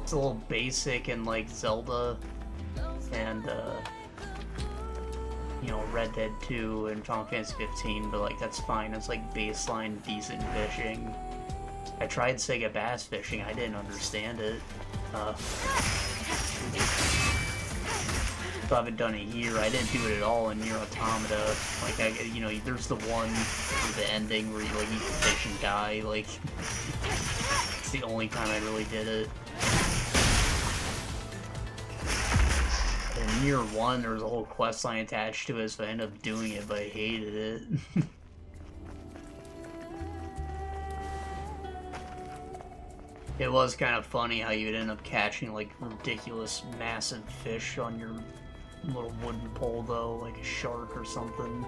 It's a little basic in like Zelda and you know, Red Dead 2 and Final Fantasy 15, but like that's fine. It's like baseline decent fishing. I tried Sega Bass Fishing. I didn't understand it. So I haven't done it here. I didn't do it at all in Nier Automata. Like, you know, there's the one for the ending where you like eat the fish and die. Like, it's the only time I really did it. In Nier 1, there was a whole quest line attached to it, so I ended up doing it, but I hated it. It was kind of funny how you'd end up catching like ridiculous massive fish on your little wooden pole though, like a shark or something.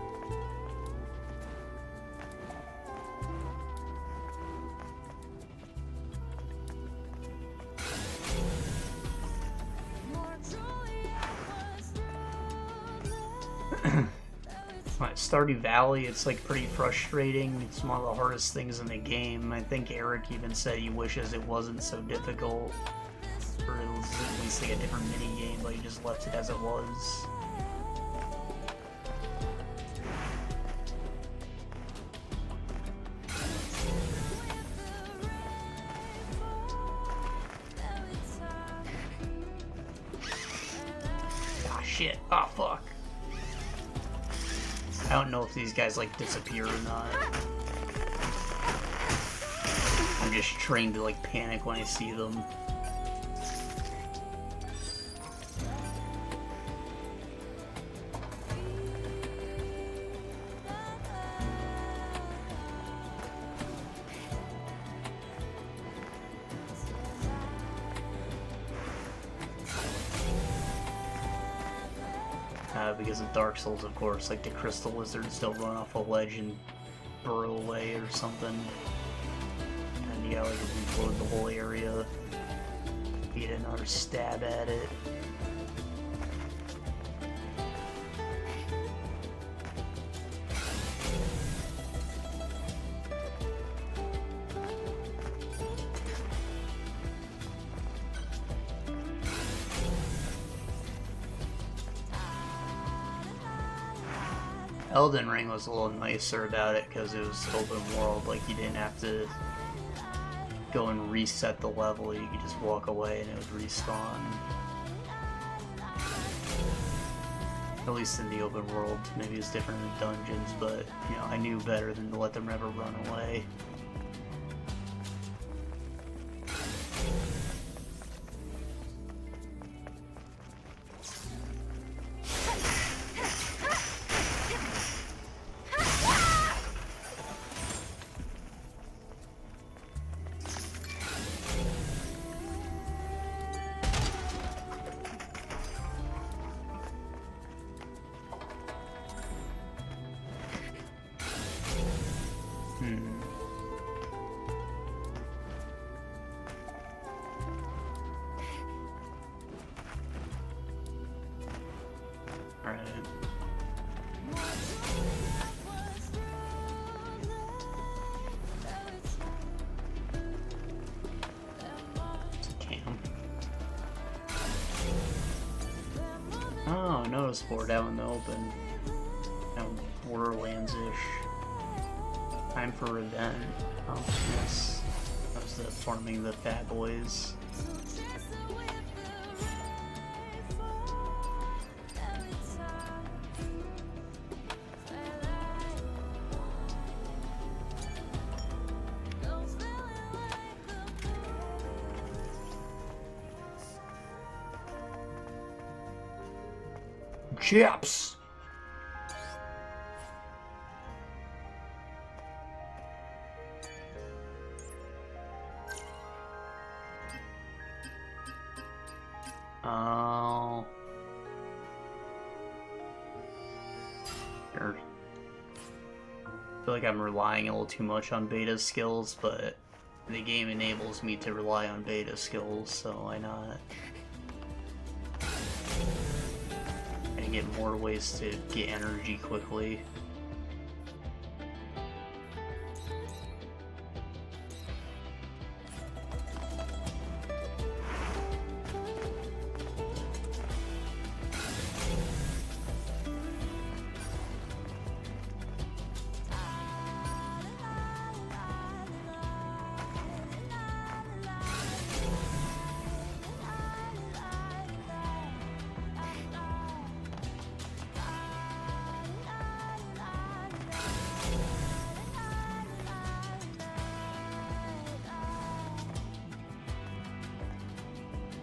Stardew Valley, it's like pretty frustrating. It's one of the hardest things in the game. I think Eric even said he wishes it wasn't so difficult, or it was at least like a different mini game, but he just left it as it was. Ah shit! Ah fuck! I don't know if these guys like disappear or not. I'm just trained to like panic when I see them. Because of Dark Souls, of course, like the crystal lizards don't run off a ledge and burrow away or something. And you gotta like reload the whole area, get another stab at it. Elden Ring was a little nicer about it because it was open world, like you didn't have to go and reset the level, you could just walk away and it would respawn. At least in the open world, maybe it's different in dungeons, but you know, I knew better than to let them ever run away. Oh, notice board out in the open. Kind of Borderlands-ish. Time for revenge. Oh, yes. That was the farming the fat boys. Chips! Oh. Sure. I feel like I'm relying a little too much on beta skills, but the game enables me to rely on beta skills, so why not? and get more ways to get energy quickly.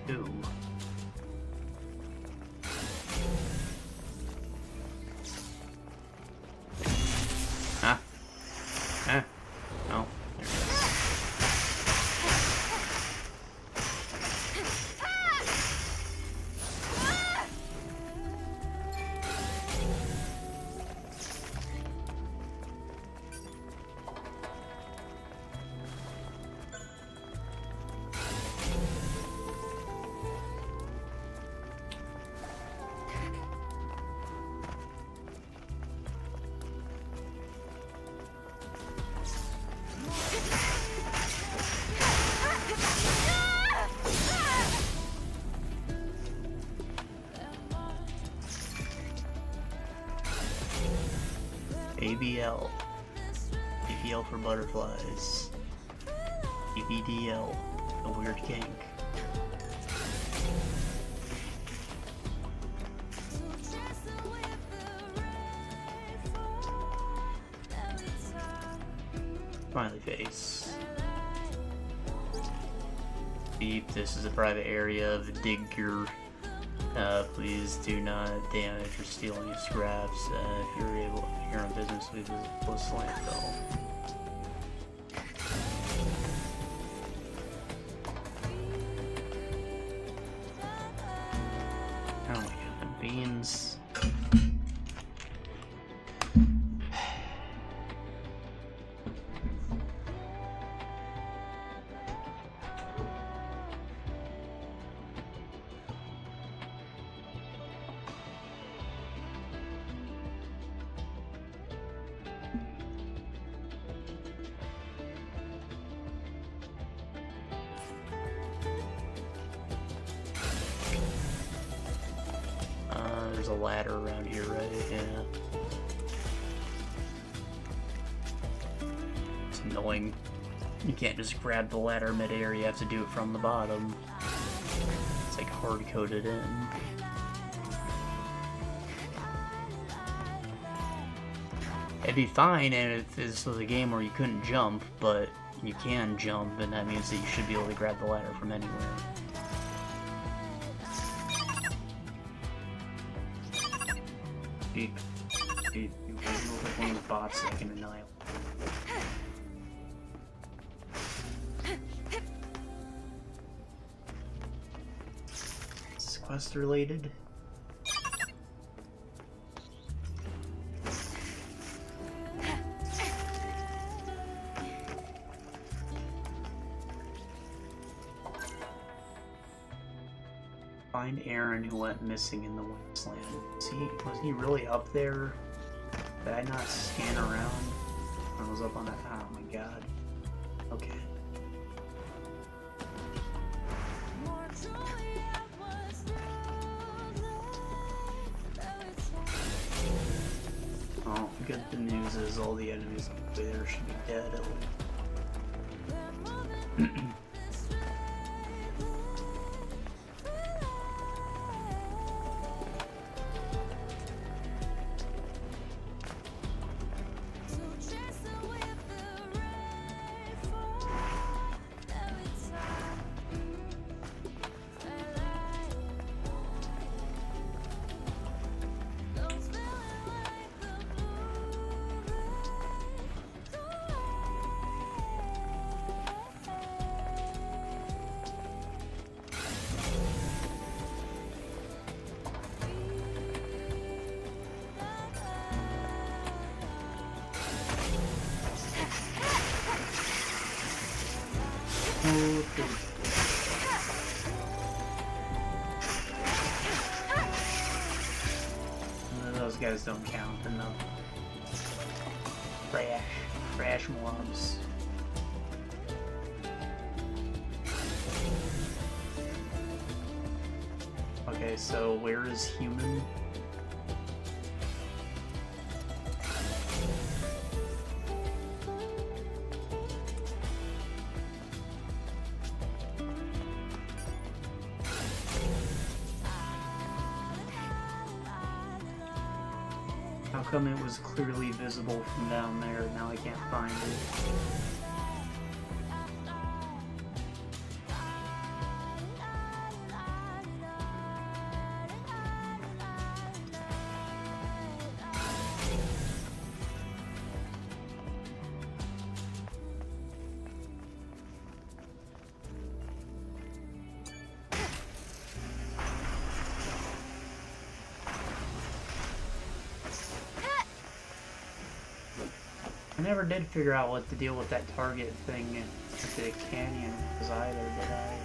Ooh. Huh? Huh? No. There it is. ABL. ABL for butterflies. EBDL. A weird kink. Smiley face. Beep, this is a private area of the digger. Please do not damage or steal any scraps. If you're on business, we visit Wasteland though. Oh my god, beans. There's a ladder around here, right? Yeah. It's annoying. You can't just grab the ladder mid-air, you have to do it from the bottom. It's like hard-coded in. It'd be fine if this was a game where you couldn't jump, but you can jump, and that means that you should be able to grab the ladder from anywhere. Beep. Beep. You look like one of the bots that can annihilate. Is this quest related? Find Aaron who went missing in the Wasteland. Was he really up there? Did I not scan around? I was up on that. Oh my god. Okay. Oh, good. The news is all the enemies up there should be dead at least. those guys don't count. They're no trash mobs. Okay, so where is human? How come it was clearly visible from down there? Now I can't find it. I never did figure out what to deal with that target thing at the canyon was either, did I?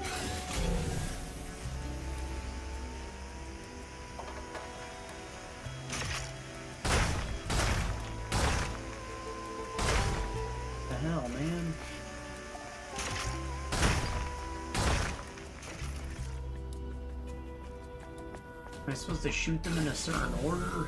What the hell, man? Am I supposed to shoot them in a certain order?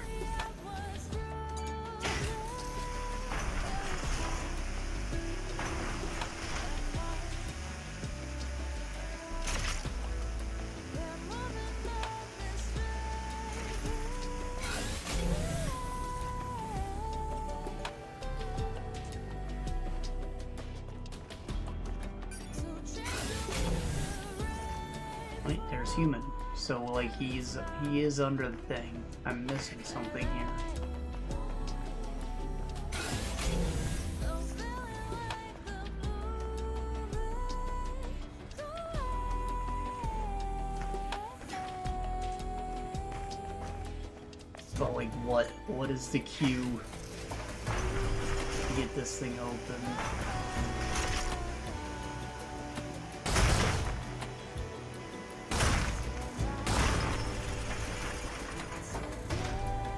Wait, there's human. So like he is under the thing. I'm missing something here. But like what is the cue to get this thing open?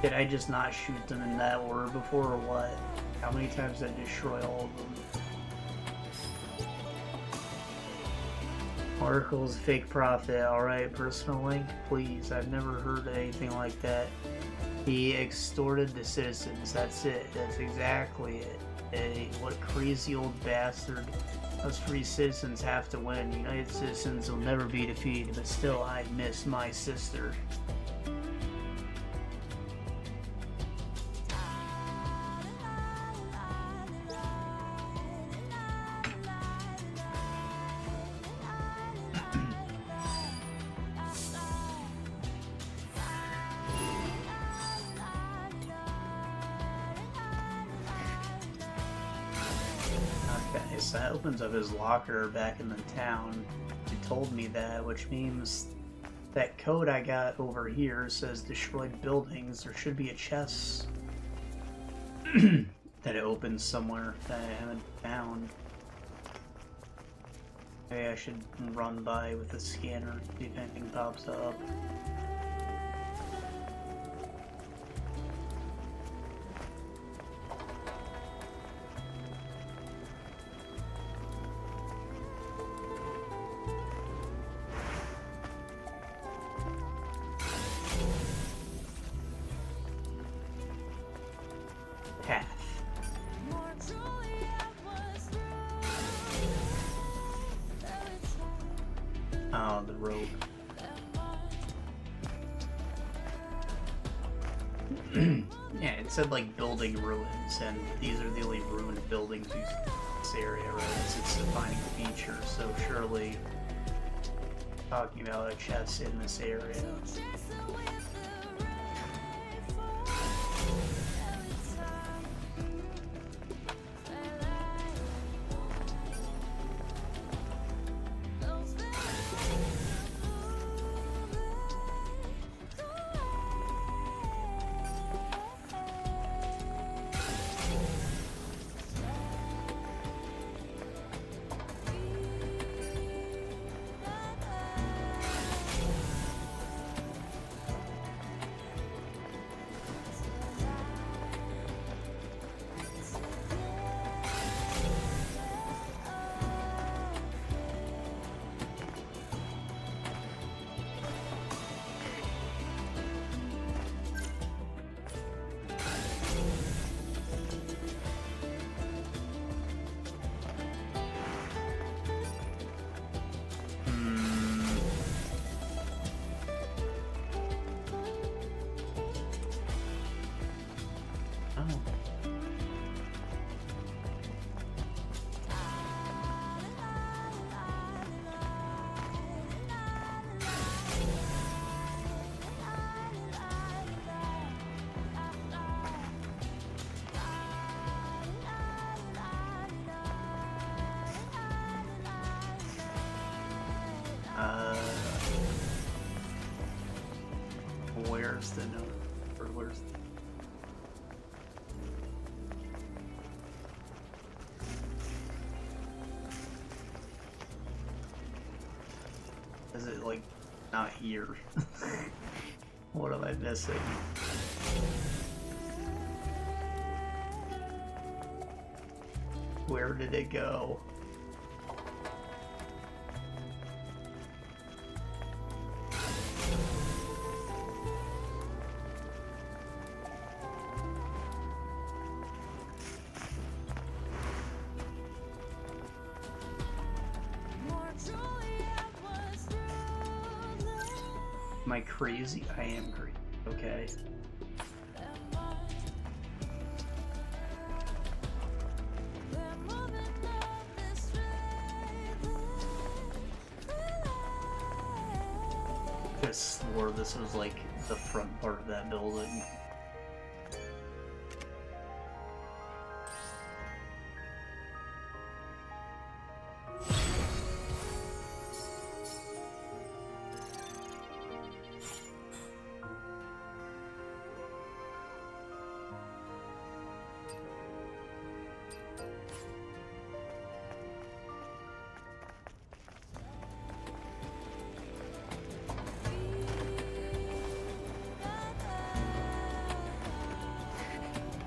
Did I just not shoot them in that order before, or what? How many times did I destroy all of them? Articles, fake profit. Alright, personal link, please. I've never heard anything like that. He extorted the citizens. That's it. That's exactly it. What a crazy old bastard. Us free citizens have to win. United citizens will never be defeated, but still, I miss my sister. Okay, so that opens up his locker back in the town. He told me that, which means that code I got over here says destroyed buildings. There should be a chest that it opens somewhere that I haven't found. Maybe I should run by with the scanner, see if anything pops up. Oh, the rope. Yeah, it said like building ruins, and these are the only ruined buildings in this area, right? It's a defining feature, so surely talking about a chest in this area. stairs to no burglars. Is it like not here? What am I missing? Where did it go? Am I crazy? I am crazy. Okay. I swore this was like the front part of that building.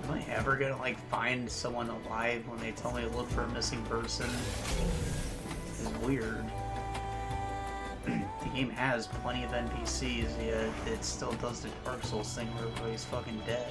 Am I ever gonna like find someone alive when they tell me to look for a missing person? It's weird. The game has plenty of NPCs, yet it still does the Dark Souls thing where everybody's fucking dead.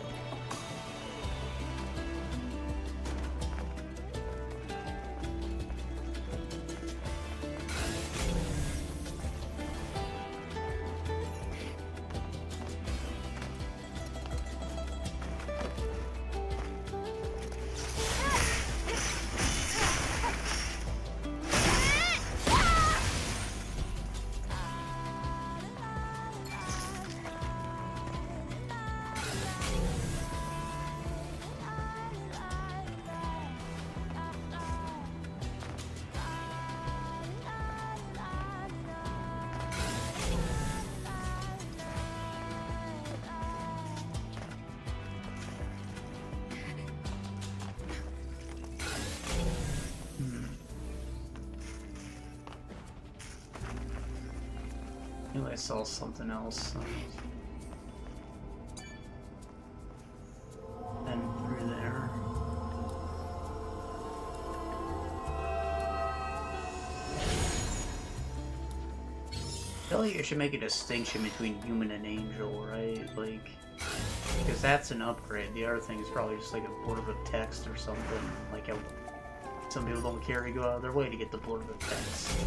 I knew I saw something else. And through there. I feel like you should make a distinction between human and angel, right? Like, because that's an upgrade. The other thing is probably just like a blurb of text or something. Like, some people don't care to go out of their way to get the blurb of text.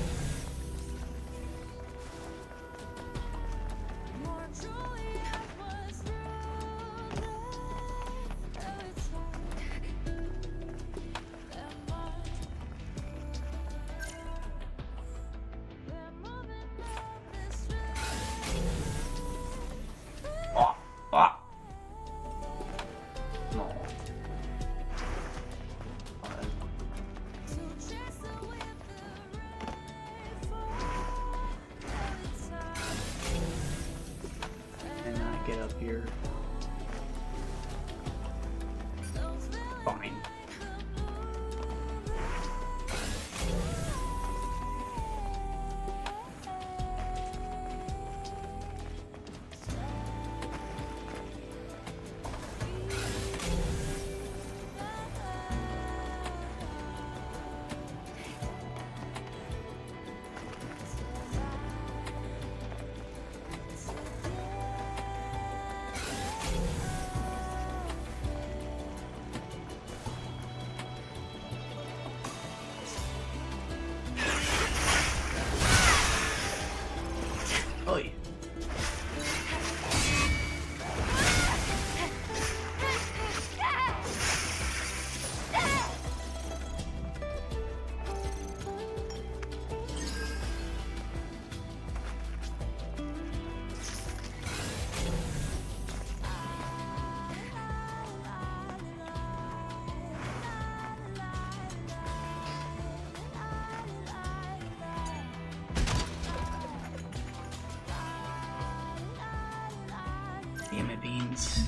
Get up here. Fine. seconds.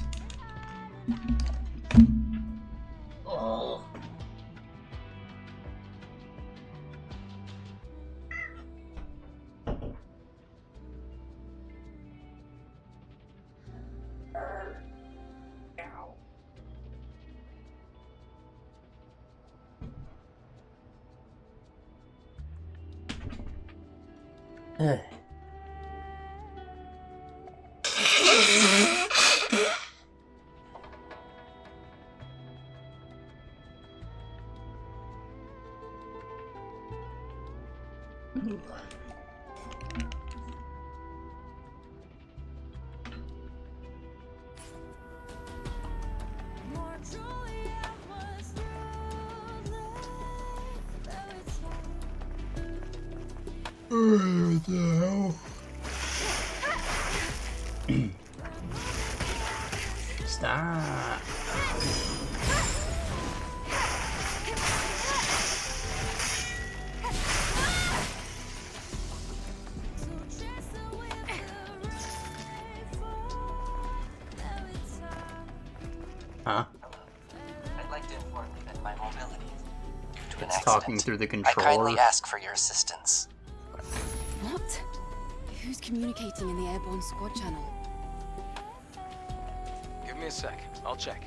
Oh. Ugh. What the hell? Stop. Huh? I'd like to inform you that my mobility, due to an It's accident, talking through the I controller. kindly ask for your assistance. What? Who's communicating in the airborne squad channel? Give me a sec. I'll check.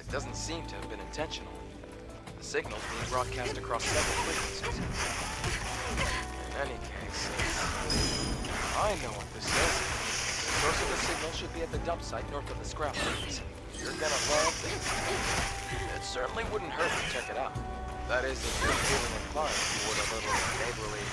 It doesn't seem to have been intentional. The signal's being broadcast across several frequencies. In any case, I know what this is. The source of the signal should be at the dump site north of the scrap yards. You're gonna love this. It certainly wouldn't hurt to check it out. That is, if you're feeling inclined toward a little neighborly.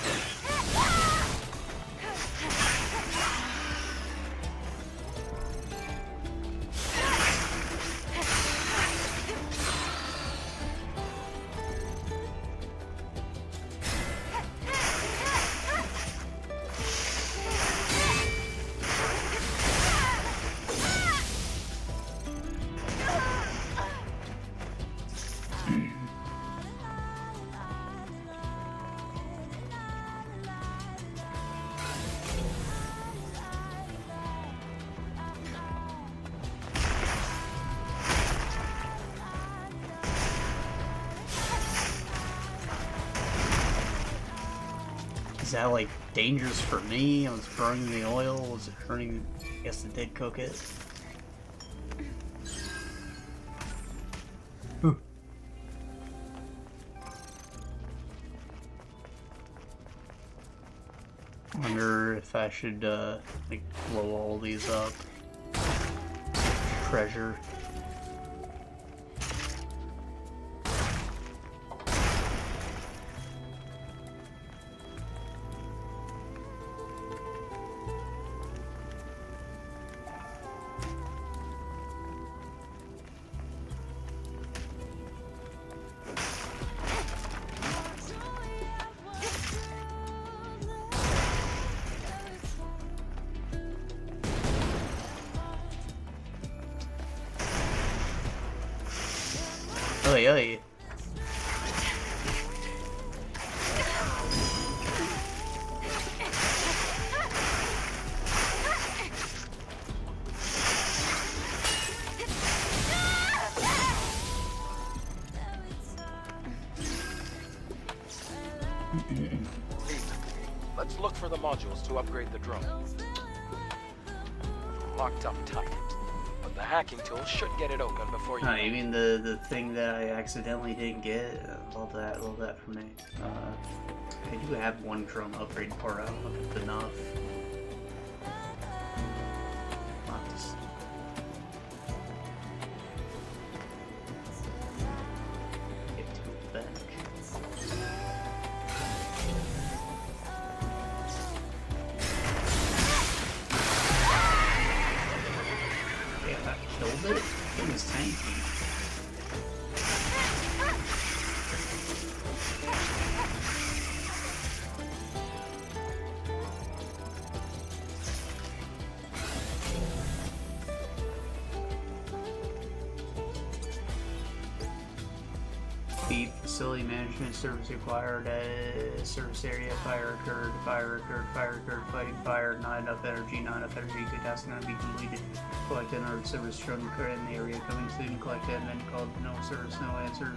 Is that like dangerous for me? I was burning the oil. Was it hurting? I guess it did cook it. Whew. Wonder if I should like blow all these up. Treasure. Oi, oi. Let's look for the modules to upgrade the drone. Locked up tight. But the hacking tool should get it open before you... Oh, you mean the thing that I accidentally didn't get? All that for me. I do have one drone upgrade part. I don't know if it's enough. Not just... Get to it back. Yeah, that killed it? It was tanky. Beep, facility management service required, service area, fire occurred, fighting fire, not enough energy, good task not be completed. Collect an alert service shown in the area, coming soon, collect admin, called no service, no answers,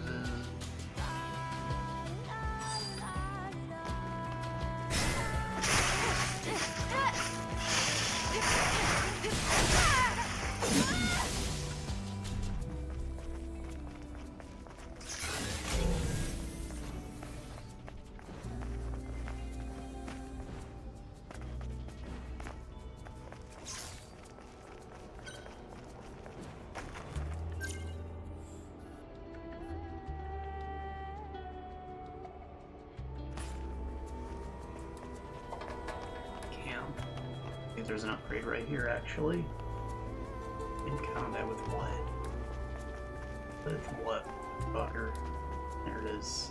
there's an upgrade right here, actually. In combat with what? With what? Fucker. There it is.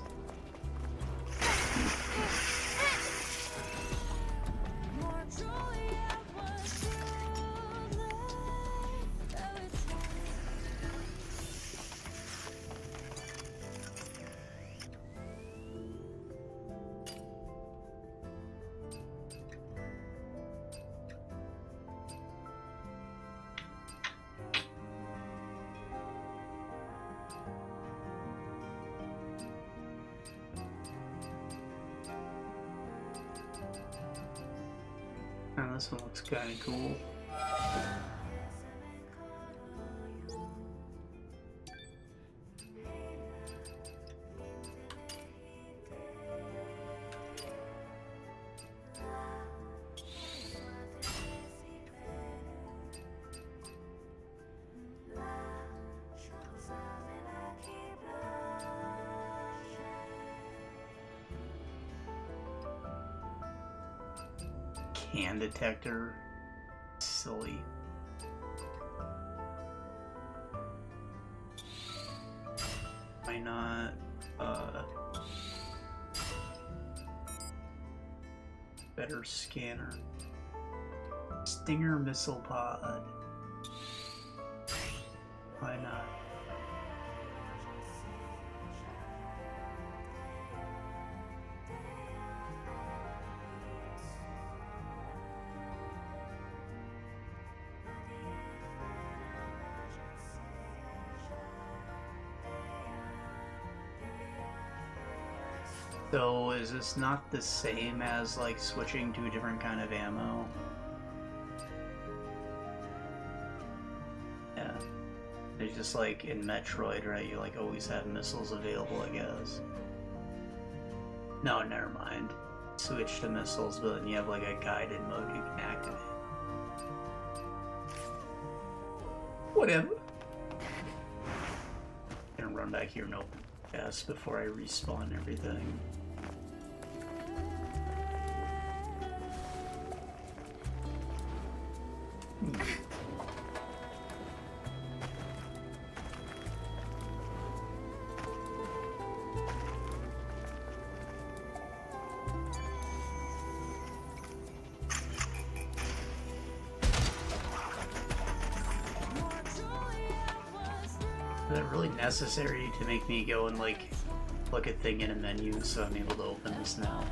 Oh, this one looks kind of cool. Can detector, silly. Why not, better scanner. Stinger missile pod. Why not? So is this not the same as like switching to a different kind of ammo? Yeah. It's just like in Metroid, right? You like always have missiles available, I guess. No, never mind. Switch to missiles, but then you have like a guided mode you can activate. Whatever. Gonna run back here and open gas before I respawn everything. Is it really necessary to make me go and like click a thing in a menu so I'm able to open this now?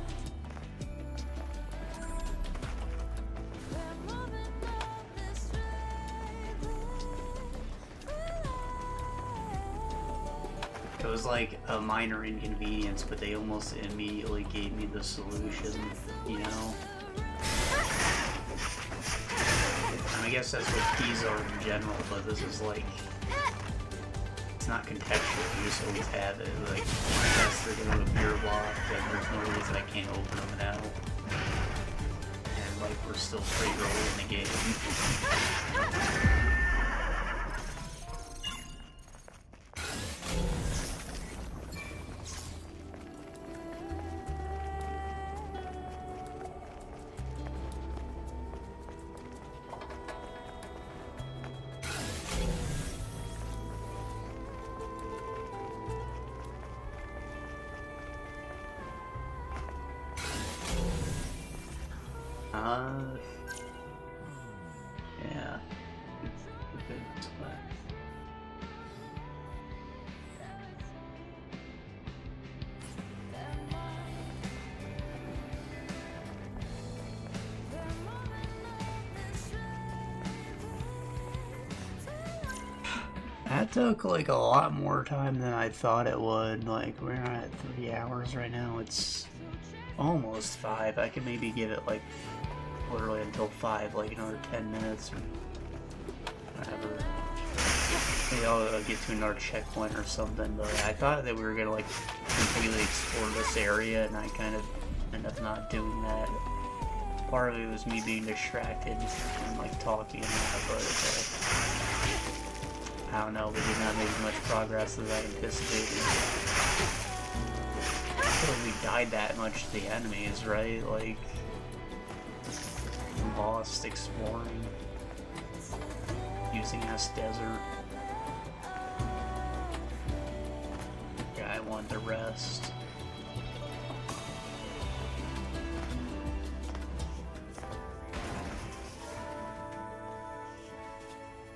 It was like a minor inconvenience, but they almost immediately gave me the solution, you know? And I guess that's what keys are in general, but this is like... It's not contextual, you just always have it. Like, unless they're gonna appear locked, and there's no reason I can't open them now. And like, we're still pretty early in the game. Yeah. That took like a lot more time than I thought it would. Like, we're at 3 hours right now. It's almost 5. I could maybe give it like literally until 5, like another 10 minutes or whatever. Maybe I'll get to another checkpoint or something, but I thought that we were gonna like completely explore this area, and I kind of ended up not doing that. Part of it was me being distracted and like talking and that, but I don't know, we did not make as much progress as I anticipated. I feel like we died that much to the enemies, right? Like, lost exploring, using this desert. Yeah, I want the rest.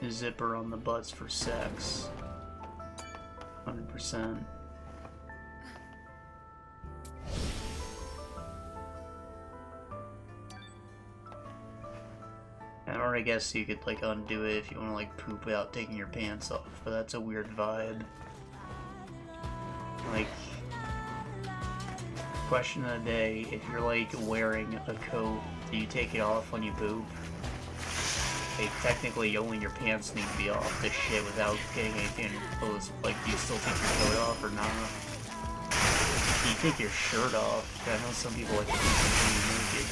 A zipper on the butts for sex. 100%. Or I guess you could like undo it if you want to like poop without taking your pants off, but that's a weird vibe. Like, question of the day, if you're like wearing a coat, do you take it off when you poop? Like, technically only your pants need to be off this shit without getting anything in your clothes. Like, do you still take your coat off or not? Do you take your shirt off? I know some people like to keep completely naked.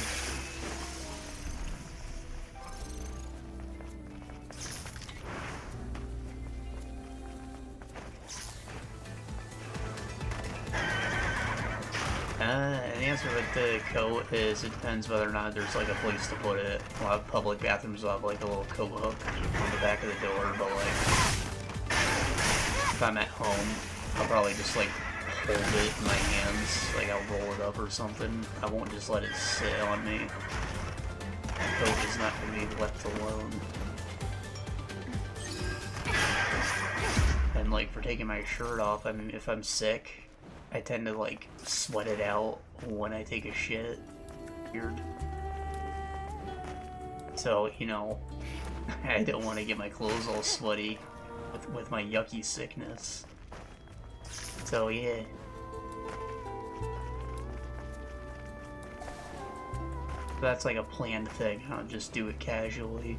The answer with the coat is it depends whether or not there's like a place to put it. A lot of public bathrooms will have like a little coat hook on the back of the door, but like if I'm at home, I'll probably just like hold it in my hands, like I'll roll it up or something. I won't just let it sit on me. The coat is not going to be left alone. And like for taking my shirt off, I mean if I'm sick, I tend to like sweat it out when I take a shit. Weird. So, you know, I don't want to get my clothes all sweaty with my yucky sickness. So, yeah. That's like a planned thing. I don't just do it casually.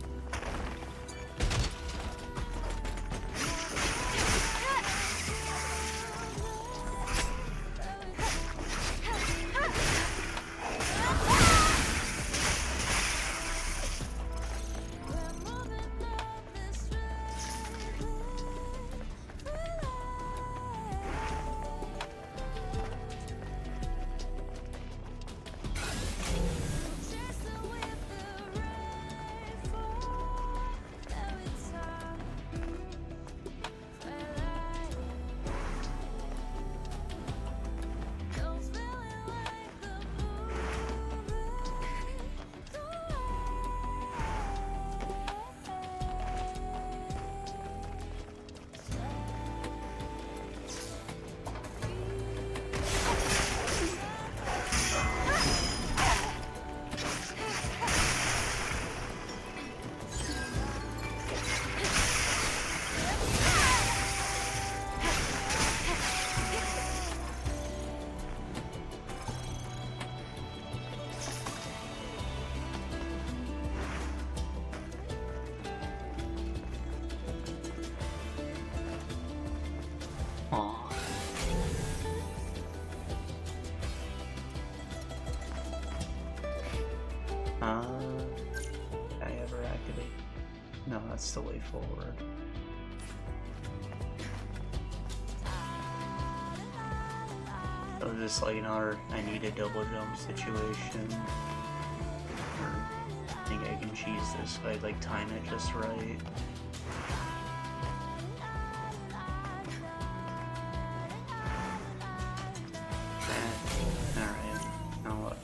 Did I ever activate? No, that's the way forward. So just like another I need a double jump situation. I think I can cheese this if I like time it just right. Alright, now what?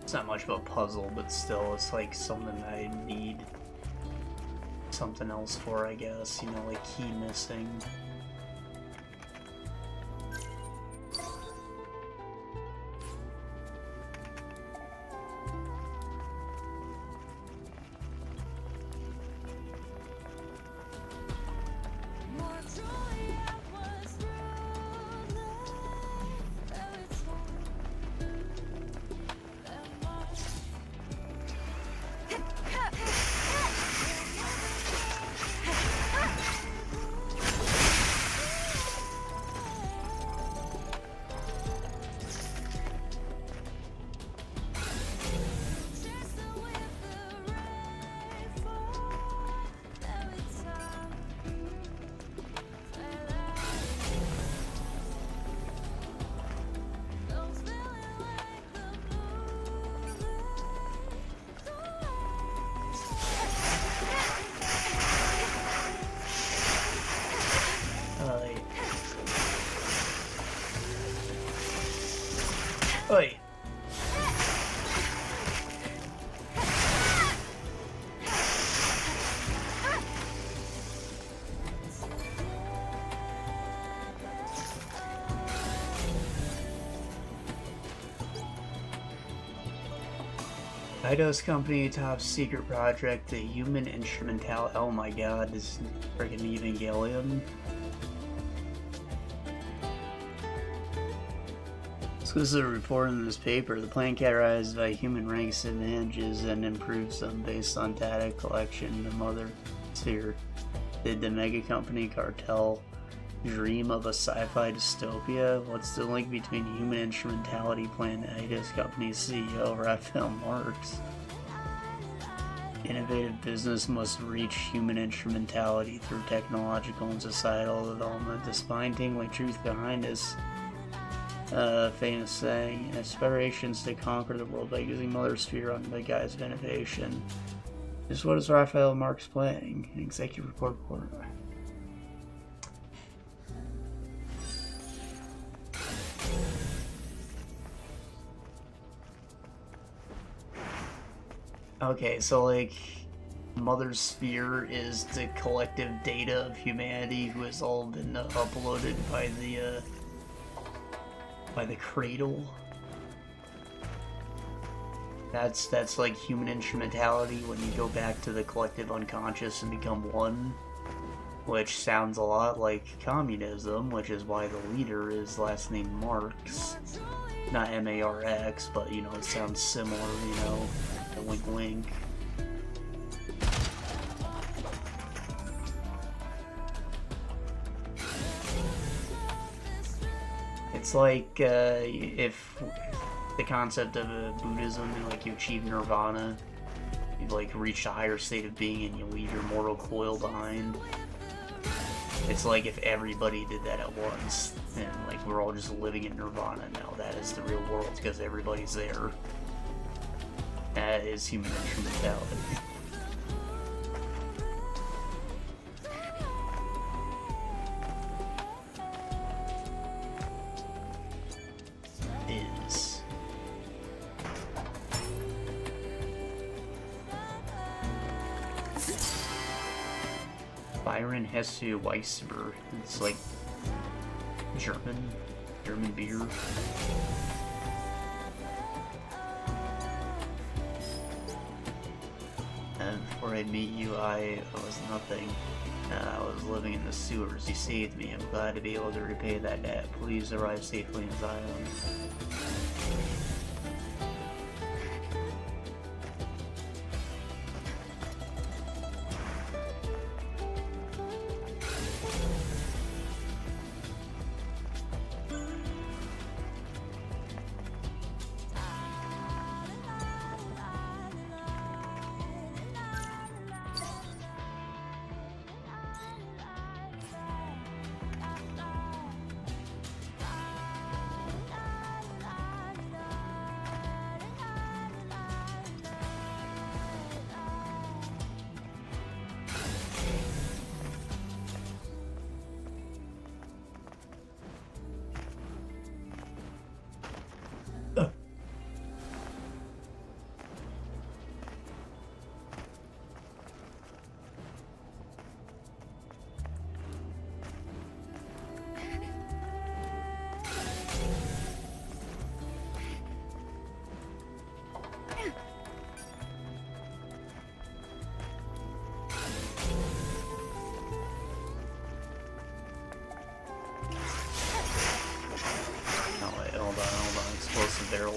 It's not much of a puzzle, but still, it's like something that I need something else for, I guess. You know, like key missing. Oi. Eidos Company top secret project, the human instrumental. Oh my god, this is freaking Evangelion. Exclusive report in this paper, the plan categorized by human ranks advantages and improves them based on data collection. The mother sphere. Did the mega company cartel dream of a sci-fi dystopia? What's the link between human instrumentality plan and Eidos Company's CEO Raphael Marx? Innovative business must reach human instrumentality through technological and societal development. The spine-tingling truth behind this famous saying, aspirations to conquer the world by using Mother Sphere on the guise of innovation. Just what is Raphael Marx planning? An executive report. Okay, so like Mother Sphere is the collective data of humanity who has all been uploaded by the cradle. That's like human instrumentality when you go back to the collective unconscious and become one, which sounds a lot like communism, which is why the leader is last name Marx, not M-A-R-X, but you know, it sounds similar, you know, wink wink. It's like if the concept of Buddhism, like you achieve nirvana, you like reach a higher state of being and you leave your mortal coil behind. It's like if everybody did that at once, and like we're all just living in nirvana now. That is the real world because everybody's there. That is human instrumentality. Byron Hesse Weisser. It's like German beer. And before I meet you, I was nothing. I was living in the sewers. You saved me. I'm glad to be able to repay that debt. Please arrive safely in Zion.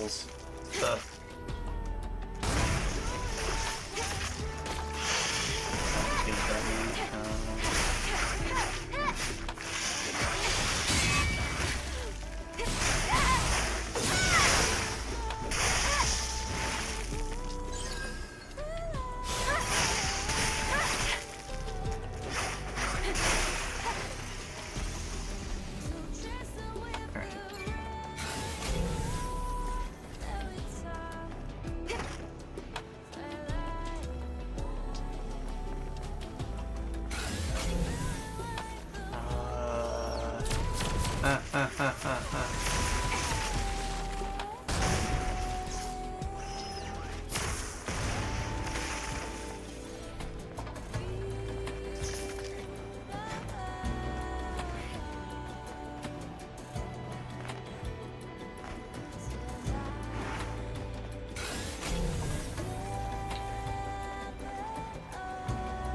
controls stuff. Let's get that one.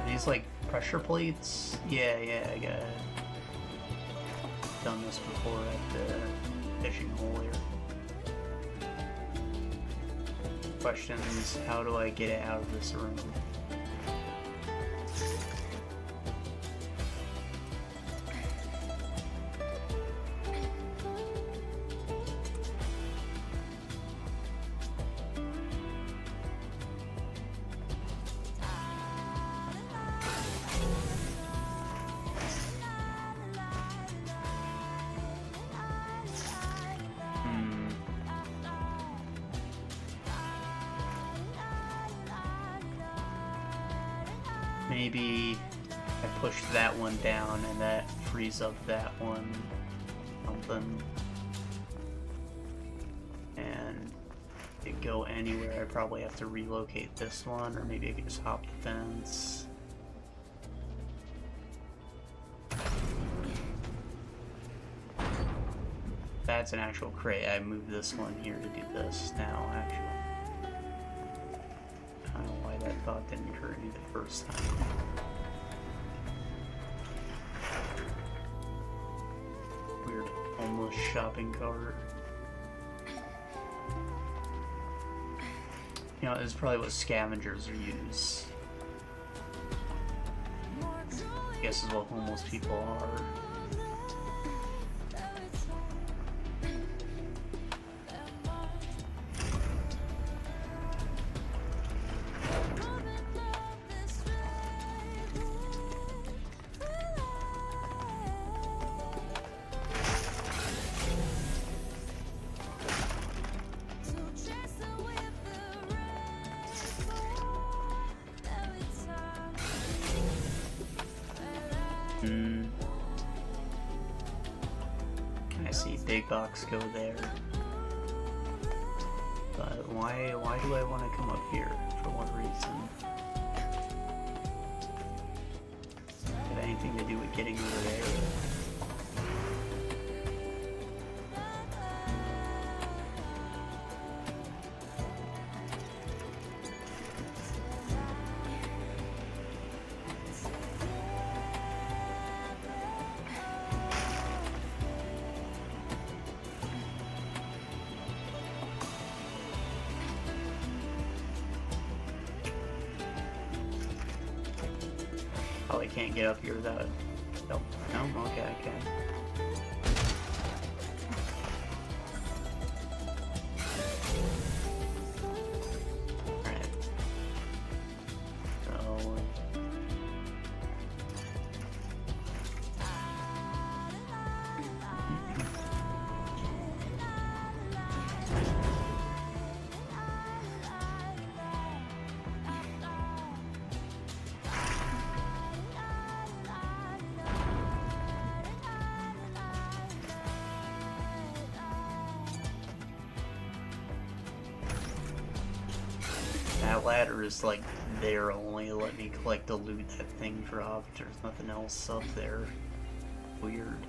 These like pressure plates? Yeah, I got done this before at the fishing hole here. Question is, how do I get it out of this room? Maybe I push that one down and that frees up that one. Something. And if it go anywhere, I probably have to relocate this one, or maybe I could just hop the fence. That's an actual crate. I moved this one here to do this now, actually. I don't know why that thought didn't occur to me the first time. Weird homeless shopping cart. You know, this is probably what scavengers use. I guess is what homeless people are. I see big box go there. But why do I want to come up here? For what reason? Have anything to do with getting over there? Oh, I can't get up here without it. Nope. No? Okay, I can. Alright. So... that ladder is like there only to let me collect the loot that thing dropped. There's nothing else up there. Weird.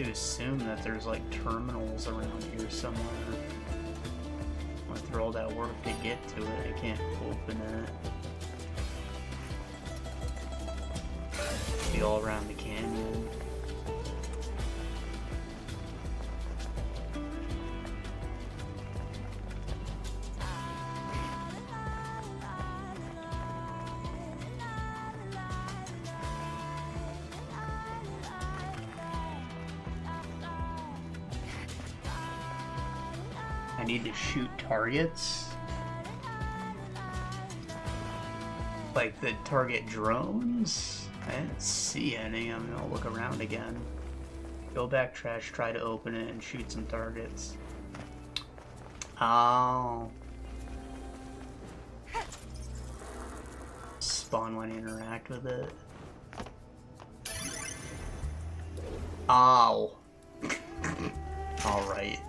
to assume that there's like terminals around here somewhere. Went through all that work to get to it, I can't open it. Be all around the canyon. I need to shoot targets? Like the target drones? I didn't see any. I'm gonna look around again. Go back, trash, try to open it and shoot some targets. Oh. Spawn when you interact with it. Ow. Alright.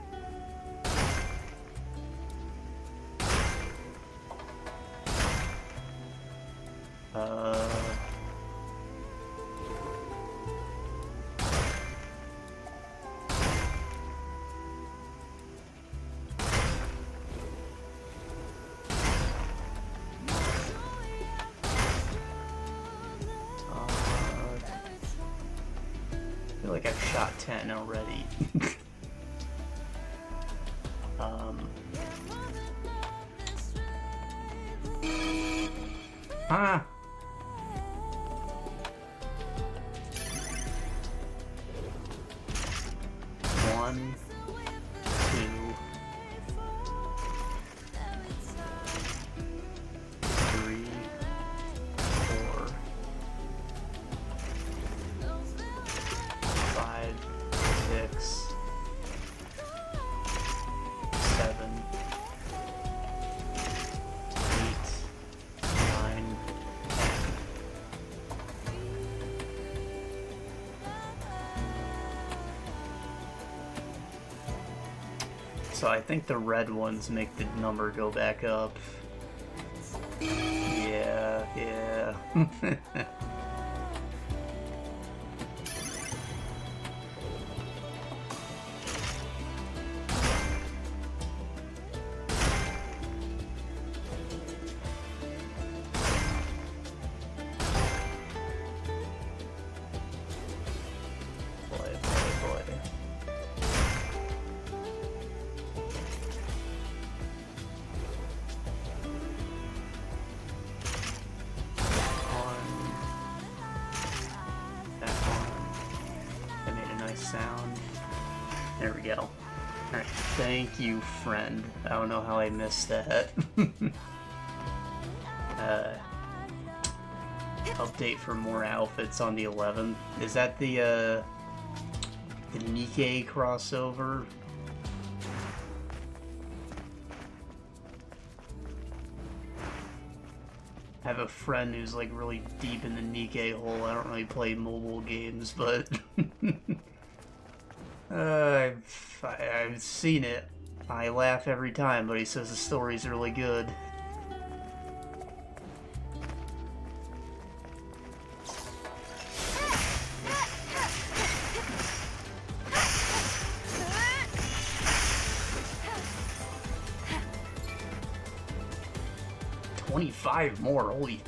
I feel like I've shot 10 already. Ah! One, two, three, four, 5, 6, 7, 8, 9, 10. So I think the red ones make the number go back up. Yeah, yeah. Sound. There we go. Alright, thank you, friend. I don't know how I missed that. Update for more outfits on the 11th. Is that the Nikkei crossover? I have a friend who's like really deep in the Nikkei hole. I don't really play mobile games, but I've seen it. I laugh every time, but he says the story's really good. $25 more, holy.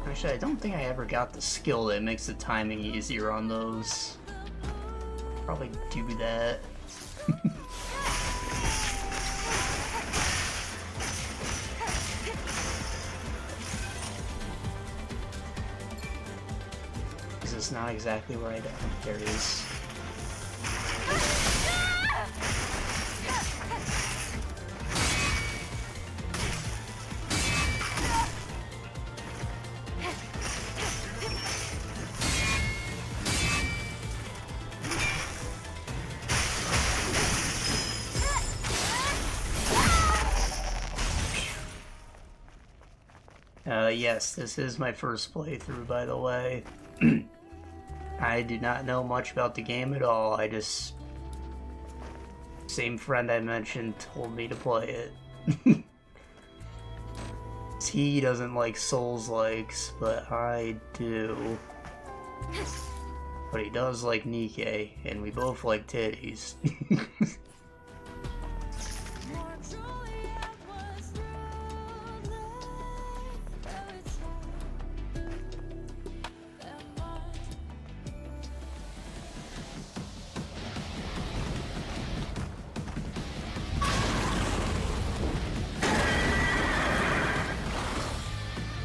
Actually, I don't think I ever got the skill that makes the timing easier on those. Probably do that. This is not exactly where I don't think there is. Yes, this is my first playthrough, by the way. I do not know much about the game at all. I just... Same friend I mentioned told me to play it. He doesn't like Souls-likes, but I do. But he does like Nikkei, and we both like titties.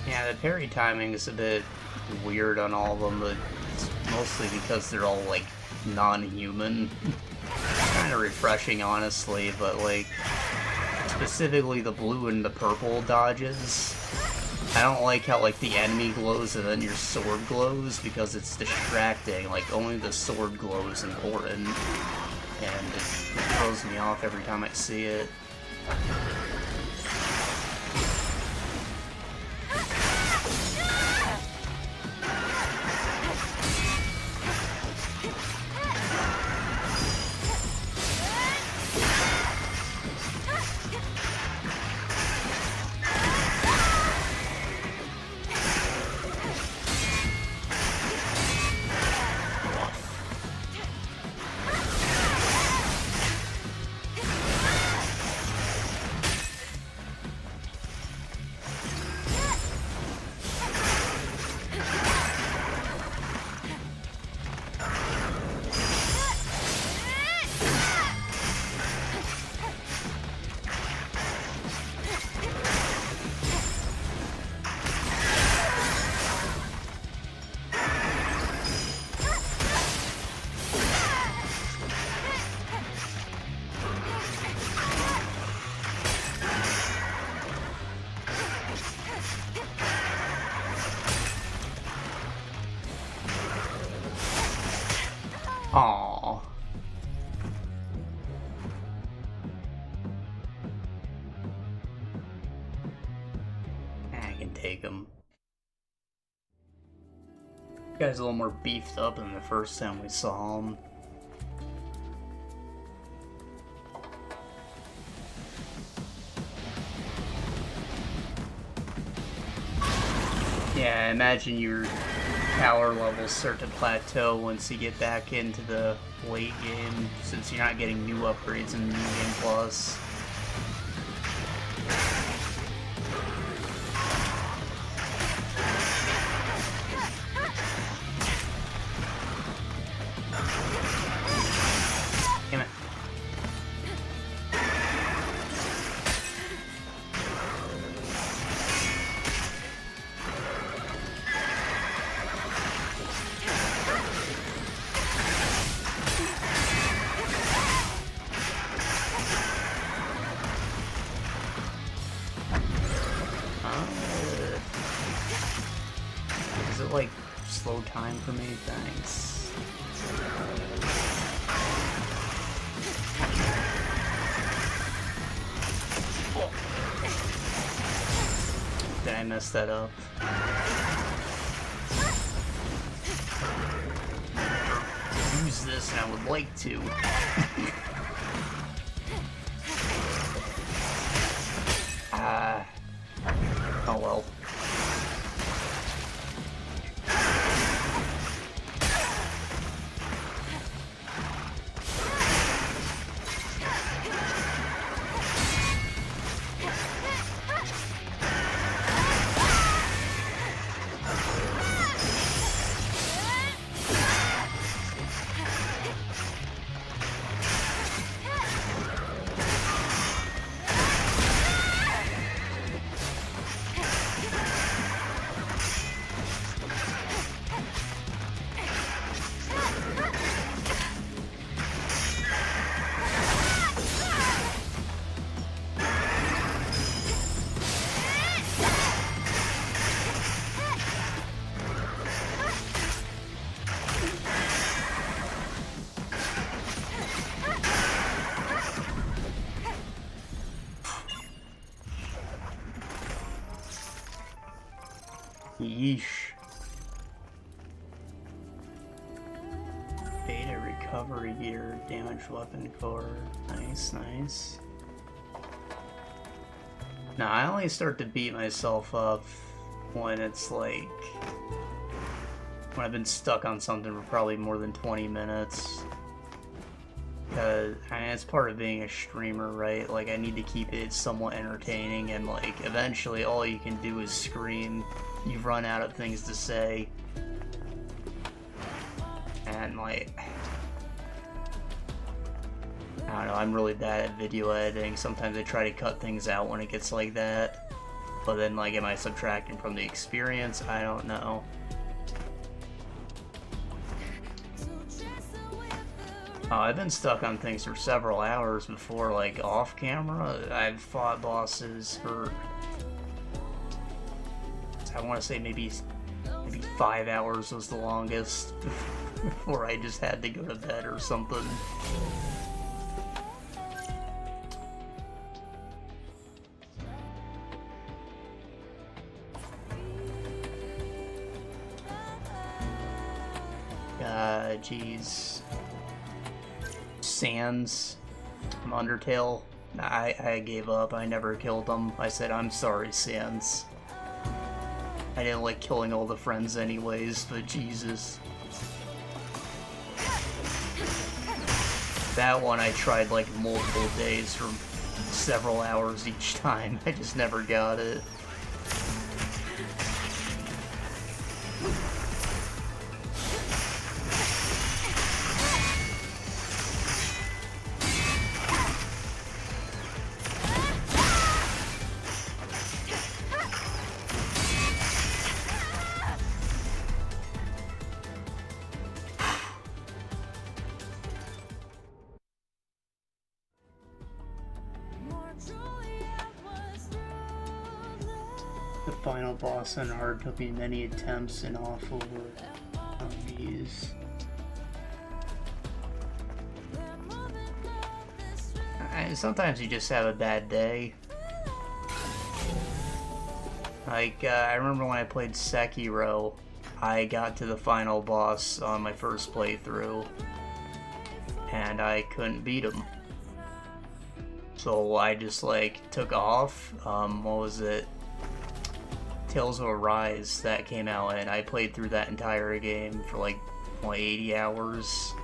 Yeah, the parry timing is a bit weird on all of them, but it's mostly because they're all, like, non-human. It's kind of refreshing, honestly, but, like, specifically the blue and the purple dodges. I don't like how, like, the enemy glows and then your sword glows, because it's distracting. Like, only the sword glow is important, and it throws me off every time I see it. Aww. I can take him. This guy's a little more beefed up than the first time we saw him. Yeah, I imagine your power levels start to plateau once you get back into the late game, since you're not getting new upgrades in the New Game Plus. Damn it. Is it like slow time for me? Thanks. Did I mess that up? Use this, and I would like to. Oh well. Yeesh. Beta recovery gear, damaged weapon core. Nice, nice. Now, I only start to beat myself up when it's like... when I've been stuck on something for probably more than 20 minutes. Because, I mean, it's part of being a streamer, right? Like, I need to keep it somewhat entertaining, and, like, eventually all you can do is scream. You've run out of things to say. And, like... I don't know, I'm really bad at video editing. Sometimes I try to cut things out when it gets like that. But then, like, am I subtracting from the experience? I don't know. I've been stuck on things for several hours before, like, off camera. I've fought bosses for... I want to say maybe 5 hours was the longest before I just had to go to bed or something. Jeez. Sans from Undertale. I gave up. I never killed them. I said, I'm sorry, Sans. I didn't like killing all the friends anyways, but Jesus. That one I tried like multiple days for several hours each time. I just never got it. The final boss on hard took me many attempts and awful these. Sometimes you just have a bad day. Like, I remember when I played Sekiro, I got to the final boss on my first playthrough, and I couldn't beat him. So I just, like, took off. What was it? Tales of Arise, that came out, and I played through that entire game for like 80 hours.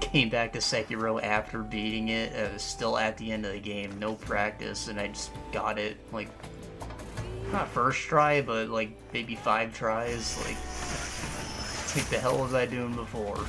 Came back to Sekiro after beating it. I was still at the end of the game, no practice, and I just got it, like, not first try, but like maybe 5 tries. Like the hell was I doing before?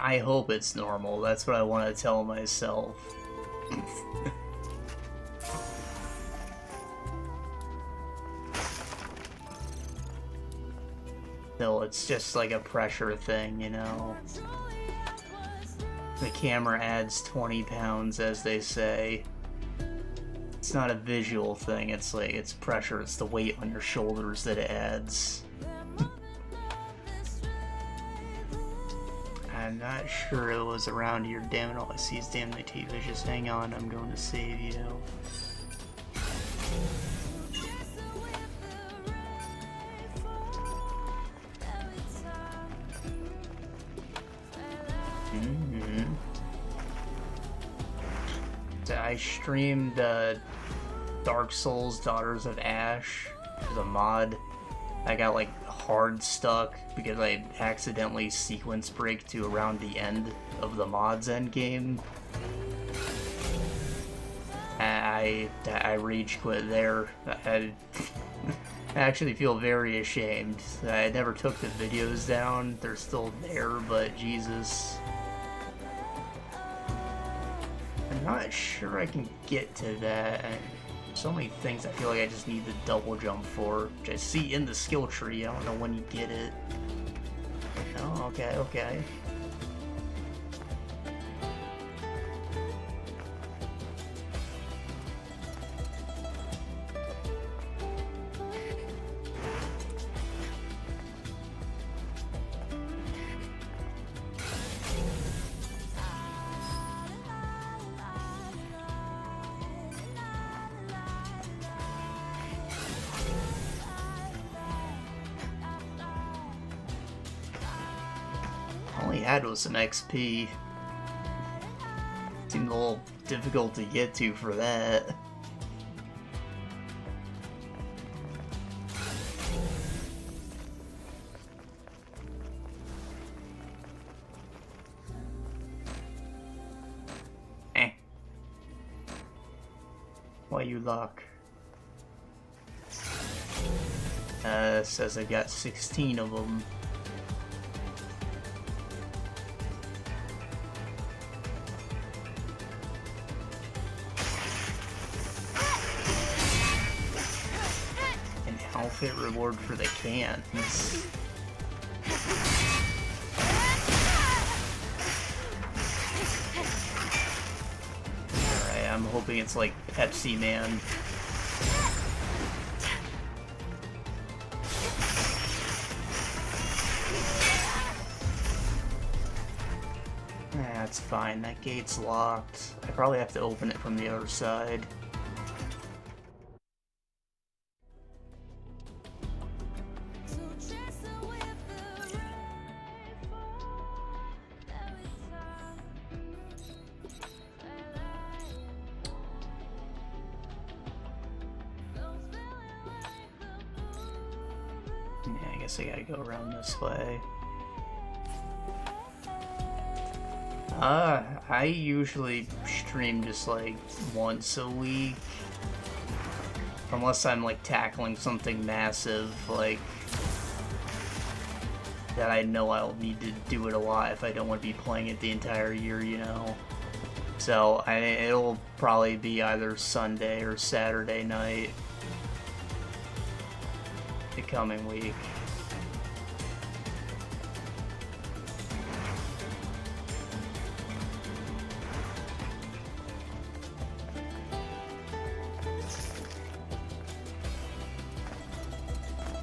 I hope it's normal. That's what I want to tell myself. Still, it's just like a pressure thing, you know? The camera adds 20 pounds, as they say. It's not a visual thing, it's like, it's pressure, it's the weight on your shoulders that it adds. I'm not sure it was around here. Damn it, all I see is damn the TV. Just hang on, I'm going to save you. So I streamed Dark Souls Daughters of Ash as a mod. I got like hard stuck because I accidentally sequence break to around the end of the mod's end game. I rage quit there. I actually feel very ashamed. I never took the videos down. They're still there, but Jesus. I'm not sure I can get to that. So many things I feel like I just need the double jump for, which I see in the skill tree. I don't know when you get it. Oh, okay, okay. All he had was some XP. Seemed a little difficult to get to for that. Why you lock? Says I got 16 of them. Outfit reward for the cans. Alright, I'm hoping it's like Pepsi Man. That's fine, that gate's locked. I probably have to open it from the other side. Yeah, I guess I gotta go around this way. I usually stream just like once a week. Unless I'm like tackling something massive, like that I know I'll need to do it a lot if I don't want to be playing it the entire year, you know. So it'll probably be either Sunday or Saturday night the coming week.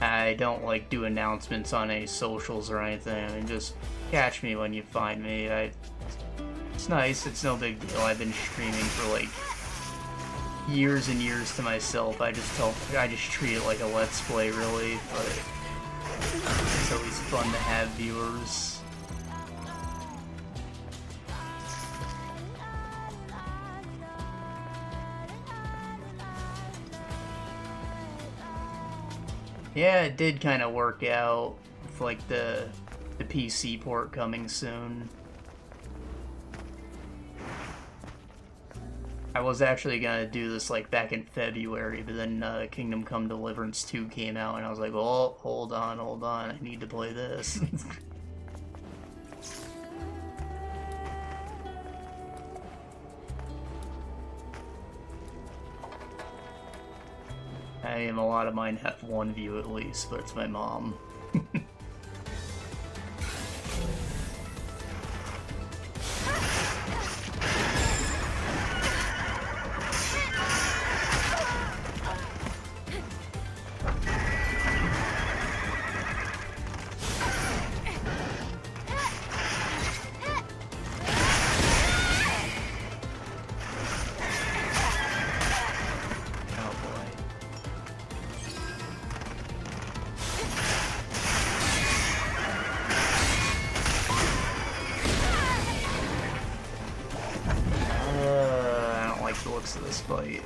I don't like do announcements on any socials or anything. I mean, just catch me when you find me. It's nice. It's no big deal. I've been streaming for like years and years to myself. I just treat it like a let's play, really. But it's always fun to have viewers. Yeah, it did kind of work out with like the PC port coming soon. I was actually gonna do this like back in February, but then Kingdom Come Deliverance 2 came out, and I was like, "Oh, hold on, I need to play this." I am a lot of mine have one view at least, but it's my mom. To this fight.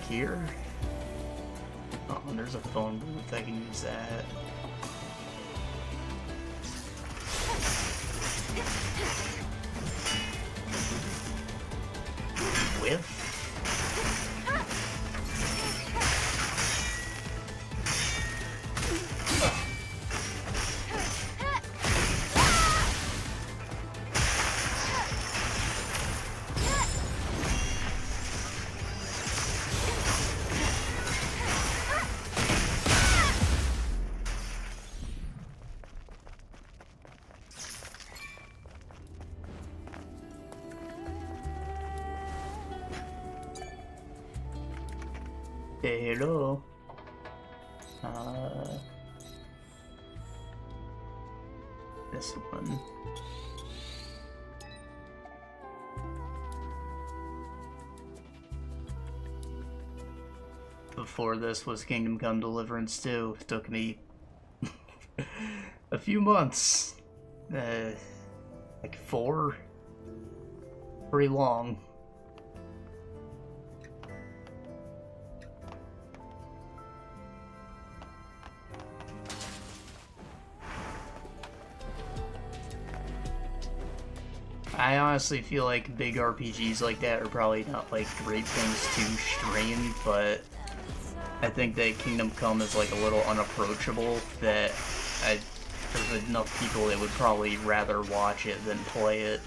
here? Oh, and there's a phone booth. I can use that. Whiff? Hey, hello. This one. Before this was Kingdom Come Deliverance 2. It took me a few months. Like 4. Pretty long. I honestly feel like big RPGs like that are probably not like great things to stream, but I think that Kingdom Come is like a little unapproachable that there's enough people that would probably rather watch it than play it.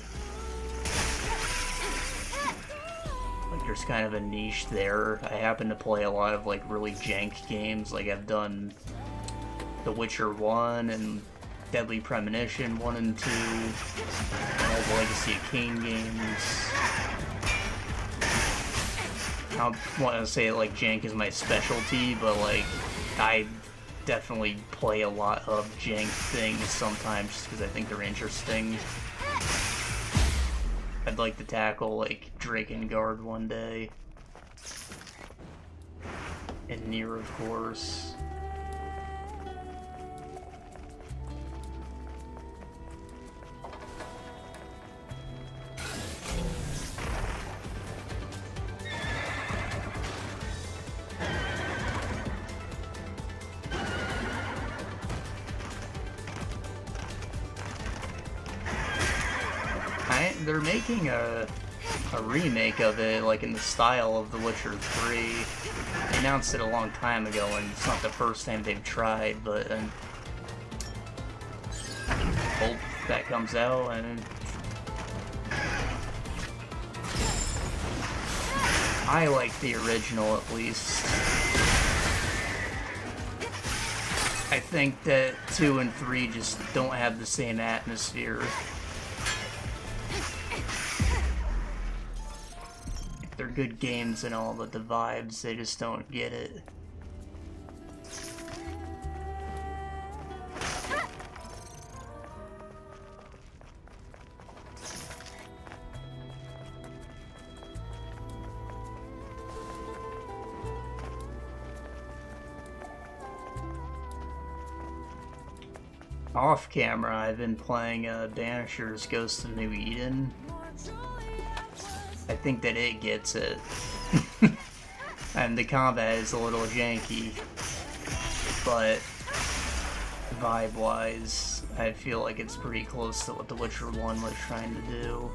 Like there's kind of a niche there. I happen to play a lot of like really jank games, like I've done The Witcher 1 and Deadly Premonition 1 and 2, and all the Legacy of Kain games. I don't want to say like jank is my specialty, but like I definitely play a lot of jank things sometimes just because I think they're interesting. I'd like to tackle like Drakengard one day. And Nier, of course. They're making a remake of it, like in the style of The Witcher 3. They announced it a long time ago, and it's not the first time they've tried, but hope that comes out, and I like the original at least. I think that 2 and 3 just don't have the same atmosphere. They're good games and all, but the vibes, they just don't get it. Off camera, I've been playing Banisher's Ghost of New Eden. I think that it gets it. And the combat is a little janky, but vibe-wise, I feel like it's pretty close to what The Witcher 1 was trying to do.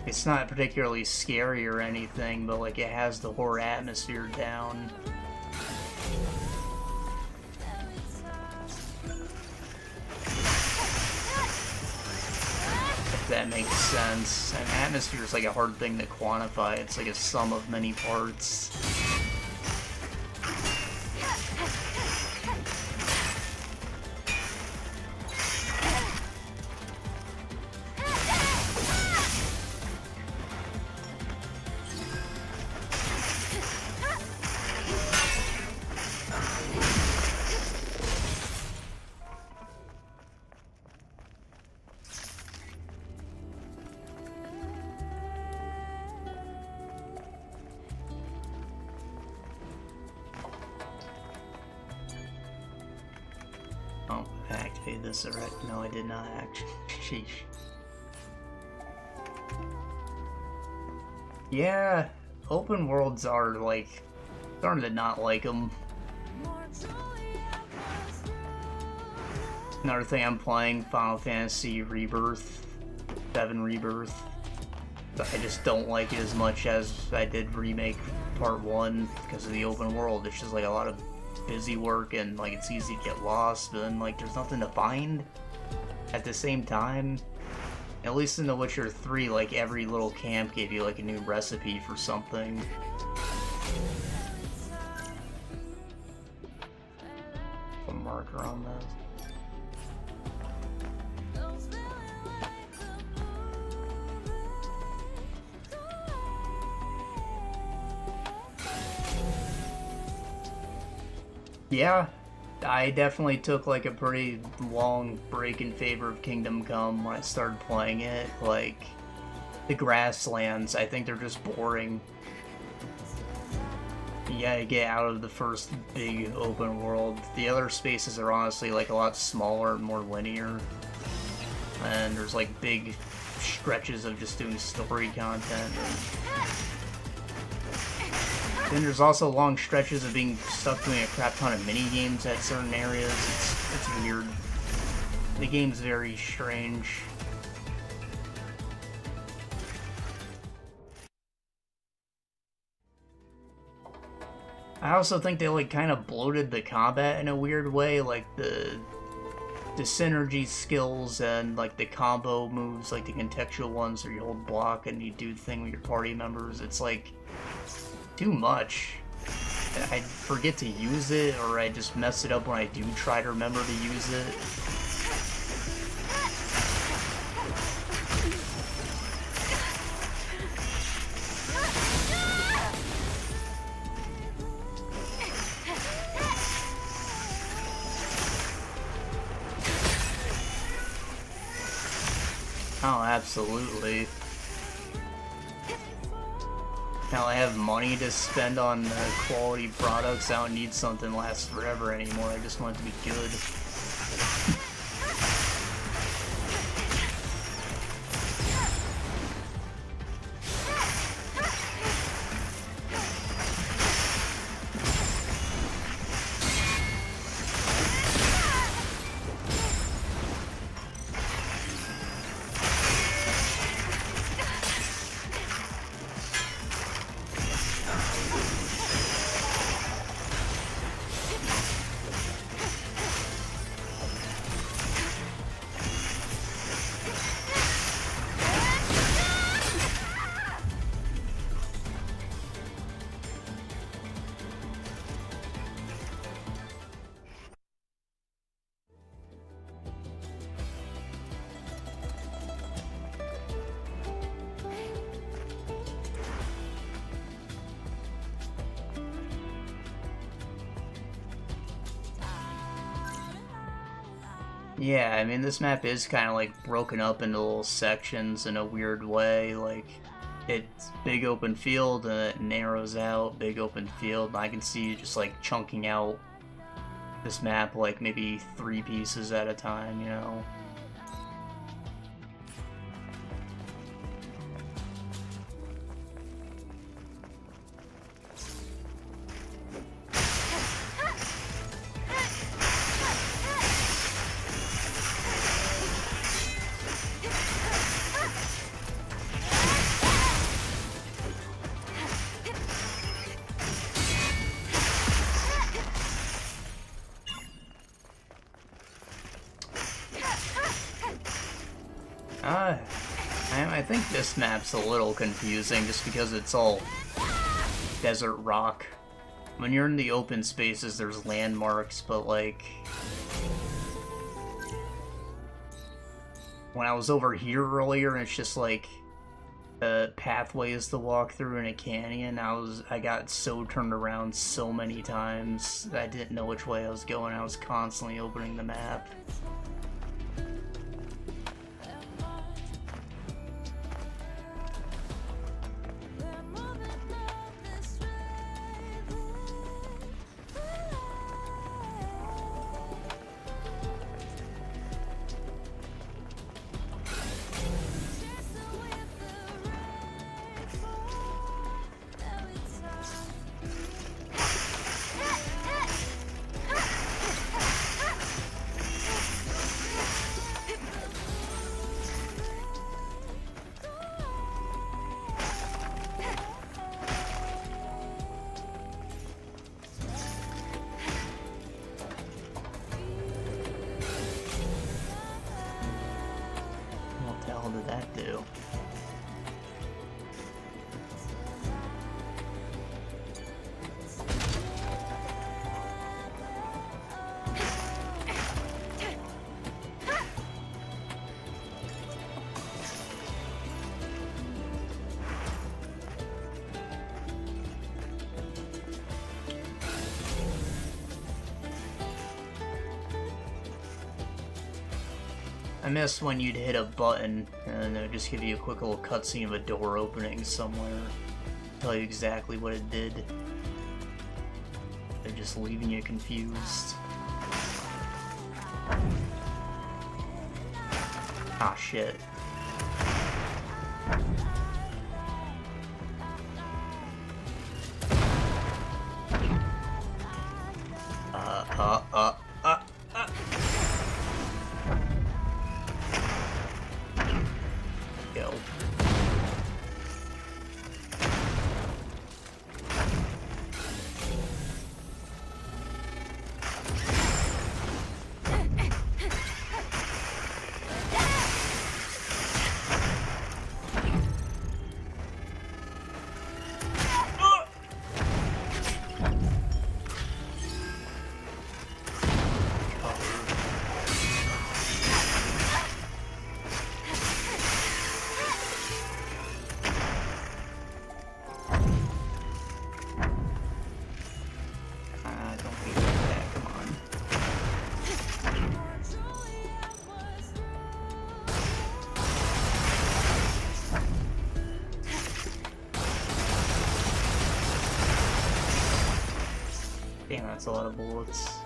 It's not particularly scary or anything, but like it has the horror atmosphere down. That makes sense. And atmosphere is like a hard thing to quantify. It's like a sum of many parts. Oh, I activated this already. No, I did not actually. Sheesh. Yeah, open worlds are like starting to not like them. Another thing I'm playing, Final Fantasy Rebirth, 7 Rebirth. I just don't like it as much as I did Remake Part 1 because of the open world. It's just like a lot of busy work and like it's easy to get lost and like there's nothing to find at the same time. At least in The Witcher 3, like every little camp gave you like a new recipe for something. A marker on this. Yeah, I definitely took like a pretty long break in favor of Kingdom Come when I started playing it. Like, the grasslands, I think they're just boring. You gotta get out of the first big open world. The other spaces are honestly like a lot smaller and more linear. And there's like big stretches of just doing story content. Then there's also long stretches of being stuck doing a crap ton of mini games at certain areas. It's weird. The game's very strange. I also think they like kind of bloated the combat in a weird way, like the synergy skills and like the combo moves, like the contextual ones where you hold block and you do the thing with your party members. It's like too much. I forget to use it, or I just mess it up when I do try to remember to use it. Oh, absolutely. Now I have money to spend on quality products. I don't need something that lasts forever anymore. I just want it to be good. Yeah, I mean, this map is kind of like broken up into little sections in a weird way. Like, it's big open field and it narrows out, big open field. And I can see just like chunking out this map like maybe 3 pieces at a time, you know? I think this map's a little confusing just because it's all desert rock. When you're in the open spaces, there's landmarks, but like... when I was over here earlier, and it's just like pathways to walk through in a canyon, I got so turned around so many times that I didn't know which way I was going. I was constantly opening the map. too. I missed when you'd hit a button and it would just give you a quick little cutscene of a door opening somewhere. Tell you exactly what it did. They're just leaving you confused. Ah, shit. Go. Damn, that's a lot of bullets.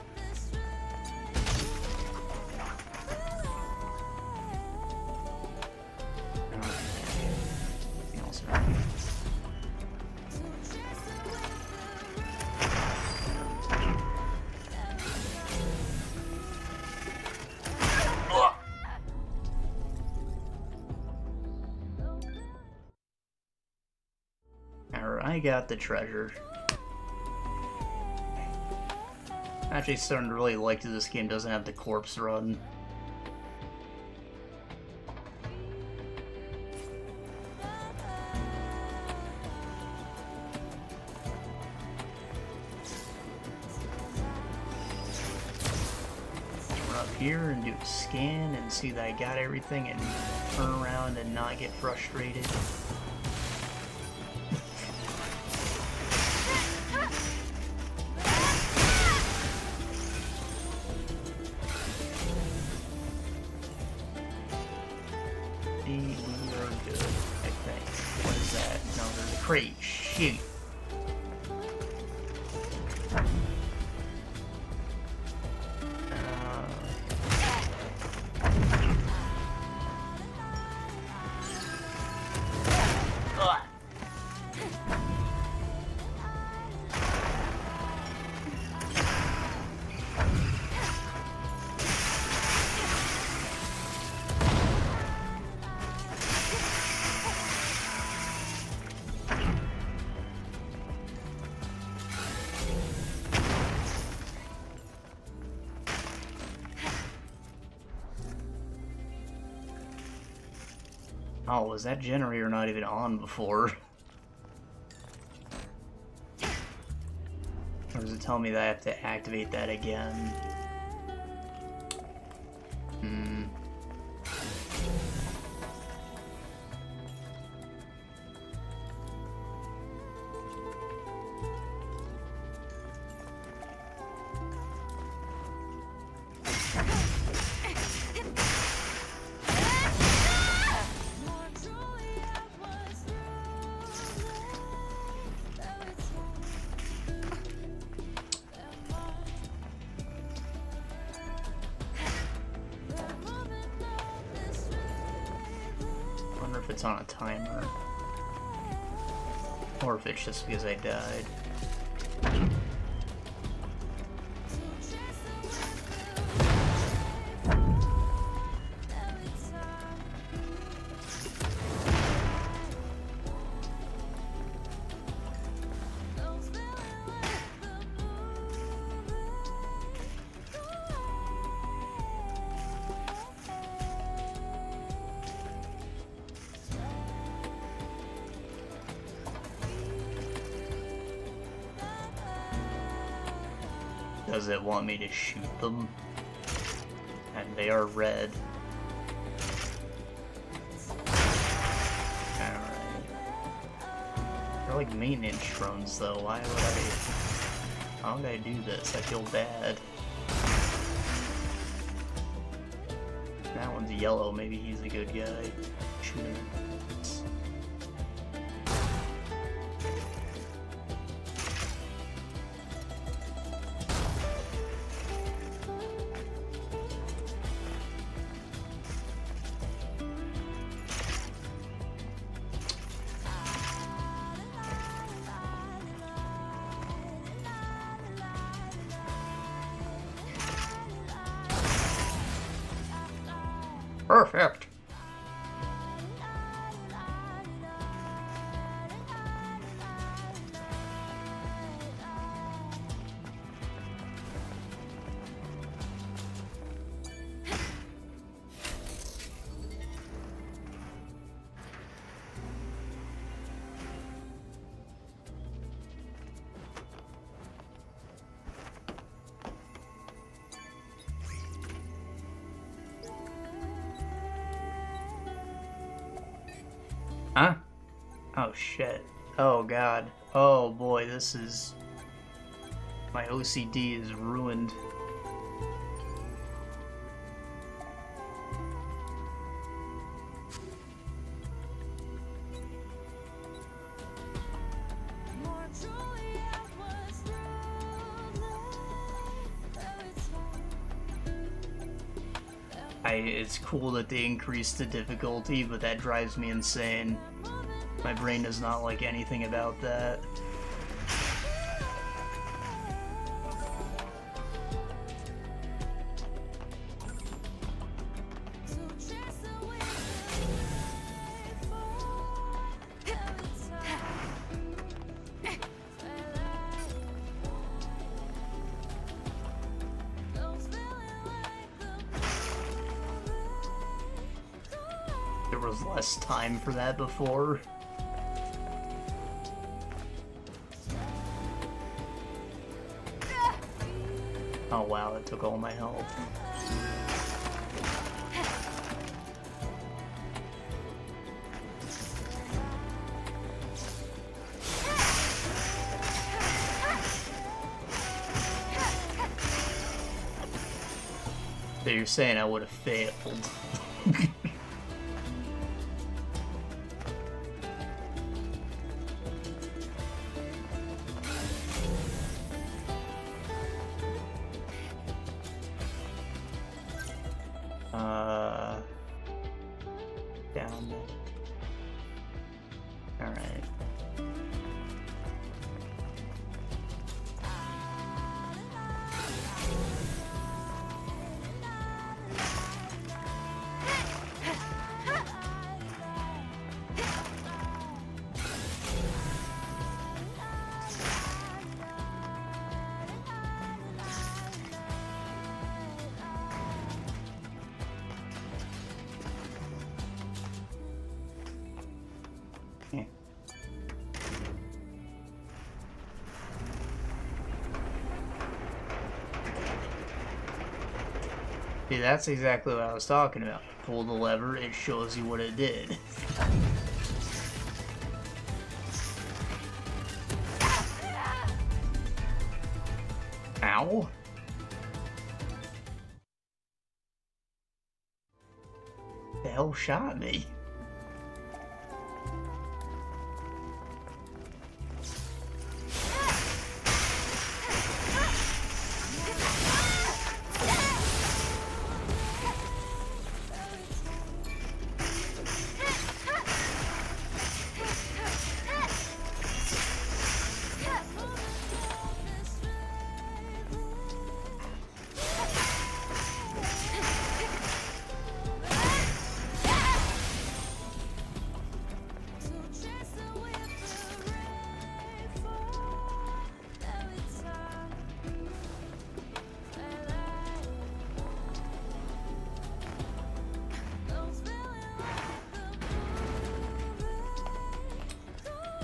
Alright, I got the treasure. Actually starting to really like that this game doesn't have the corpse run. Run up here and do a scan and see that I got everything and turn around and not get frustrated. Crate, shoot. Oh, was that generator not even on before? Or does it tell me that I have to activate that again? If it's on a timer, or if it's just because I died. Does it want me to shoot them? And they are red. Alright. They're like maintenance drones though. Why would I... How would I do this? I feel bad. That one's yellow. Maybe he's a good guy. Shoot him. Perfect. Huh? Oh shit. Oh god. Oh boy, this is... My OCD is ruined. It's cool that they increased the difficulty, but that drives me insane. My brain does not like anything about that. There was less time for that before. Oh wow, that took all my health. So you're saying I would have failed. Down there. Alright. See, that's exactly what I was talking about. Pull the lever, it shows you what it did. Ow. The hell shot me?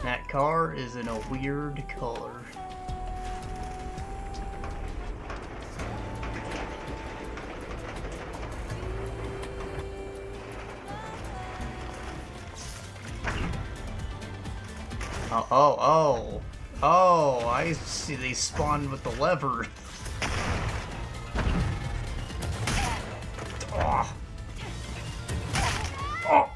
That car is in a weird color. Oh, oh, oh. Oh, I see they spawned with the lever. Oh. Oh.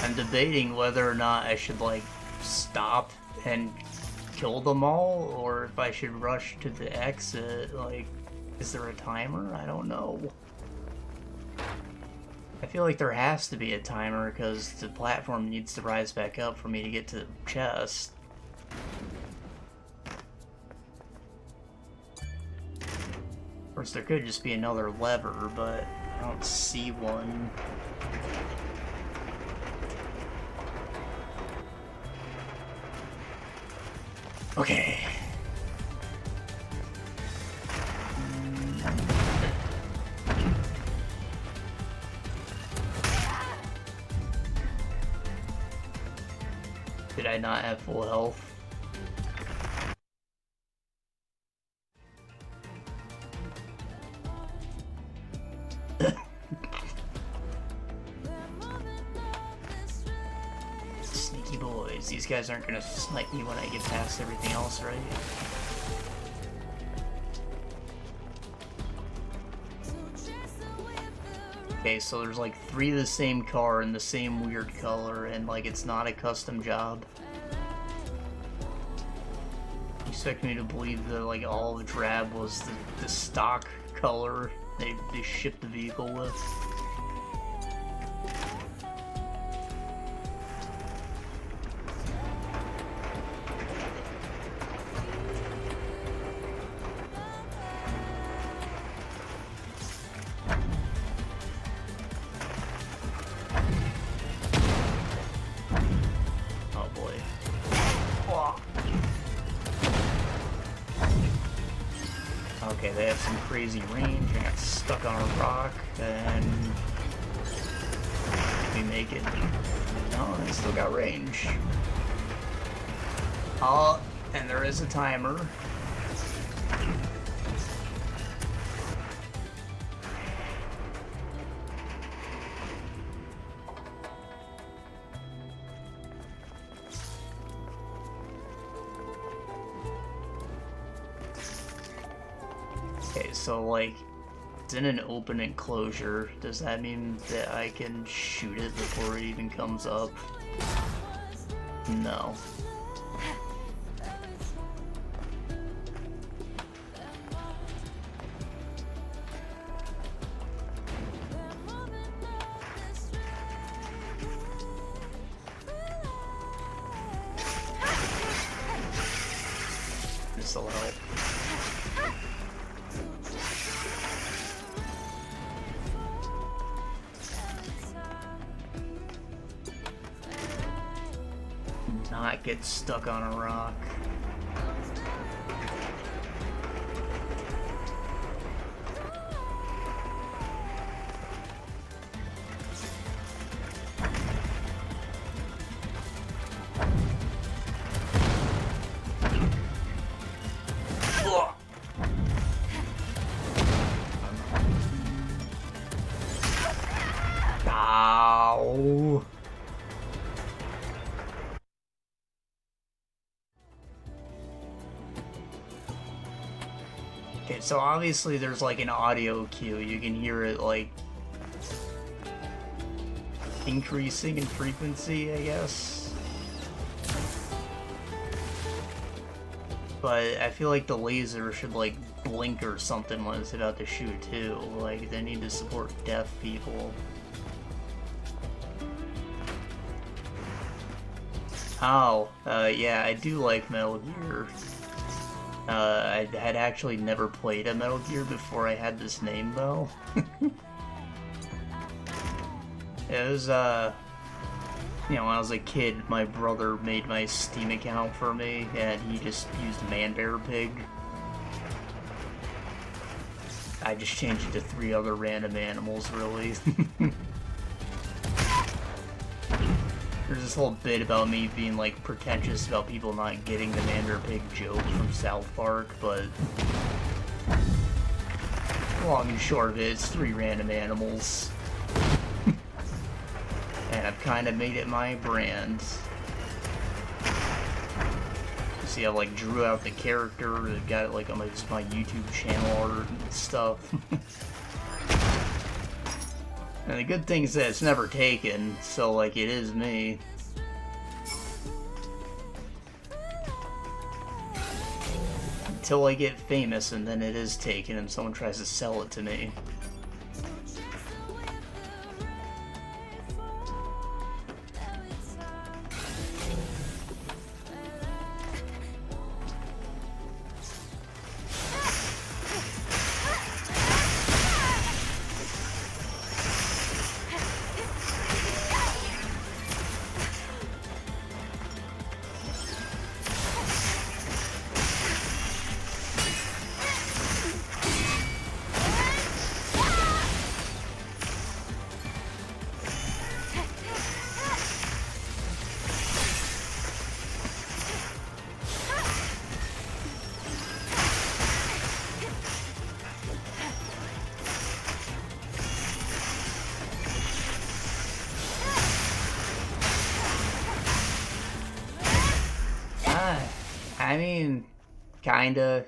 I'm debating whether or not I should, like, stop and kill them all, or if I should rush to the exit. Like, is there a timer? I don't know. I feel like there has to be a timer, because the platform needs to rise back up for me to get to the chest. Of course, there could just be another lever, but I don't see one. Okay. Did I not have full health? Sneaky boys. These guys aren't gonna snipe me when I get past everything else, right? Okay, so there's like 3 of the same car in the same weird color, and like it's not a custom job. You expect me to believe that like all of drab was the stock color they shipped the vehicle with? Okay, they have some crazy range. I got stuck on a rock, and we make it. No, they still got range. Oh, and there is a timer. Okay, so like, it's in an open enclosure. Does that mean that I can shoot it before it even comes up? No. This'll help. Not get stuck on a rock. Ow. Okay, so obviously there's like an audio cue. You can hear it like increasing in frequency, I guess. But I feel like the laser should like blink or something when it's about to shoot too. Like they need to support deaf people. Oh, yeah, I do like Metal Gear. I had actually never played a Metal Gear before I had this name, though. It was, you know, when I was a kid, my brother made my Steam account for me, and he just used Manbear Pig. I just changed it to 3 other random animals, really. There's this whole bit about me being, like, pretentious about people not getting the Manbear Pig joke from South Park, but long and short of it, it's 3 random animals. And I've kind of made it my brand. You see, I like drew out the character, got it like on my YouTube channel art and stuff. And the good thing is that it's never taken, so like it is me. Until I get famous and then it is taken and someone tries to sell it to me. I mean, kinda.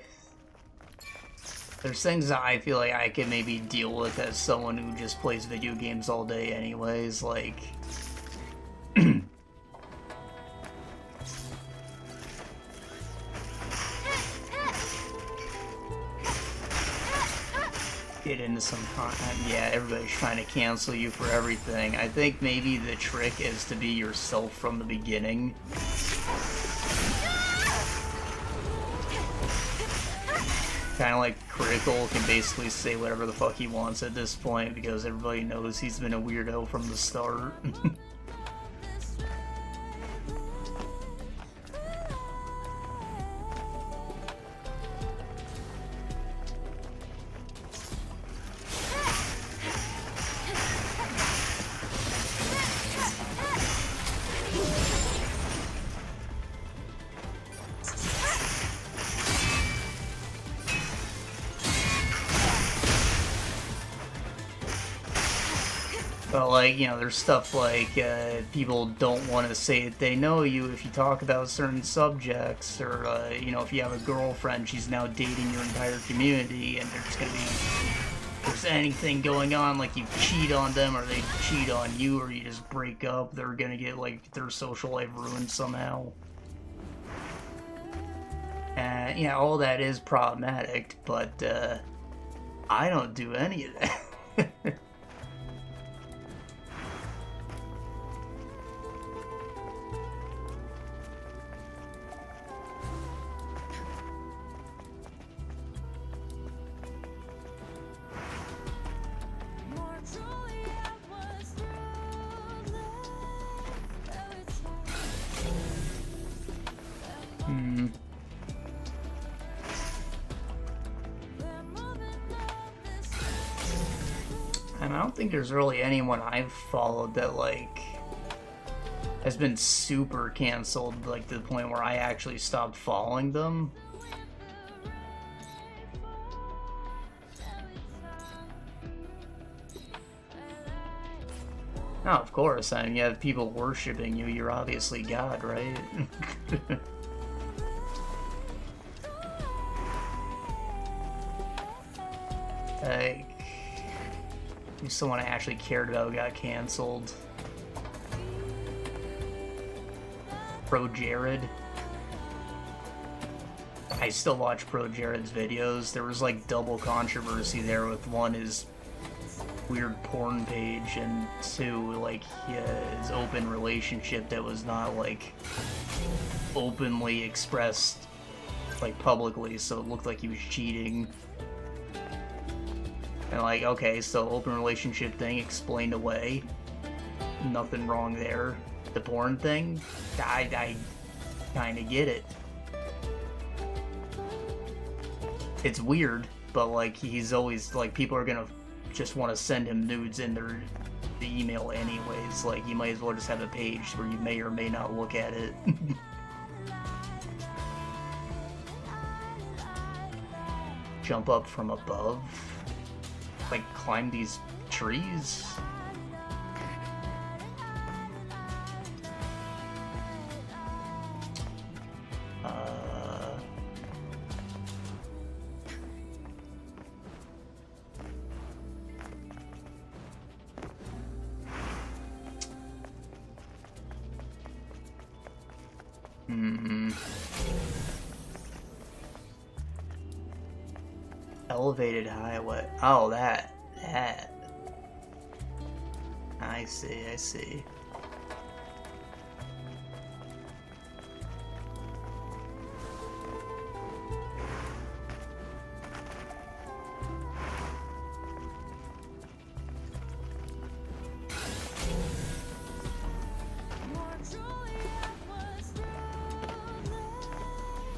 There's things that I feel like I can maybe deal with as someone who just plays video games all day anyways, like... get into some content. Yeah, everybody's trying to cancel you for everything. I think maybe the trick is to be yourself from the beginning. Kind of like Critical can basically say whatever the fuck he wants at this point because everybody knows he's been a weirdo from the start. But, like, you know, there's stuff like, people don't want to say that they know you if you talk about certain subjects, or, you know, if you have a girlfriend, she's now dating your entire community, and there's gonna be, if there's anything going on, like you cheat on them, or they cheat on you, or you just break up, they're gonna get, like, their social life ruined somehow. And, yeah, all that is problematic, but, I don't do any of that. And I don't think there's really anyone I've followed that, like, has been super canceled, like, to the point where I actually stopped following them. No, of course, I mean, you have people worshipping you, you're obviously God, right? Like, if someone I actually cared about got canceled. Pro Jared. I still watch Pro Jared's videos. There was like double controversy there with one, his weird porn page, and two, like, his open relationship that was not like openly expressed like, publicly, so it looked like he was cheating. And like, okay, so open relationship thing explained away. Nothing wrong there. The porn thing, I kind of get it. It's weird, but like, he's always, like, people are gonna just want to send him nudes in the email anyways. Like, you might as well just have a page where you may or may not look at it. Jump up from above? Like, climb these trees? Elevated highway. Oh, that. I see.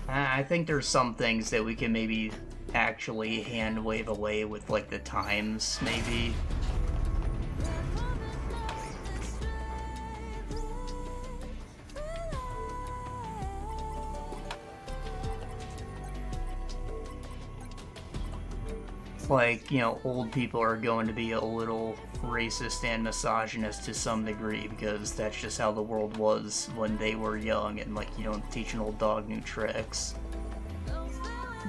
I think there's some things that we can maybe actually hand wave away with, like, the times, maybe. Like, you know, old people are going to be a little racist and misogynist to some degree, because that's just how the world was when they were young, and, like, you don't teach an old dog new tricks.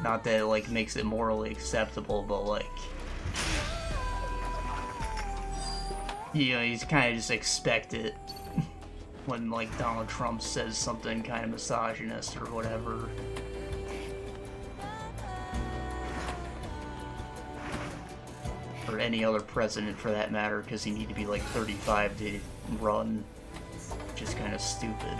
Not that it, like, makes it morally acceptable, but, like, you know, you kind of just expect it when, like, Donald Trump says something kind of misogynist or whatever. Or any other president, for that matter, because you need to be, like, 35 to run. Which is kind of stupid.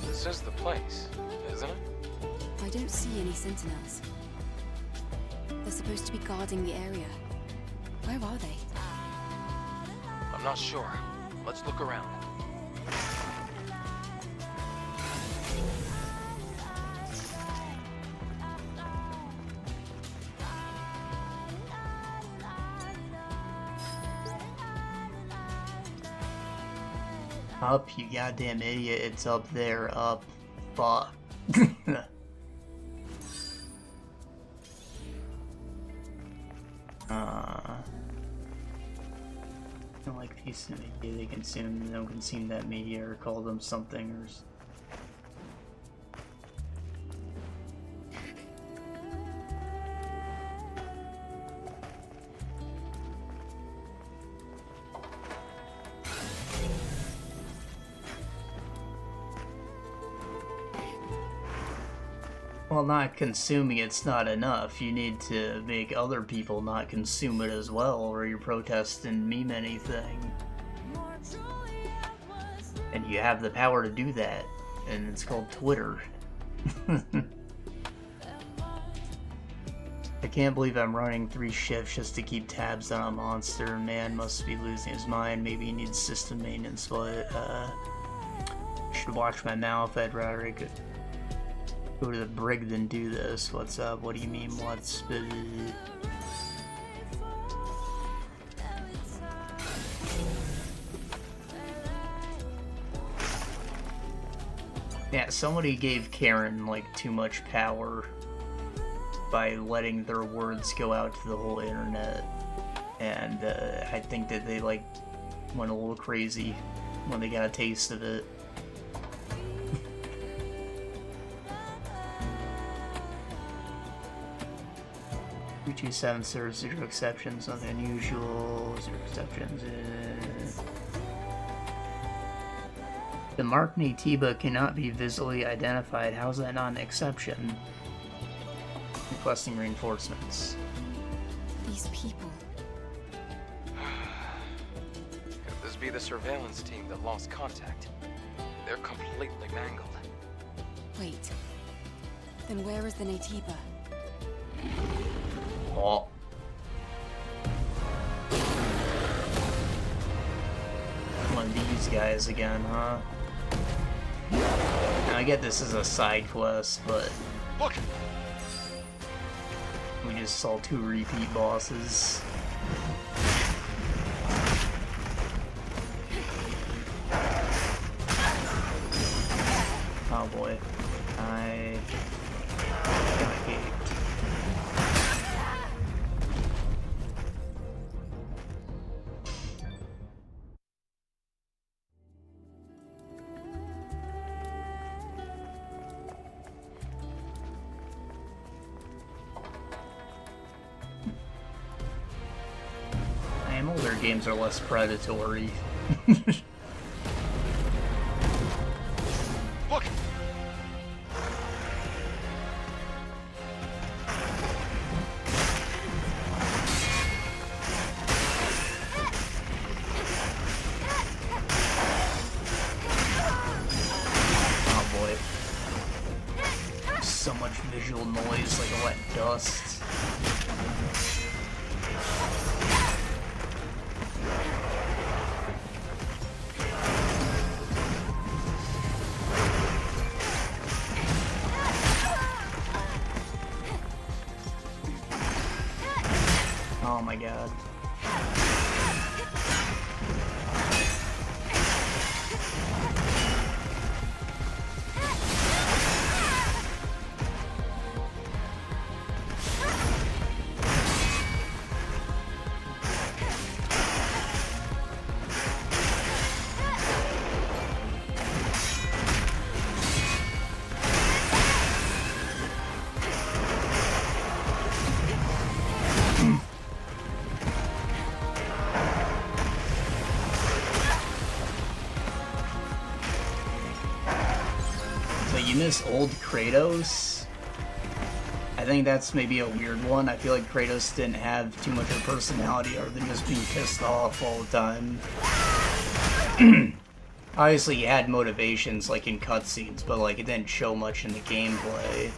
This is the place, isn't it? I don't see any sentinels. They're supposed to be guarding the area. Where are they? I'm not sure. Let's look around. Up, you goddamn idiot, it's up there, up. Fuck. I don't like pieces of media they consume, they don't consume that media or call them something or... Well, not consuming it's not enough. You need to make other people not consume it as well, or you're protesting meme anything. And you have the power to do that, and it's called Twitter. I can't believe I'm running 3 shifts just to keep tabs on a monster. Man must be losing his mind. Maybe he needs system maintenance, but should watch my mouth. I'd rather go to the brig than do this. What's up? What do you mean, what's... Yeah, somebody gave Karen, like, too much power by letting their words go out to the whole internet. And, I think that they, like, went a little crazy when they got a taste of it. 327 serves 0 exceptions, nothing unusual, 0 exceptions. The marked Natiba cannot be visually identified. How's that not an exception? Requesting reinforcements. These people. Could this be the surveillance team that lost contact? They're completely mangled. Wait. Then where is the Natiba? Oh. One of these guys again, huh? Now, I get this is a side quest, but Look! we just saw 2 repeat bosses. Oh boy. I got gaped. Older games are less predatory. Look! Oh boy. So much visual noise, like wet dust. Oh my god. You miss old Kratos? I think that's maybe a weird one. I feel like Kratos didn't have too much of a personality other than just being pissed off all the time. Obviously he had motivations like in cutscenes, but like it didn't show much in the gameplay.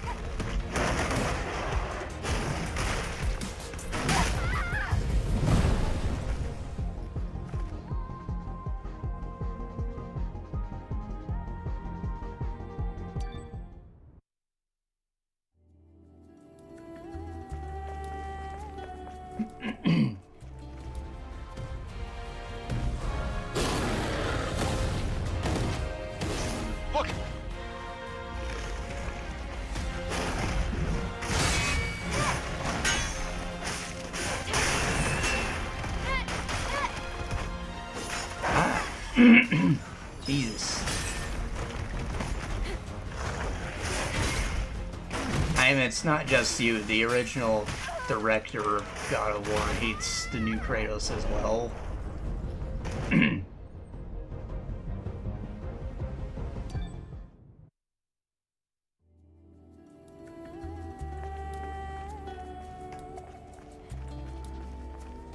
Look! Jesus. I mean, it's not just you. The original director of God of War hates the new Kratos as well.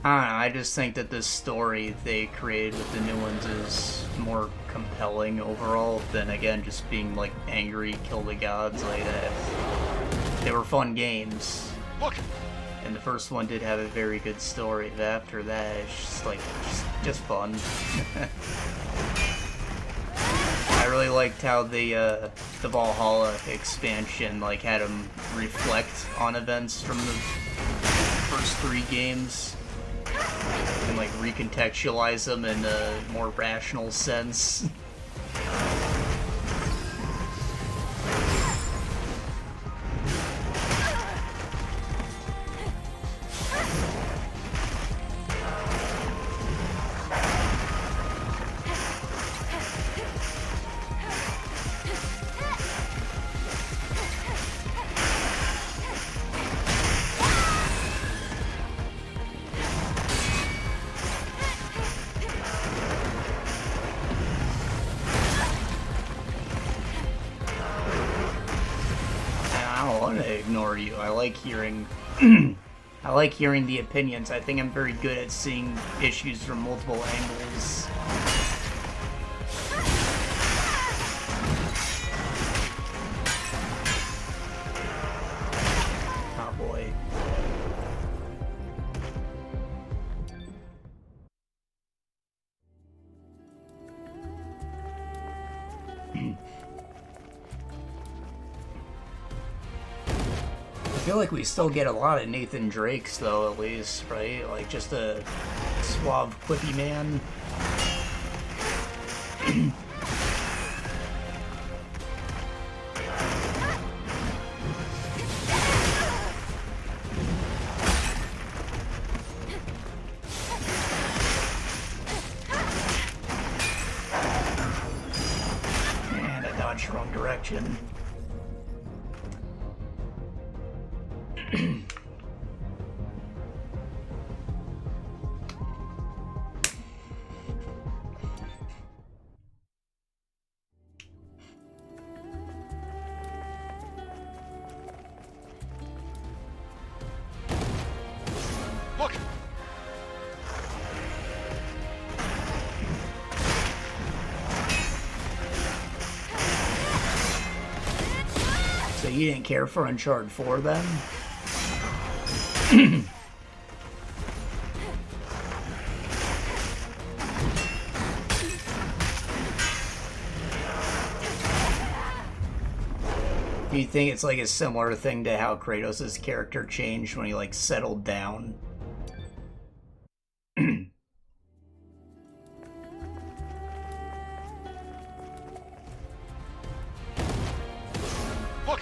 I don't know, I just think that this story they created with the new ones is more compelling overall than, again, just being, like, angry, kill the gods like that. They were fun games. Look! And the first one did have a very good story, but after that, it's just, like, just fun. I really liked how the Valhalla expansion, like, had them reflect on events from the first 3 games. And like recontextualize them in a more rational sense. ignore you. I like hearing I like hearing the opinions. I think I'm very good at seeing issues from multiple angles. Oh boy. I feel like we still get a lot of Nathan Drakes, though, at least, right? Like, just a suave, quippy man. Man, I dodged the wrong direction. Look! So you didn't care for Uncharted 4 then? Do you think it's like a similar thing to how Kratos' character changed when he like settled down? Look!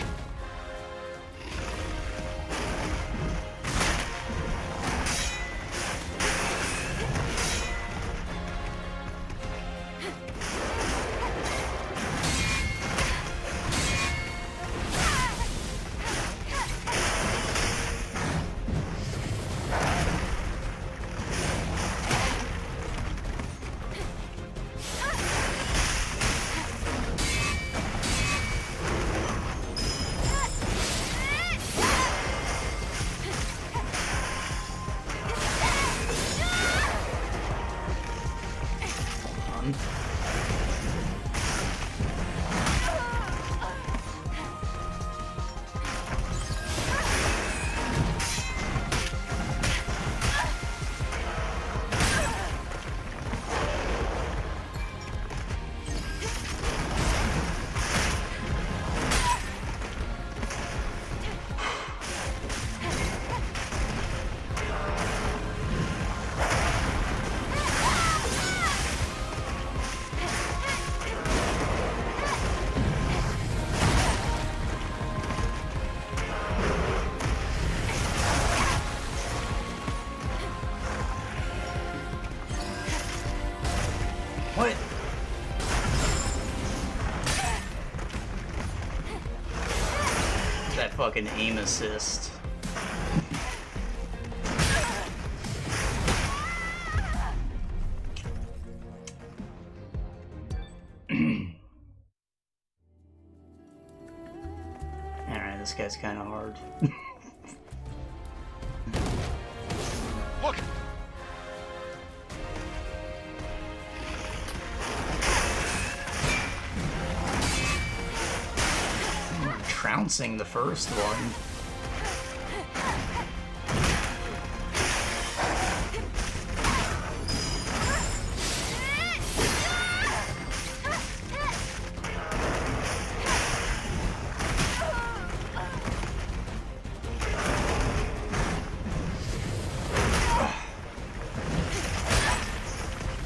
What? That fucking aim assist. Alright, this guy's kind of hard. Look! Trouncing the first one.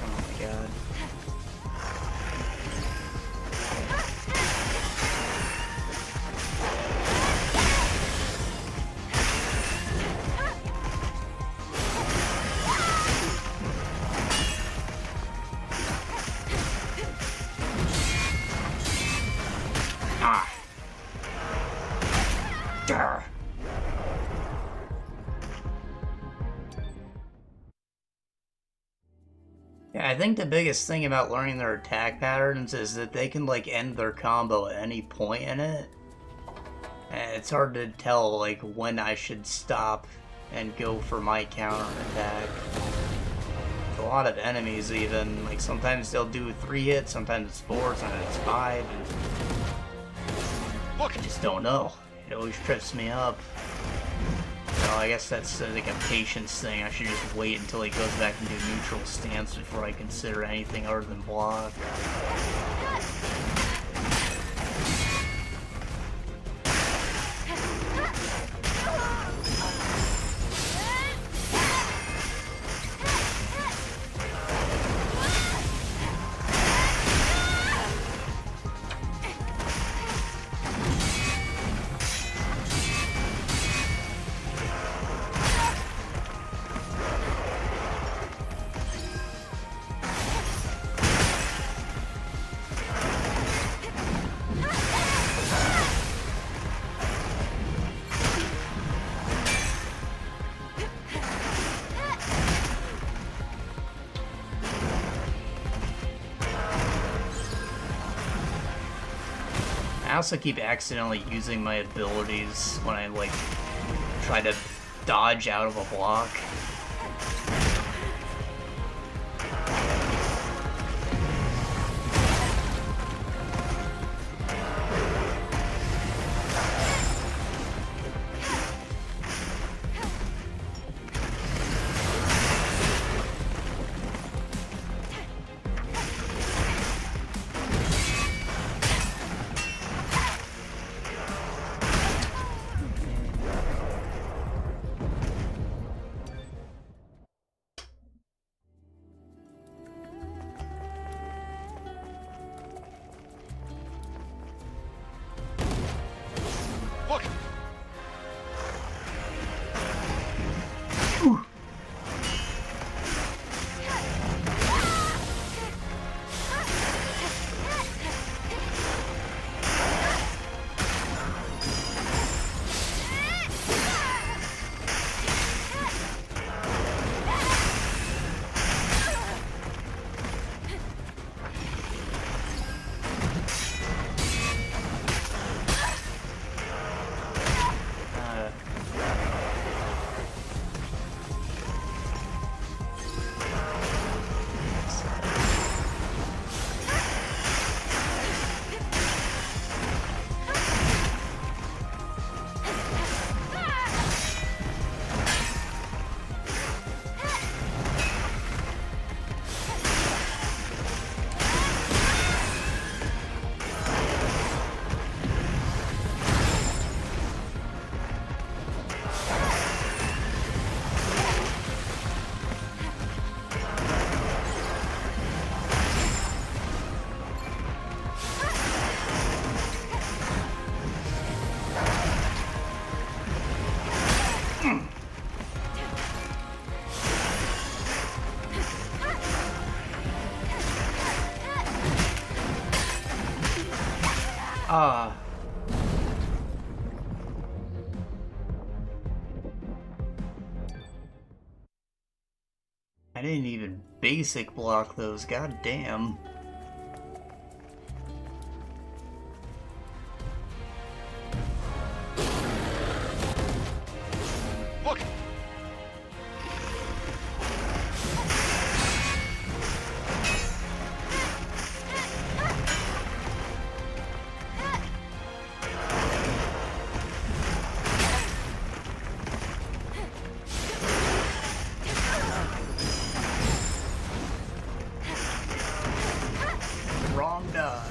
Oh my god. Ah. Durr. Yeah, I think the biggest thing about learning their attack patterns is that they can like end their combo at any point in it. It's hard to tell like when I should stop and go for my counter attack. A lot of enemies even, like sometimes they'll do 3 hits, sometimes it's 4, sometimes it's 5, and I just don't know. It always trips me up. So I guess that's like a patience thing. I should just wait until he goes back into neutral stance before I consider anything other than block. I also keep accidentally using my abilities when I like try to dodge out of a block. I didn't even basic block those, god damn. Look! Wrong dodge.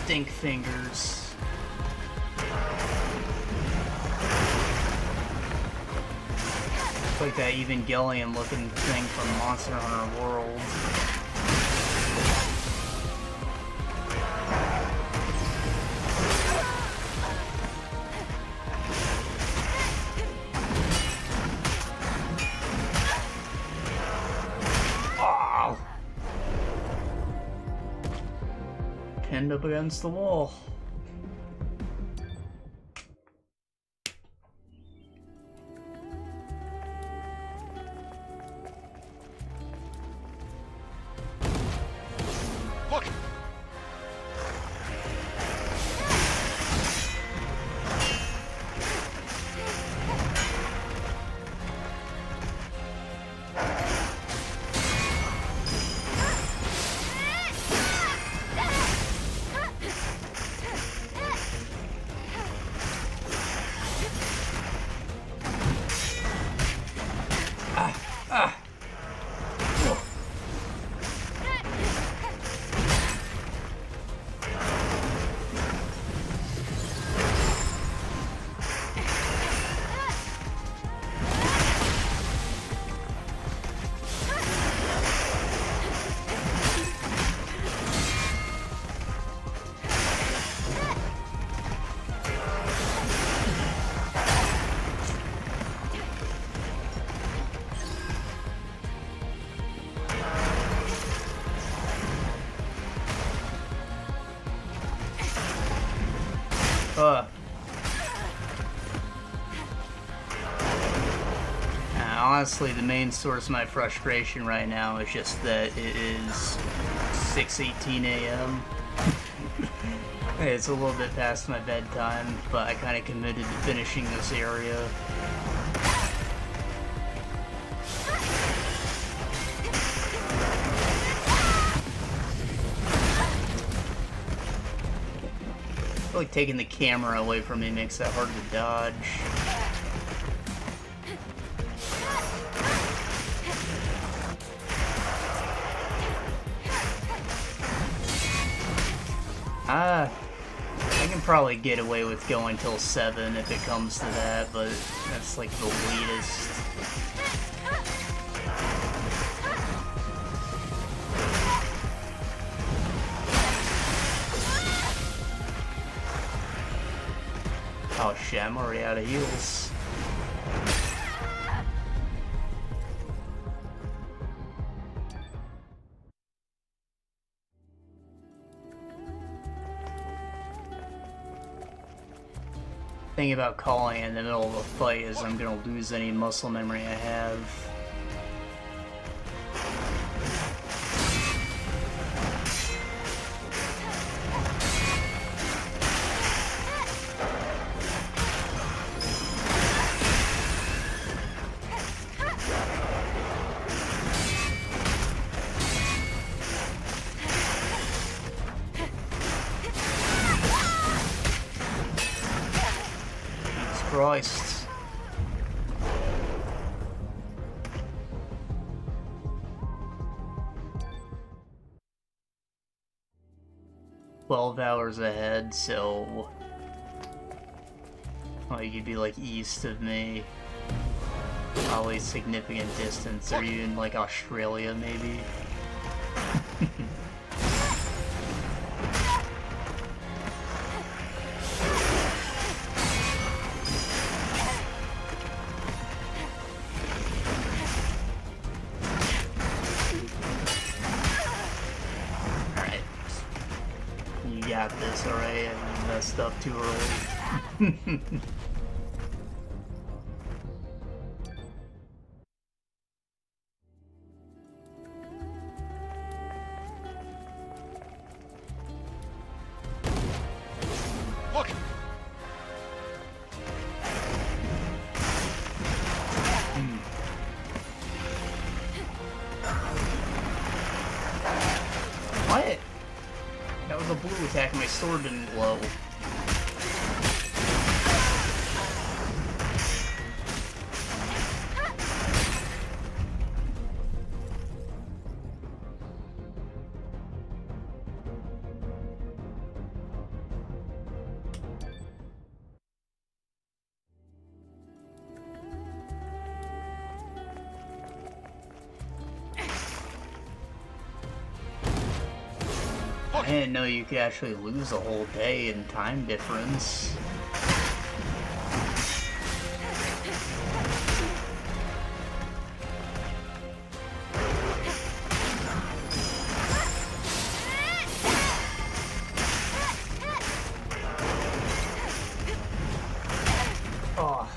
stink fingers. It's like that Evangelion looking thing from Monster Hunter World. Oh! Pinned up against the wall. Honestly, the main source of my frustration right now is just that it is 6:18 a.m. It's a little bit past my bedtime, but I kind of committed to finishing this area. I feel like taking the camera away from me makes that hard to dodge. I can probably get away with going till 7 if it comes to that, but that's like the latest. Oh shit, I'm already out of heals. Thing about calling in the middle of a fight is I'm gonna lose any muscle memory I have. Christ. "12 hours ahead," so like you'd be like east of me, probably significant distance, or even like Australia maybe. This, alright? I messed up too early. Look! What? That was a blue attack, my sword didn't glow. I didn't know you could actually lose a whole day in time difference. Oh.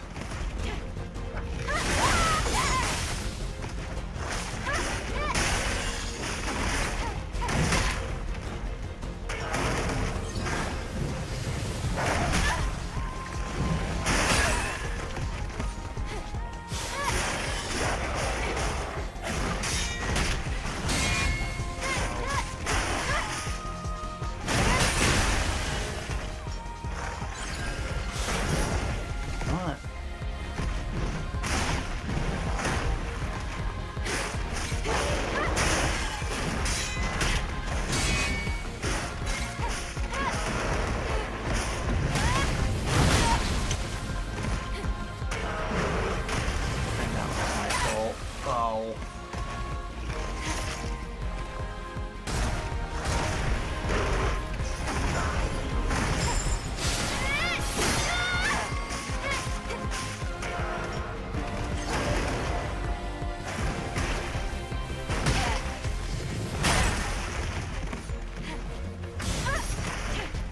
What? That was my fault. Oh.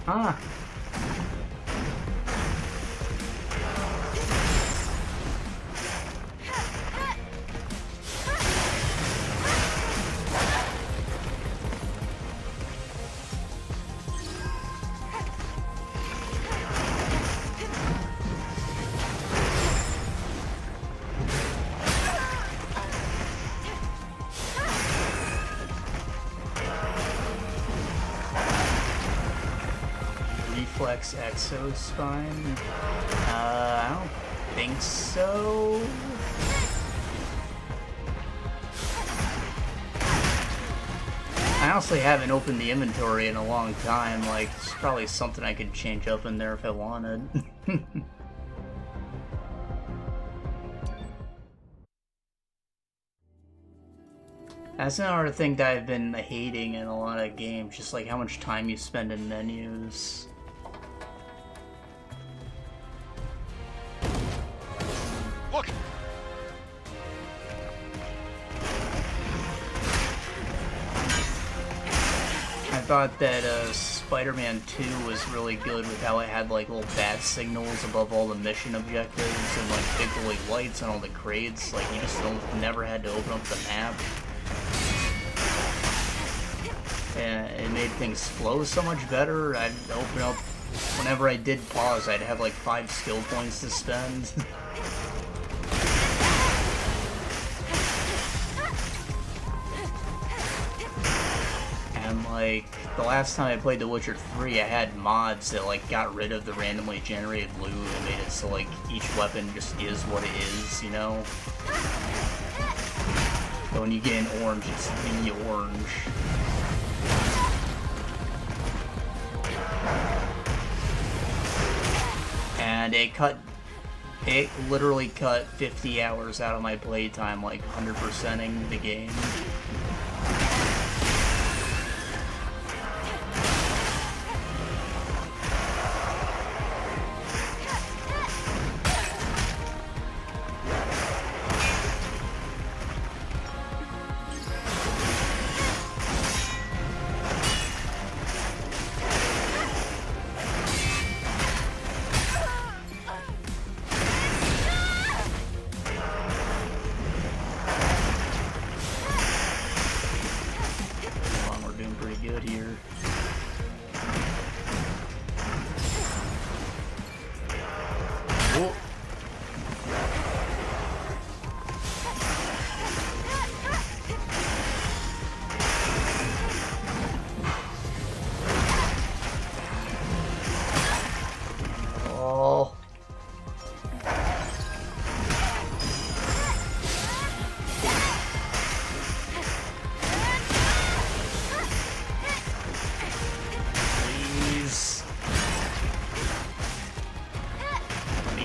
Ah. Reflex exospine? I don't think so. I honestly haven't opened the inventory in a long time. Like, it's probably something I could change up in there if I wanted. That's another thing that I've been hating in a lot of games, just like how much time you spend in menus. Look! I thought that Spider-Man 2 was really good with how it had like little bat signals above all the mission objectives and like big glowing lights on all the crates. Like you just never had to open up the map. And it made things flow so much better. I'd open up, whenever I did pause, I'd have like 5 skill points to spend. And like, the last time I played The Witcher 3, I had mods that like got rid of the randomly generated loot and made it so like each weapon just is what it is, you know? So when you get an orange, it's the orange. And it literally cut 50 hours out of my playtime, like 100%ing the game.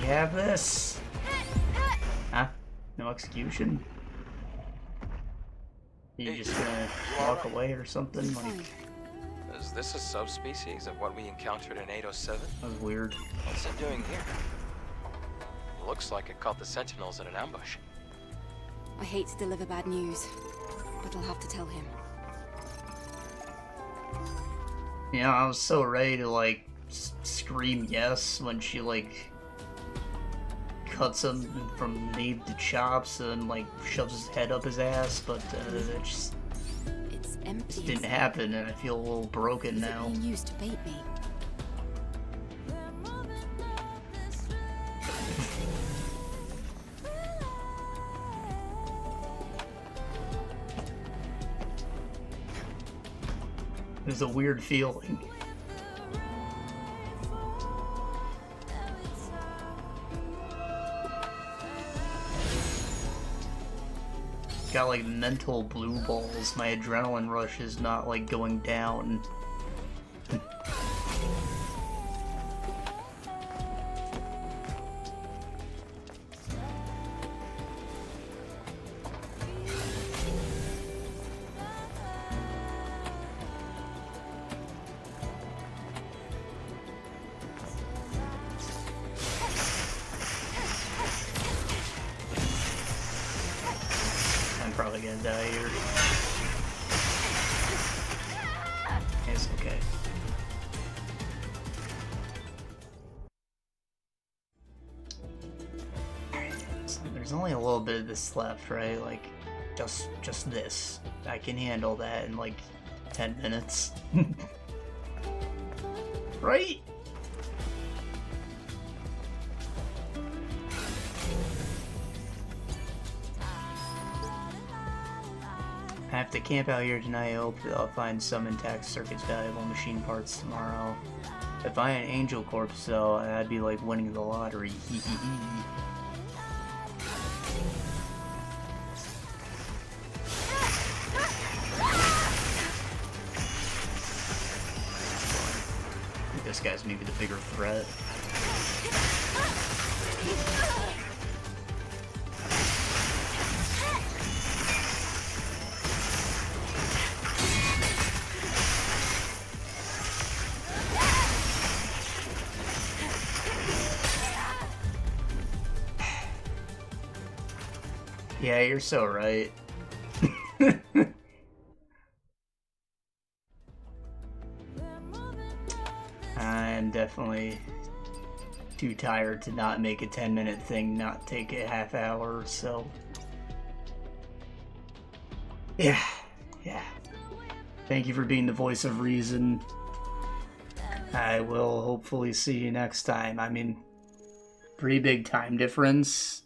Have this? Huh? No execution? Are you just gonna walk away or something? Like, As Is this a subspecies of what we encountered in 807? That was weird. What's it doing here? Looks like it caught the Sentinels in an ambush. I hate to deliver bad news, but I'll have to tell him. Yeah, I was so ready to, like, scream yes when she, like, cuts him from nape to chops and, like, shoves his head up his ass, but it just It's empty. didn't happen, and I feel a little broken Is now. it being used to bait me? It was a weird feeling. Got like mental blue balls. My adrenaline rush is not like going down. I'm probably gonna die here. It's okay. So there's only a little bit of this left, right? Like, just this. I can handle that in like 10 minutes. Right? I have to camp out here tonight. I hope that I'll find some intact circuits, valuable machine parts tomorrow. If I had an Angel Corpse, though, I'd be like winning the lottery. I think this guy's maybe the bigger threat. Yeah, you're so right. I'm definitely too tired to not make a 10-minute thing, not take a half hour, so... Yeah. Thank you for being the voice of reason. I will hopefully see you next time. I mean, pretty big time difference.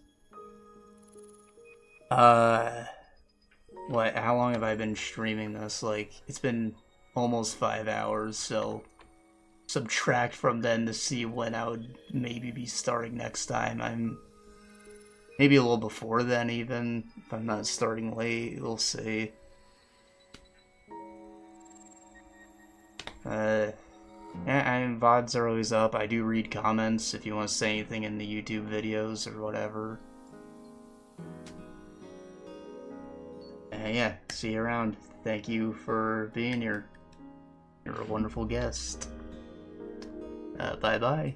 How long have I been streaming this? Like, it's been almost 5 hours, so subtract from then to see when I would maybe be starting next time. I'm maybe a little before then, even if I'm not starting late. We'll see. And VODs are always up. I do read comments if you want to say anything in the YouTube videos or whatever. Yeah, see you around. Thank you for being here. You're a wonderful guest. Bye-bye.